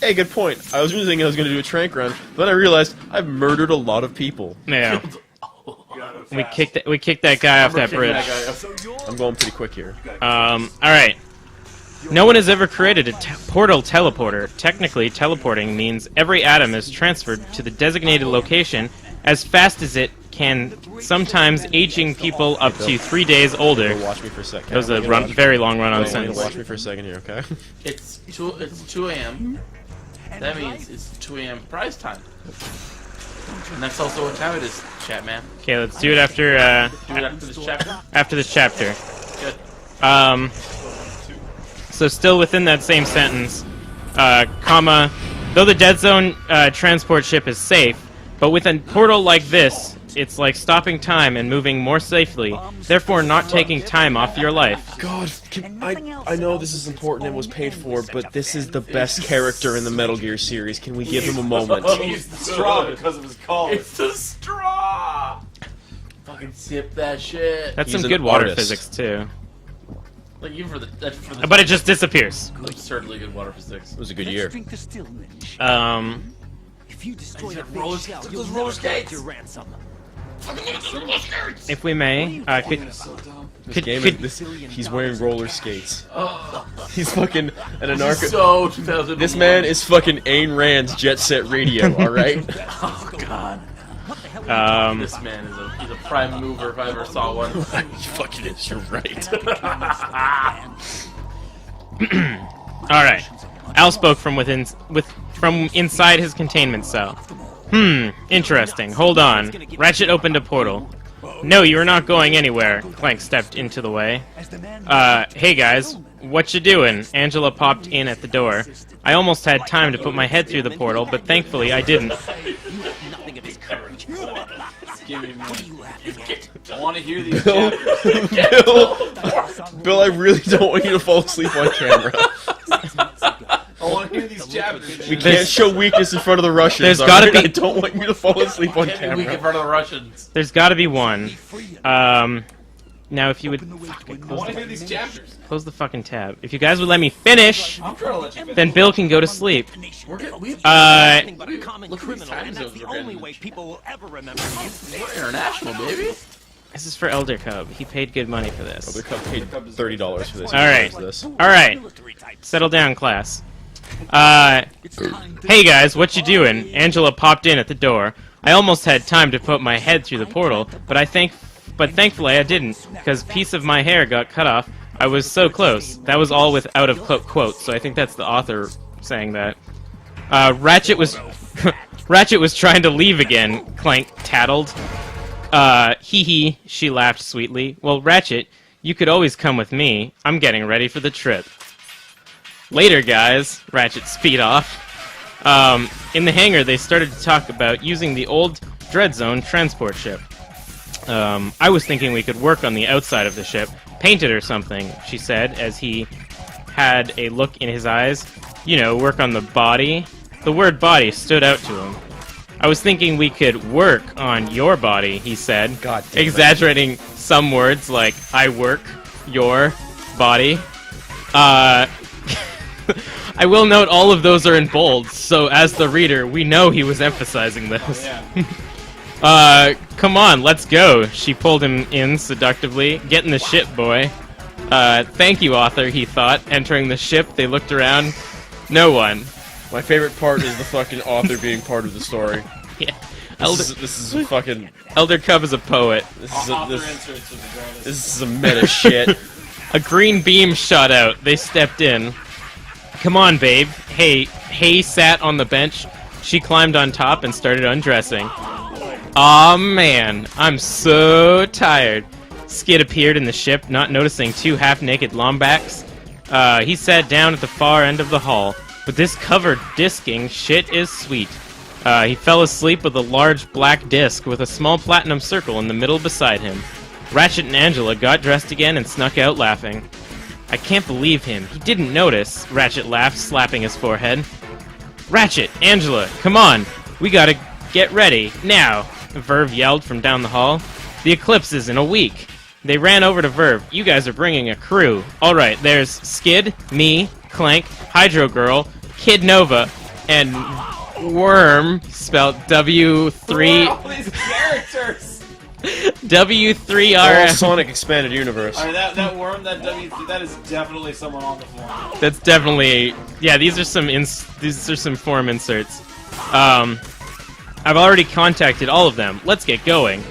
Hey, good point. I was really thinking I was going to do a trank run, but then I realized I've murdered a lot of people. Yeah. We kicked that guy off that bridge. I'm going pretty quick here. Alright. No one has ever created a portal teleporter. Technically, teleporting means every atom is transferred to the designated location as fast as it can, sometimes aging people up to 3 days older. Watch me for a second. That was a very long run-on sentence. Watch me for a second here, okay? It's 2 a.m. That means it's 2 a.m. prize time. And that's also what time it is, chat man. Okay, let's do it after Do it after this chapter? after this chapter. Good. So still within that same sentence, comma, though the Dead Zone transport ship is safe, but with a portal like this, it's like stopping time and moving more safely, therefore not taking time off your life. God, I know this is important and was paid for, but this is the best character in the Metal Gear series. Can we give him a moment? He's the straw because of his collar. It's the straw! Fucking sip that shit. That's He's some an good water artist. physics too. Like, even for the But it just disappears. absurdly good water physics. It was a good year. If you destroy the roller big shell, skates. you'll Those roller never collect skates. your ransom. If we may, He's wearing roller skates. He's fucking an anarcho. So 2001. This man is fucking Ayn Rand's Jet Set Radio, alright? Oh god. This man is he's a prime mover if I ever saw one. He fucking is, you're right. Alright. Al spoke from inside his containment cell. Interesting. Hold on. Ratchet opened a portal. No, you are not going anywhere. Clank stepped into the way. Hey guys, what you doing? Angela popped in at the door. I almost had time to put my head through the portal, but thankfully I didn't. Give me more. I want to hear these Bill, chapters. Bill, I really don't want you to fall asleep on camera. I want to hear these chapters. We can't show weakness in front of the Russians. There's gotta alright? be- I don't want you to fall asleep on Weak in camera. front of the Russians. There's gotta be one. Now if you would... I want to hear these chapters. Close the fucking tab. If you guys would let me finish, I'm trying to let you finish. then Bill can go to sleep. We're good. But a common look at these criminal, time and that's zones the we're only getting. way people will ever remember you. We're international, baby. This is for Elder Cub. He paid good money for this. Elder Cub paid $30 for this. He Alright. deserves this. Alright. Settle down, class. Hey guys, what you doing? Angela popped in at the door. I almost had time to put my head through the portal, but thankfully I didn't, because a piece of my hair got cut off. I was so close. That was all with out of quotes, so I think that's the author saying that. Ratchet was Ratchet was trying to leave again, Clank tattled. Hee, she laughed sweetly. Well, Ratchet, you could always come with me. I'm getting ready for the trip. Later, guys. Ratchet speed off. In the hangar, they started to talk about using the old Dread Zone transport ship. I was thinking we could work on the outside of the ship, paint it or something, she said, as he had a look in his eyes. You know, work on the body. The word body stood out to him. I was thinking we could work on your body, he said, God damn it. exaggerating some words like, I work your body. I will note all of those are in bold, so as the reader, we know he was emphasizing those. Come on, let's go. She pulled him in seductively. Get in the ship, boy. Thank you, author, he thought. Entering the ship, they looked around. No one. My favorite part is the fucking author being part of the story. Yeah. This is a fucking... Elder Cub is a poet. This is a meta shit. A green beam shot out. They stepped in. Come on, babe. Hey sat on the bench. She climbed on top and started undressing. Aw, man. I'm so tired. Skid appeared in the ship, not noticing two half-naked Lombax. He sat down at the far end of the hall. But this covered disking shit is sweet. He fell asleep with a large black disc with a small platinum circle in the middle beside him. Ratchet and Angela got dressed again and snuck out laughing. I can't believe him. He didn't notice, Ratchet laughed, slapping his forehead. Ratchet, Angela, come on. We gotta get ready, now, Verve yelled from down the hall. The eclipse is in a week. They ran over to Verve. You guys are bringing a crew. Alright, there's Skid, me, Clank, Hydro Girl, Kid Nova, and Worm, spelled W3... All these characters! W3R... All Sonic Expanded Universe. Alright, that worm, that is definitely someone on the forum. That's definitely... Yeah, these are some forum inserts. I've already contacted all of them. Let's get going.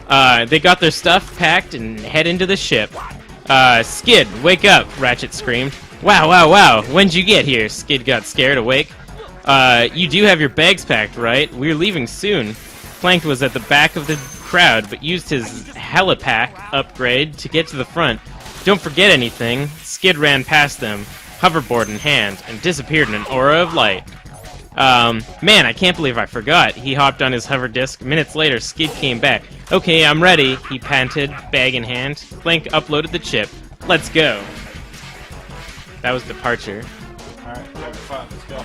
They got their stuff packed and head into the ship. Skid, wake up, Ratchet screamed. Wow, when'd you get here? Skid got scared awake. You do have your bags packed, right? We're leaving soon. Plank was at the back of the crowd, but used his helipack upgrade to get to the front. Don't forget anything. Skid ran past them, hoverboard in hand, and disappeared in an aura of light. Man, I can't believe I forgot. He hopped on his hover disc. Minutes later, Skid came back. Okay, I'm ready, he panted, bag in hand. Plank uploaded the chip. Let's go. That was departure. Alright, chapter 5, let's go.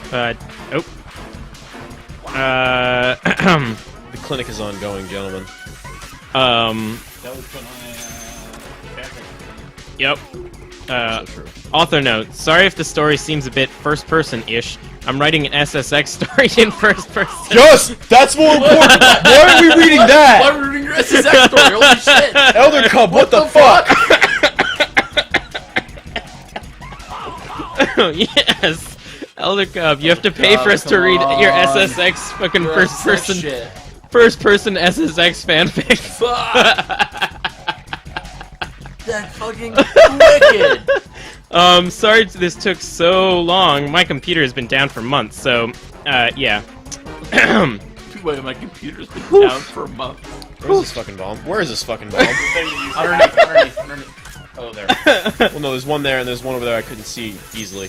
The clinic is ongoing, gentlemen. That was put on Yep. Author note. Sorry if the story seems a bit first-person-ish. I'm writing an SSX story in first person. Yes! That's more important! Why are we reading that? Why are we reading your SSX story? Holy shit! Elder Cub, what the fuck? Yes! Elder Cub, you have to pay for us to read your SSX fucking first-person SSX fanfic. That's fucking wicked! Sorry this took so long. My computer has been down for months, so, yeah. Wait, my computer's been down for a month. Where's this fucking bomb? Where is this fucking bomb? underneath. Oh, there. Well, no, there's one there, and there's one over there I couldn't see easily.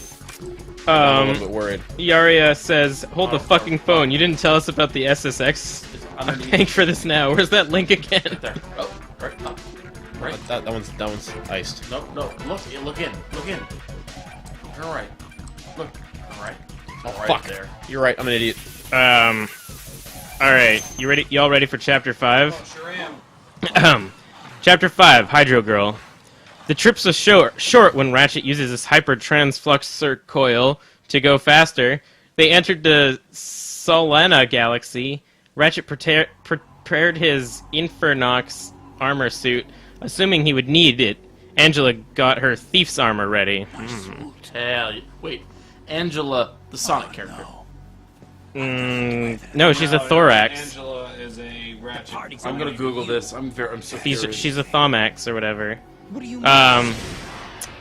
I'm a little bit worried. Yaria says, hold the fucking phone. You didn't tell us about the SSX. I'm paying for this now. Where's that link again? There. Oh, right up. Right. That one's iced. No. Look in. Turn right. Look. Alright. Fuck. There. You're right. I'm an idiot. Alright. You ready? Y'all ready for Chapter 5? Oh, sure am. Chapter 5, Hydro Girl. The trip's was short when Ratchet uses his hyper transfluxer coil to go faster. They entered the Solana galaxy. Ratchet prepared his Infernox armor suit, assuming he would need it. Angela got her thief's armor ready. Wait, Angela, the Sonic character. No, she's a thorax. Angela is a Ratchet. I'm gonna Google this. I'm so curious. She's a Thomax or whatever. What do you mean?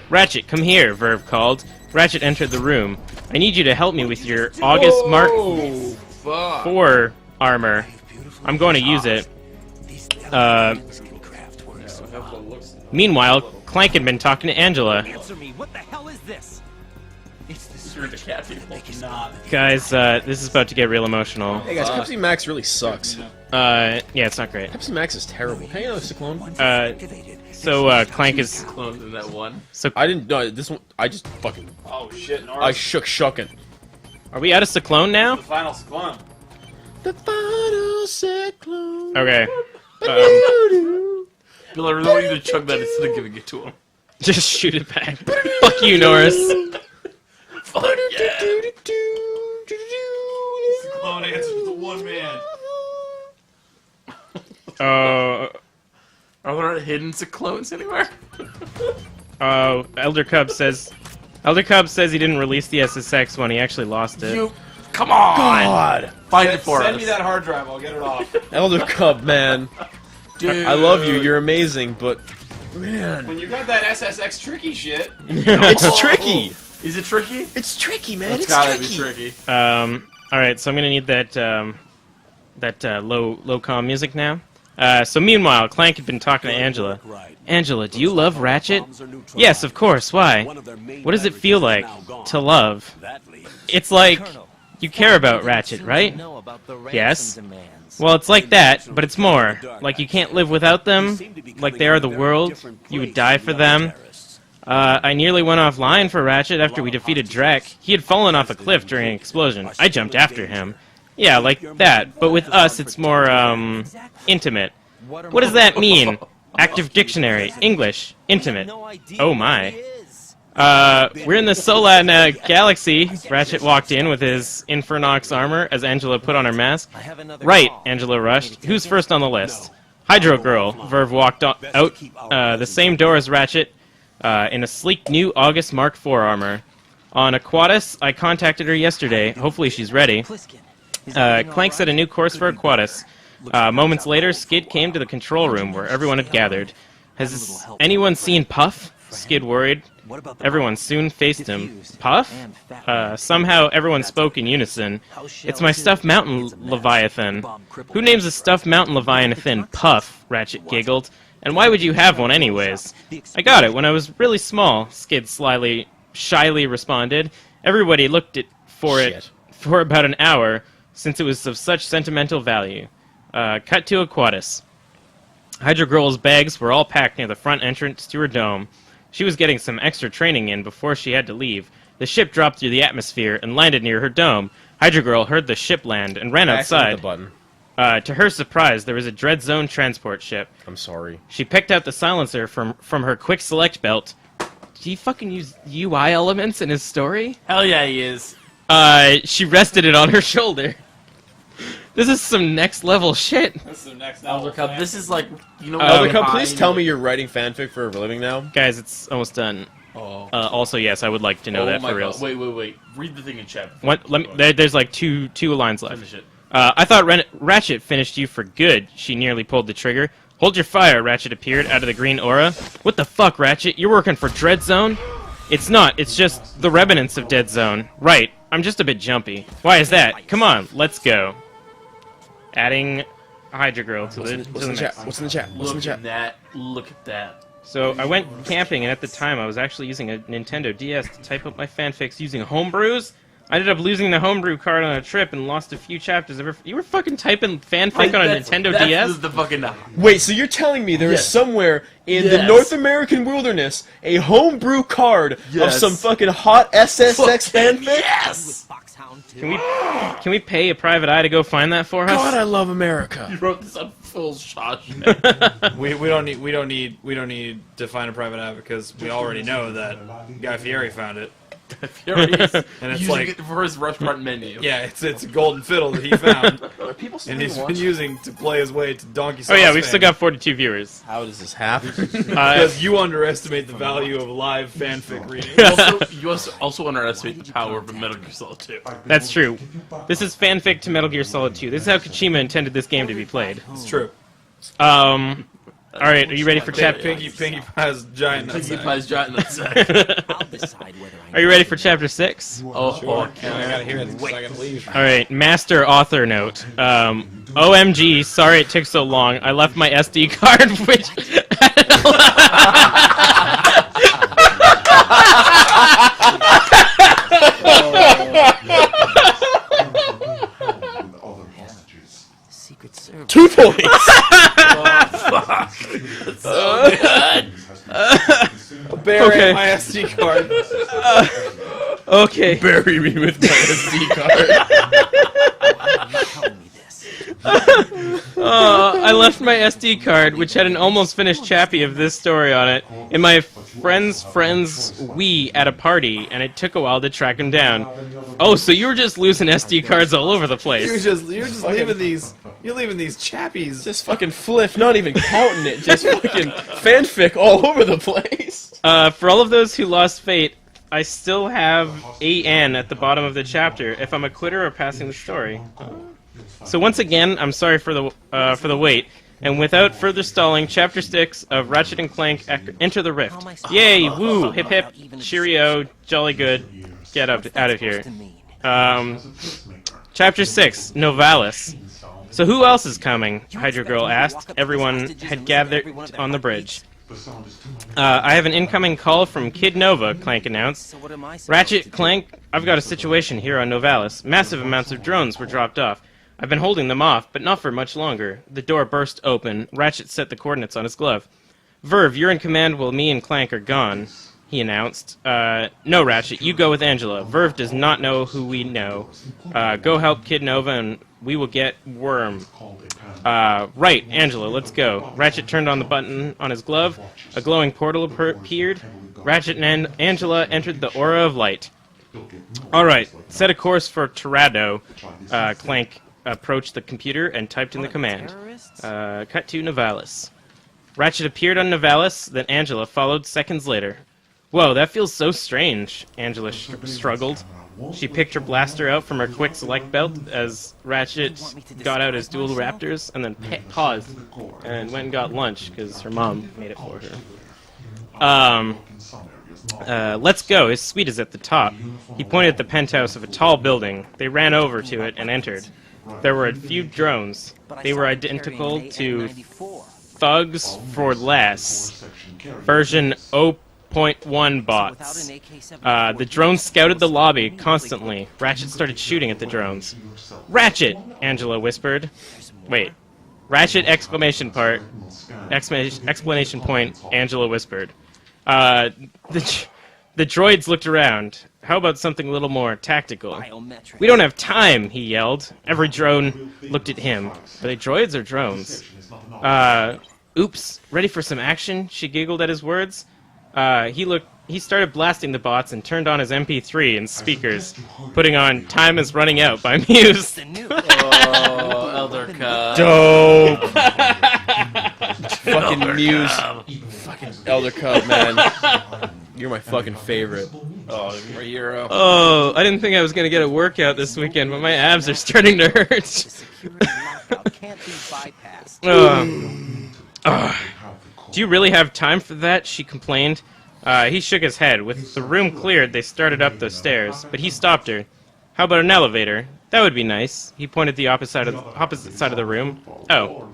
Ratchet, come here, Verve called. Ratchet entered the room. I need you to help me with your August Mark IV armor. I'm going to use it. Meanwhile, Clank had been talking to Angela. Answer me, what the hell is this? It's the surge cat people. Guys, this is about to get real emotional. Hey guys, Pepsi Max really sucks. Yeah, it's not great. Pepsi Max is terrible. Hey, another Cyclone. So Clank is cloned in that one. So I didn't know this one. I just fucking. Oh shit! I shucking. Are we out of Cyclone now? The final Cyclone. The final Cyclone. Okay. Bill, I really want you to chug that instead of giving it to him. Just shoot it back. Fuck you, Norris. Clone answer to the one man. Are there hidden clones anywhere? Elder Cub says he didn't release the SSX one. He actually lost it. Come on! God! Find it for us. Send me that hard drive. I'll get it off. Elder Cub, man. Dude. I love you. You're amazing, but man, When you got that SSX tricky shit. it's tricky. Is it tricky? It's tricky, man. It's It's gotta tricky. be tricky. All right, so I'm gonna need that low comm music now. So meanwhile, Clank had been talking to Angela. Angela, do you love Ratchet? Yes, of course. Why? What does it feel like to love? It's like you care about Ratchet, right? Yes. Well, it's like that, but it's more. Like you can't live without them. Like they are the world. You would die for them. I nearly went offline for Ratchet after we defeated Drek. He had fallen off a cliff during an explosion. I jumped after him. Yeah, like that. But with us, it's more, intimate. What does that mean? Active dictionary. English. Intimate. Oh my. We're in the Solan galaxy. Ratchet walked in with his Infernox armor as Angela put on her mask. Right, Angela rushed. Who's first on the list? Hydro Girl. Verve walked out the same door as Ratchet in a sleek new August Mark IV armor. On Aquatus, I contacted her yesterday. Hopefully she's ready. Clank set a new course for Aquatus. Moments later, Skid came to the control room where everyone had gathered. Has anyone seen Puff? Skid worried. Everyone soon faced him. Puff? Somehow everyone spoke in unison. It's my stuffed mountain Leviathan. Who names a stuffed mountain Leviathan Puff? Ratchet giggled. And why would you have one anyways? I got it when I was really small, Skid shyly responded. Everybody looked for it for about an hour, since it was of such sentimental value. Cut to Aquatus. Hydro Girl's bags were all packed near the front entrance to her dome. She was getting some extra training in before she had to leave. The ship dropped through the atmosphere and landed near her dome. Hydro Girl heard the ship land and ran outside. To her surprise, there was a Dread Zone transport ship. I'm sorry. She picked out the silencer from her quick select belt. Did he fucking use UI elements in his story? Hell yeah, he is. She rested it on her shoulder. This is some next level shit. This is some next level. Elder Cub, this is like, you know. Elder Cub, please tell me you're writing fanfic for a living now. Guys, it's almost done. Oh. Also, yes, I would like to know that for real. Wait. Read the thing in chat. There's like two lines left. Finish it. I thought Ratchet finished you for good. She nearly pulled the trigger. Hold your fire, Ratchet appeared out of the green aura. What the fuck, Ratchet? You're working for Dread Zone? It's not. It's just the remnants of Dead Zone. Right. I'm just a bit jumpy. Why is that? Come on, let's go. Adding Hydra Girl to the chat? What's in the chat? What's in the chat? Look at that. So I went camping, and at the time I was actually using a Nintendo DS to type up my fanfics using homebrews. I ended up losing the homebrew card on a trip and lost a few chapters. You were fucking typing fanfic on a Nintendo DS? The fucking... Wait, so you're telling me there is somewhere in the North American wilderness a homebrew card of some fucking hot SSX fanfic? Yes! Can we pay a private eye to go find that for us? God, I love America. You wrote this on full shot. we don't need to find a private eye because we already know that Guy Fieri found it. Fury is and it's using like it for his restaurant menu. Yeah, it's a golden fiddle that he found, People and he's been using to play his way to Donkey Sauce. Oh yeah, we've fame. still got 42 viewers. How does this happen? Because you underestimate the value of live fanfic reading. You also underestimate the power of a Metal Gear Solid 2. That's true. This is fanfic to Metal Gear Solid 2. This is how Kojima intended this game to be played. It's true. All right, are you ready for chapter? Pinkie Pie's giant nutsack. Pinkie Pie's giant nutsack. Are you ready for chapter 6? Oh, sure. I gotta hear this because I gotta leave. All right, master author note. OMG, sorry it took so long. I left my SD card, which. Secret Service. 2 points. Fuck. That's so good. Bury my SD card. Okay. Bury me with my SD card. I I left my SD card, which had an almost finished chappy of this story on it, in my friend's Wii at a party, and it took a while to track him down. Oh, so you were just losing SD cards all over the place. You're just leaving these. You're leaving these chappies. Just fucking fliff, not even counting it. Just fucking fanfic all over the place. For all of those who lost fate, I still have AN at the bottom of the chapter if I'm a quitter or passing the story. So once again, I'm sorry for the wait, and without further stalling, Chapter 6 of Ratchet and Clank Enter the Rift. Yay! Woo! Hip hip! Cheerio! Jolly good! Get out of here. Chapter 6, Novalis. So who else is coming? Hydro Girl asked. Everyone had gathered on the bridge. I have an incoming call from Kid Nova, Clank announced. Ratchet, Clank, I've got a situation here on Novalis. Massive amounts of drones were dropped off. I've been holding them off, but not for much longer. The door burst open. Ratchet set the coordinates on his glove. Verve, you're in command while me and Clank are gone, he announced. No, Ratchet, you go with Angela. Verve does not know who we know. Go help Kid Nova and we will get Worm. Right, Angela, let's go. Ratchet turned on the button on his glove. A glowing portal appeared. Ratchet and Angela entered the aura of light. Alright, set a course for Torado. Clank approached the computer and typed in the command. Cut to Novalis. Ratchet appeared on Novalis, then Angela followed seconds later. Whoa, that feels so strange, Angela struggled. She picked her blaster out from her quick select belt as Ratchet got out his dual raptors, and then paused and went and got lunch because her mom made it for her. Let's go. His suite is at the top. He pointed at the penthouse of a tall building. They ran over to it and entered. There were a few drones. They were identical to Thugs for Less, version 0.1 bots. The drones scouted the lobby constantly. Ratchet started shooting at the drones. Ratchet! Angela whispered. Wait. Ratchet! Exclamation point. Angela whispered. The droids looked around. How about something a little more tactical? We don't have time, he yelled. Every drone looked at him. Are they droids or drones? Oops. Ready for some action? She giggled at his words. He started blasting the bots and turned on his MP3 and speakers, putting on Time Is Running Out by Muse. Oh, Elder Cub. Dope! Fucking Muse. Fucking Elder Cub, man. You're my fucking favorite. Oh, you're a hero. Oh, I didn't think I was going to get a workout this weekend, but my abs are starting to hurt. Do you really have time for that? She complained. He shook his head. With the room cleared, they started up the stairs, but he stopped her. How about an elevator? That would be nice. He pointed the opposite side of the room. Oh.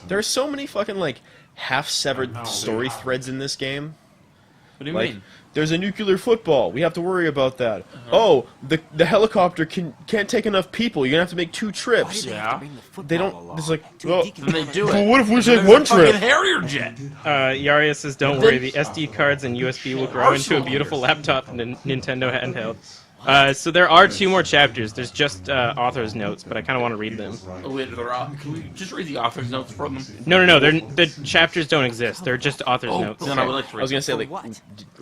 There are so many fucking, like, half-severed story threads in this game. What do you mean? There's a nuclear football. We have to worry about that. Oh, the helicopter can't take enough people. You're gonna have to make 2 trips. Yeah. They don't. It's like, well, then they do it. Well, what if we take 1 trip? Harrier jet. Yaria says, "Don't worry. The SD cards and USB will grow into a beautiful laptop and Nintendo handheld." So there are 2 more chapters. There's just author's notes, but I kind of want to read them. Oh, wait, can we just read the author's notes from them? No. The chapters don't exist. They're just author's notes. Then I would like to read. I was gonna say, like,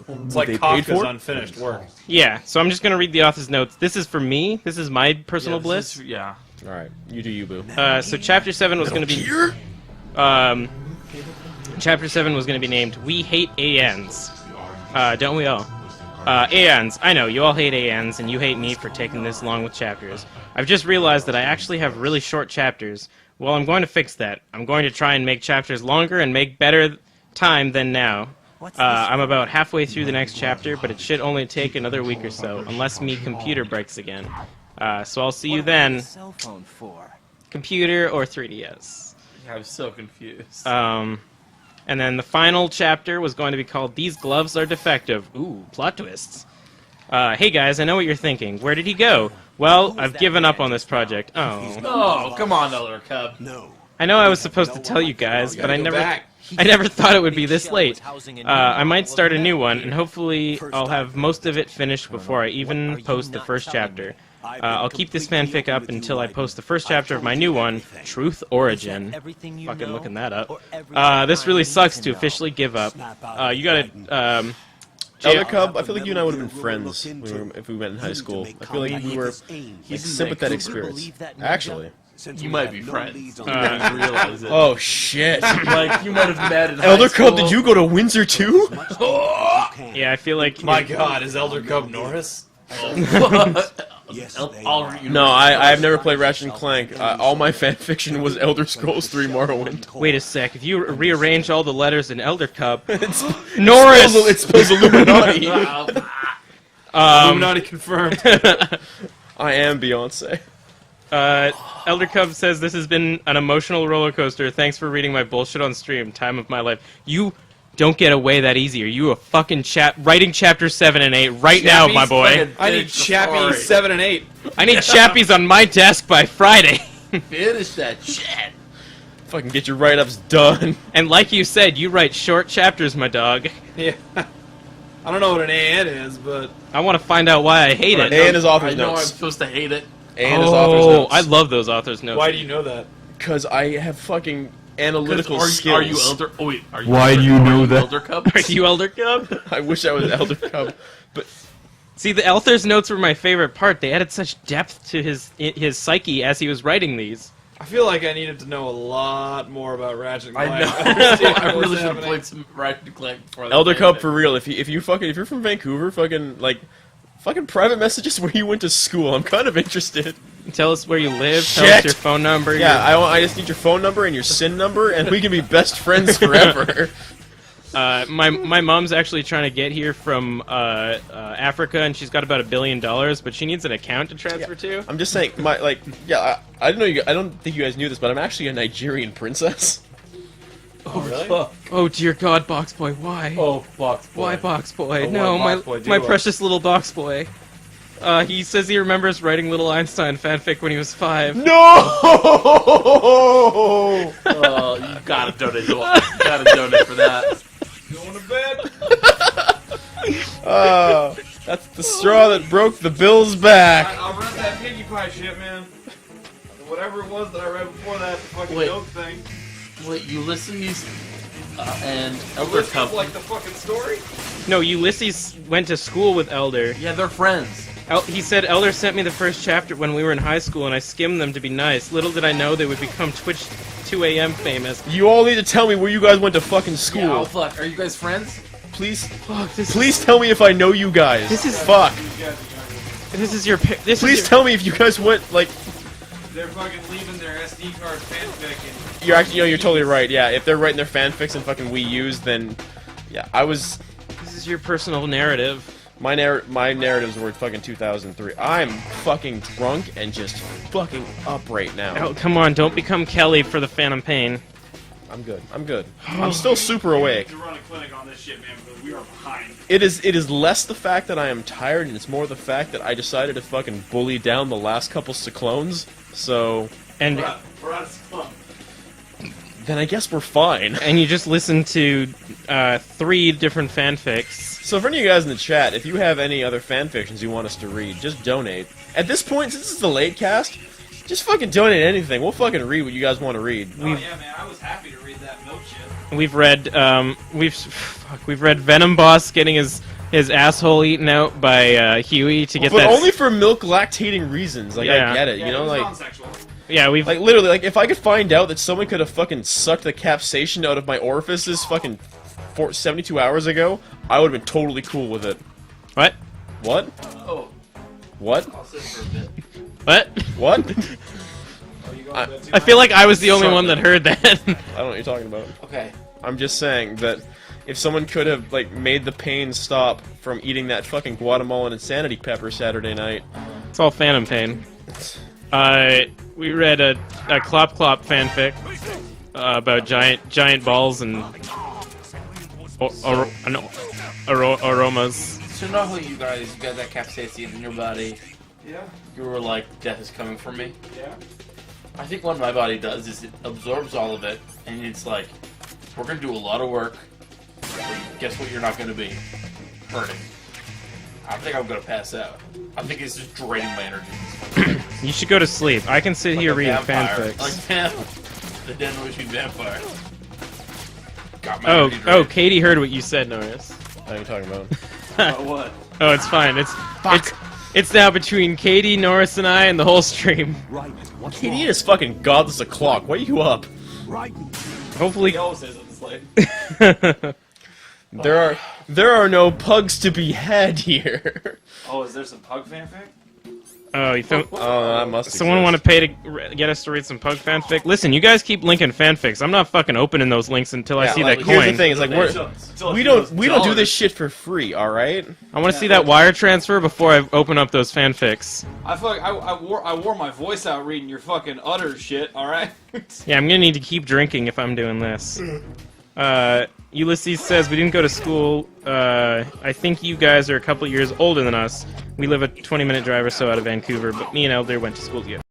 It's like Kafka's unfinished work. Yeah, so I'm just going to read the author's notes. This is for me. This is my personal bliss. Yeah. Alright, you do you, boo. So Chapter 7 was going to be... Chapter 7 was going to be named We Hate ANs. Don't we all? ANs. I know, you all hate ANs, and you hate me for taking this long with chapters. I've just realized that I actually have really short chapters. Well, I'm going to fix that. I'm going to try and make chapters longer and make better time than now. I'm about halfway through the next chapter, but it should only take another week or so, unless me computer breaks again. So I'll see you then. Computer or 3DS. I'm so confused. And then the final chapter was going to be called These Gloves Are Defective. Ooh, plot twists. Hey guys, I know what you're thinking. Where did he go? Well, I've given up on this project. Oh, come on, Elder Cub. No. I know I was supposed to tell you guys, but I never thought it would be this late. I might start a new one, and hopefully I'll have most of it finished before I even post the first chapter. I'll keep this fanfic up until I post the first chapter of my new one, Truth Origin. Fucking looking that up. This really sucks to officially give up. You gotta, Elder Cub, I feel like you and I would have been friends if we met in high school. I feel like we were like sympathetic spirits. Actually. You might be friends. You didn't realize it. Oh shit! Like you might have met in high Elder school. Cub, did you go to Windsor too? yeah, I feel like... My god, is Elder Cub Norris? No, I have never played Ratchet & Clank. All my fanfiction was Elder Scrolls 3 Morrowind. Wait a sec, if you rearrange all the letters in Elder Cub... Norris! It spells Illuminati. Illuminati confirmed. I am Beyonce. Elder Cub says, this has been an emotional roller coaster. Thanks for reading my bullshit on stream. Time of my life. You don't get away that easy. Are you a fucking writing chapter 7 and 8 right now, my boy? I need Chappie 7 and 8. I need Chappies on my desk by Friday. Finish that shit. Fucking get your write-ups done. And like you said, you write short chapters, my dog. Yeah. I don't know what an AN is, but... I want to find out why I hate it. AN is author's I know notes. I'm supposed to hate it. AN is author's notes. I love those author's notes. Why do you know that? Because I have fucking analytical skills. Are you Elder? Oh wait, are you? Why do you know that? Elder Cub? Are you Elder Cub? I wish I was Elder Cub, but see, the author's notes were my favorite part. They added such depth to his psyche as he was writing these. I feel like I needed to know a lot more about Ratchet & Clank. I know. I really should have played some Ratchet & Clank before that. Elder Cub for real. If you're from Vancouver, fucking private messages where you went to school. I'm kind of interested. Tell us where you live. Shit. Tell us your phone number. Yeah, I just need your phone number and your SIN number, and we can be best friends forever. My mom's actually trying to get here from Africa, and she's got about $1 billion, but she needs an account to transfer to. I'm just saying, I didn't know I don't think you guys knew this, but I'm actually a Nigerian princess. Oh, really? Oh dear God, Box Boy, why? Oh, Box Boy. Why, Box Boy? Oh, No, why, Box Boy? my Do precious little Box Boy. He says he remembers writing Little Einstein fanfic when he was 5. No! Oh, you gotta donate. You gotta donate for that. Going to bed? That's the straw that broke the Bill's back. I'll run that piggy pie shit, man. Whatever it was that I read before that, the fucking Wait. milk thing. Wait, Ulysses and Elder Cub. Like the fucking story? No, Ulysses went to school with Elder. Yeah, they're friends. He said Elder sent me the first chapter when we were in high school, and I skimmed them to be nice. Little did I know they would become Twitch 2 AM famous. You all need to tell me where you guys went to fucking school. Yeah, oh fuck. Are you guys friends? Please, Fuck, please tell me if I know you guys. This is- fuck. This is your. This Please is your, tell me if you guys went like. They're fucking leaving their SD card fanfic and... You're actually, you're totally right. Yeah, if they're writing their fanfics and fucking Wii U's, then yeah, This is your personal narrative. My narratives were fucking 2003. I'm fucking drunk and just fucking up right now. Oh, come on! Don't become Kelly for the Phantom Pain. I'm good. I'm good. I'm still super awake. To run a clinic on this shit, man, because we are behind. It is less the fact that I am tired, and it's more the fact that I decided to fucking bully down the last couple cyclones. So And We're out of slump. then I guess we're fine. and you just listened to 3 different fanfics. So for any of you guys in the chat, if you have any other fanfictions you want us to read, just donate. At this point, since it's the late cast, just fucking donate anything. We'll fucking read what you guys want to read. Oh yeah, man, I was happy to read that milk shit. We've read we've read Venom Boss getting his asshole eaten out by Huey to get But that. only for milk lactating reasons. Like Yeah. I get it, Yeah, you know, it was like non-sexual. Yeah, we've like literally, like if I could find out that someone could have fucking sucked the capsaicin out of my orifices fucking 72 hours ago, I would have been totally cool with it. what? What? Oh, What? I'll sit for a bit. What? What? I feel like I was the only one that heard that. I don't know what you're talking about. Okay. I'm just saying that if someone could have like made the pain stop from eating that fucking Guatemalan insanity pepper Saturday night. It's all Phantom Pain. We read a Clop Clop fanfic about giant balls and aromas. So you know how you guys got that capsaicin in your body? Yeah. You were like, death is coming for me. Yeah. I think what my body does is it absorbs all of it, and it's like, we're gonna do a lot of work. But guess what? You're not gonna be hurting. I think I'm gonna pass out. I think it's just draining my energy. You should go to sleep. I can sit here reading Vampire. fanfics. The den wishing vampire. Got my Oh, ready to oh, read. Katie heard what you said, Norris. What are you talking about? What? Oh, it's fine. It's now between Katie, Norris, and I, and the whole stream. Right. What's Katie wrong? is fucking godless o'clock. Why are you up? Right. Hopefully, He always says it's late. There are no pugs to be had here. Oh, is there some pug fanfic? oh, you found. Oh, that must. Someone want to pay to get us to read some pug fanfic? Listen, you guys keep linking fanfics. I'm not fucking opening those links until I see that Here's the coin. thing: it's like we don't do this shit for free. All right. I want to see that wire transfer before I open up those fanfics. I wore my voice out reading your fucking utter shit. All right. Yeah, I'm gonna need to keep drinking if I'm doing this. Ulysses says we didn't go to school. I think you guys are a couple years older than us. We live a 20-minute drive or so out of Vancouver, but me and Elder went to school together.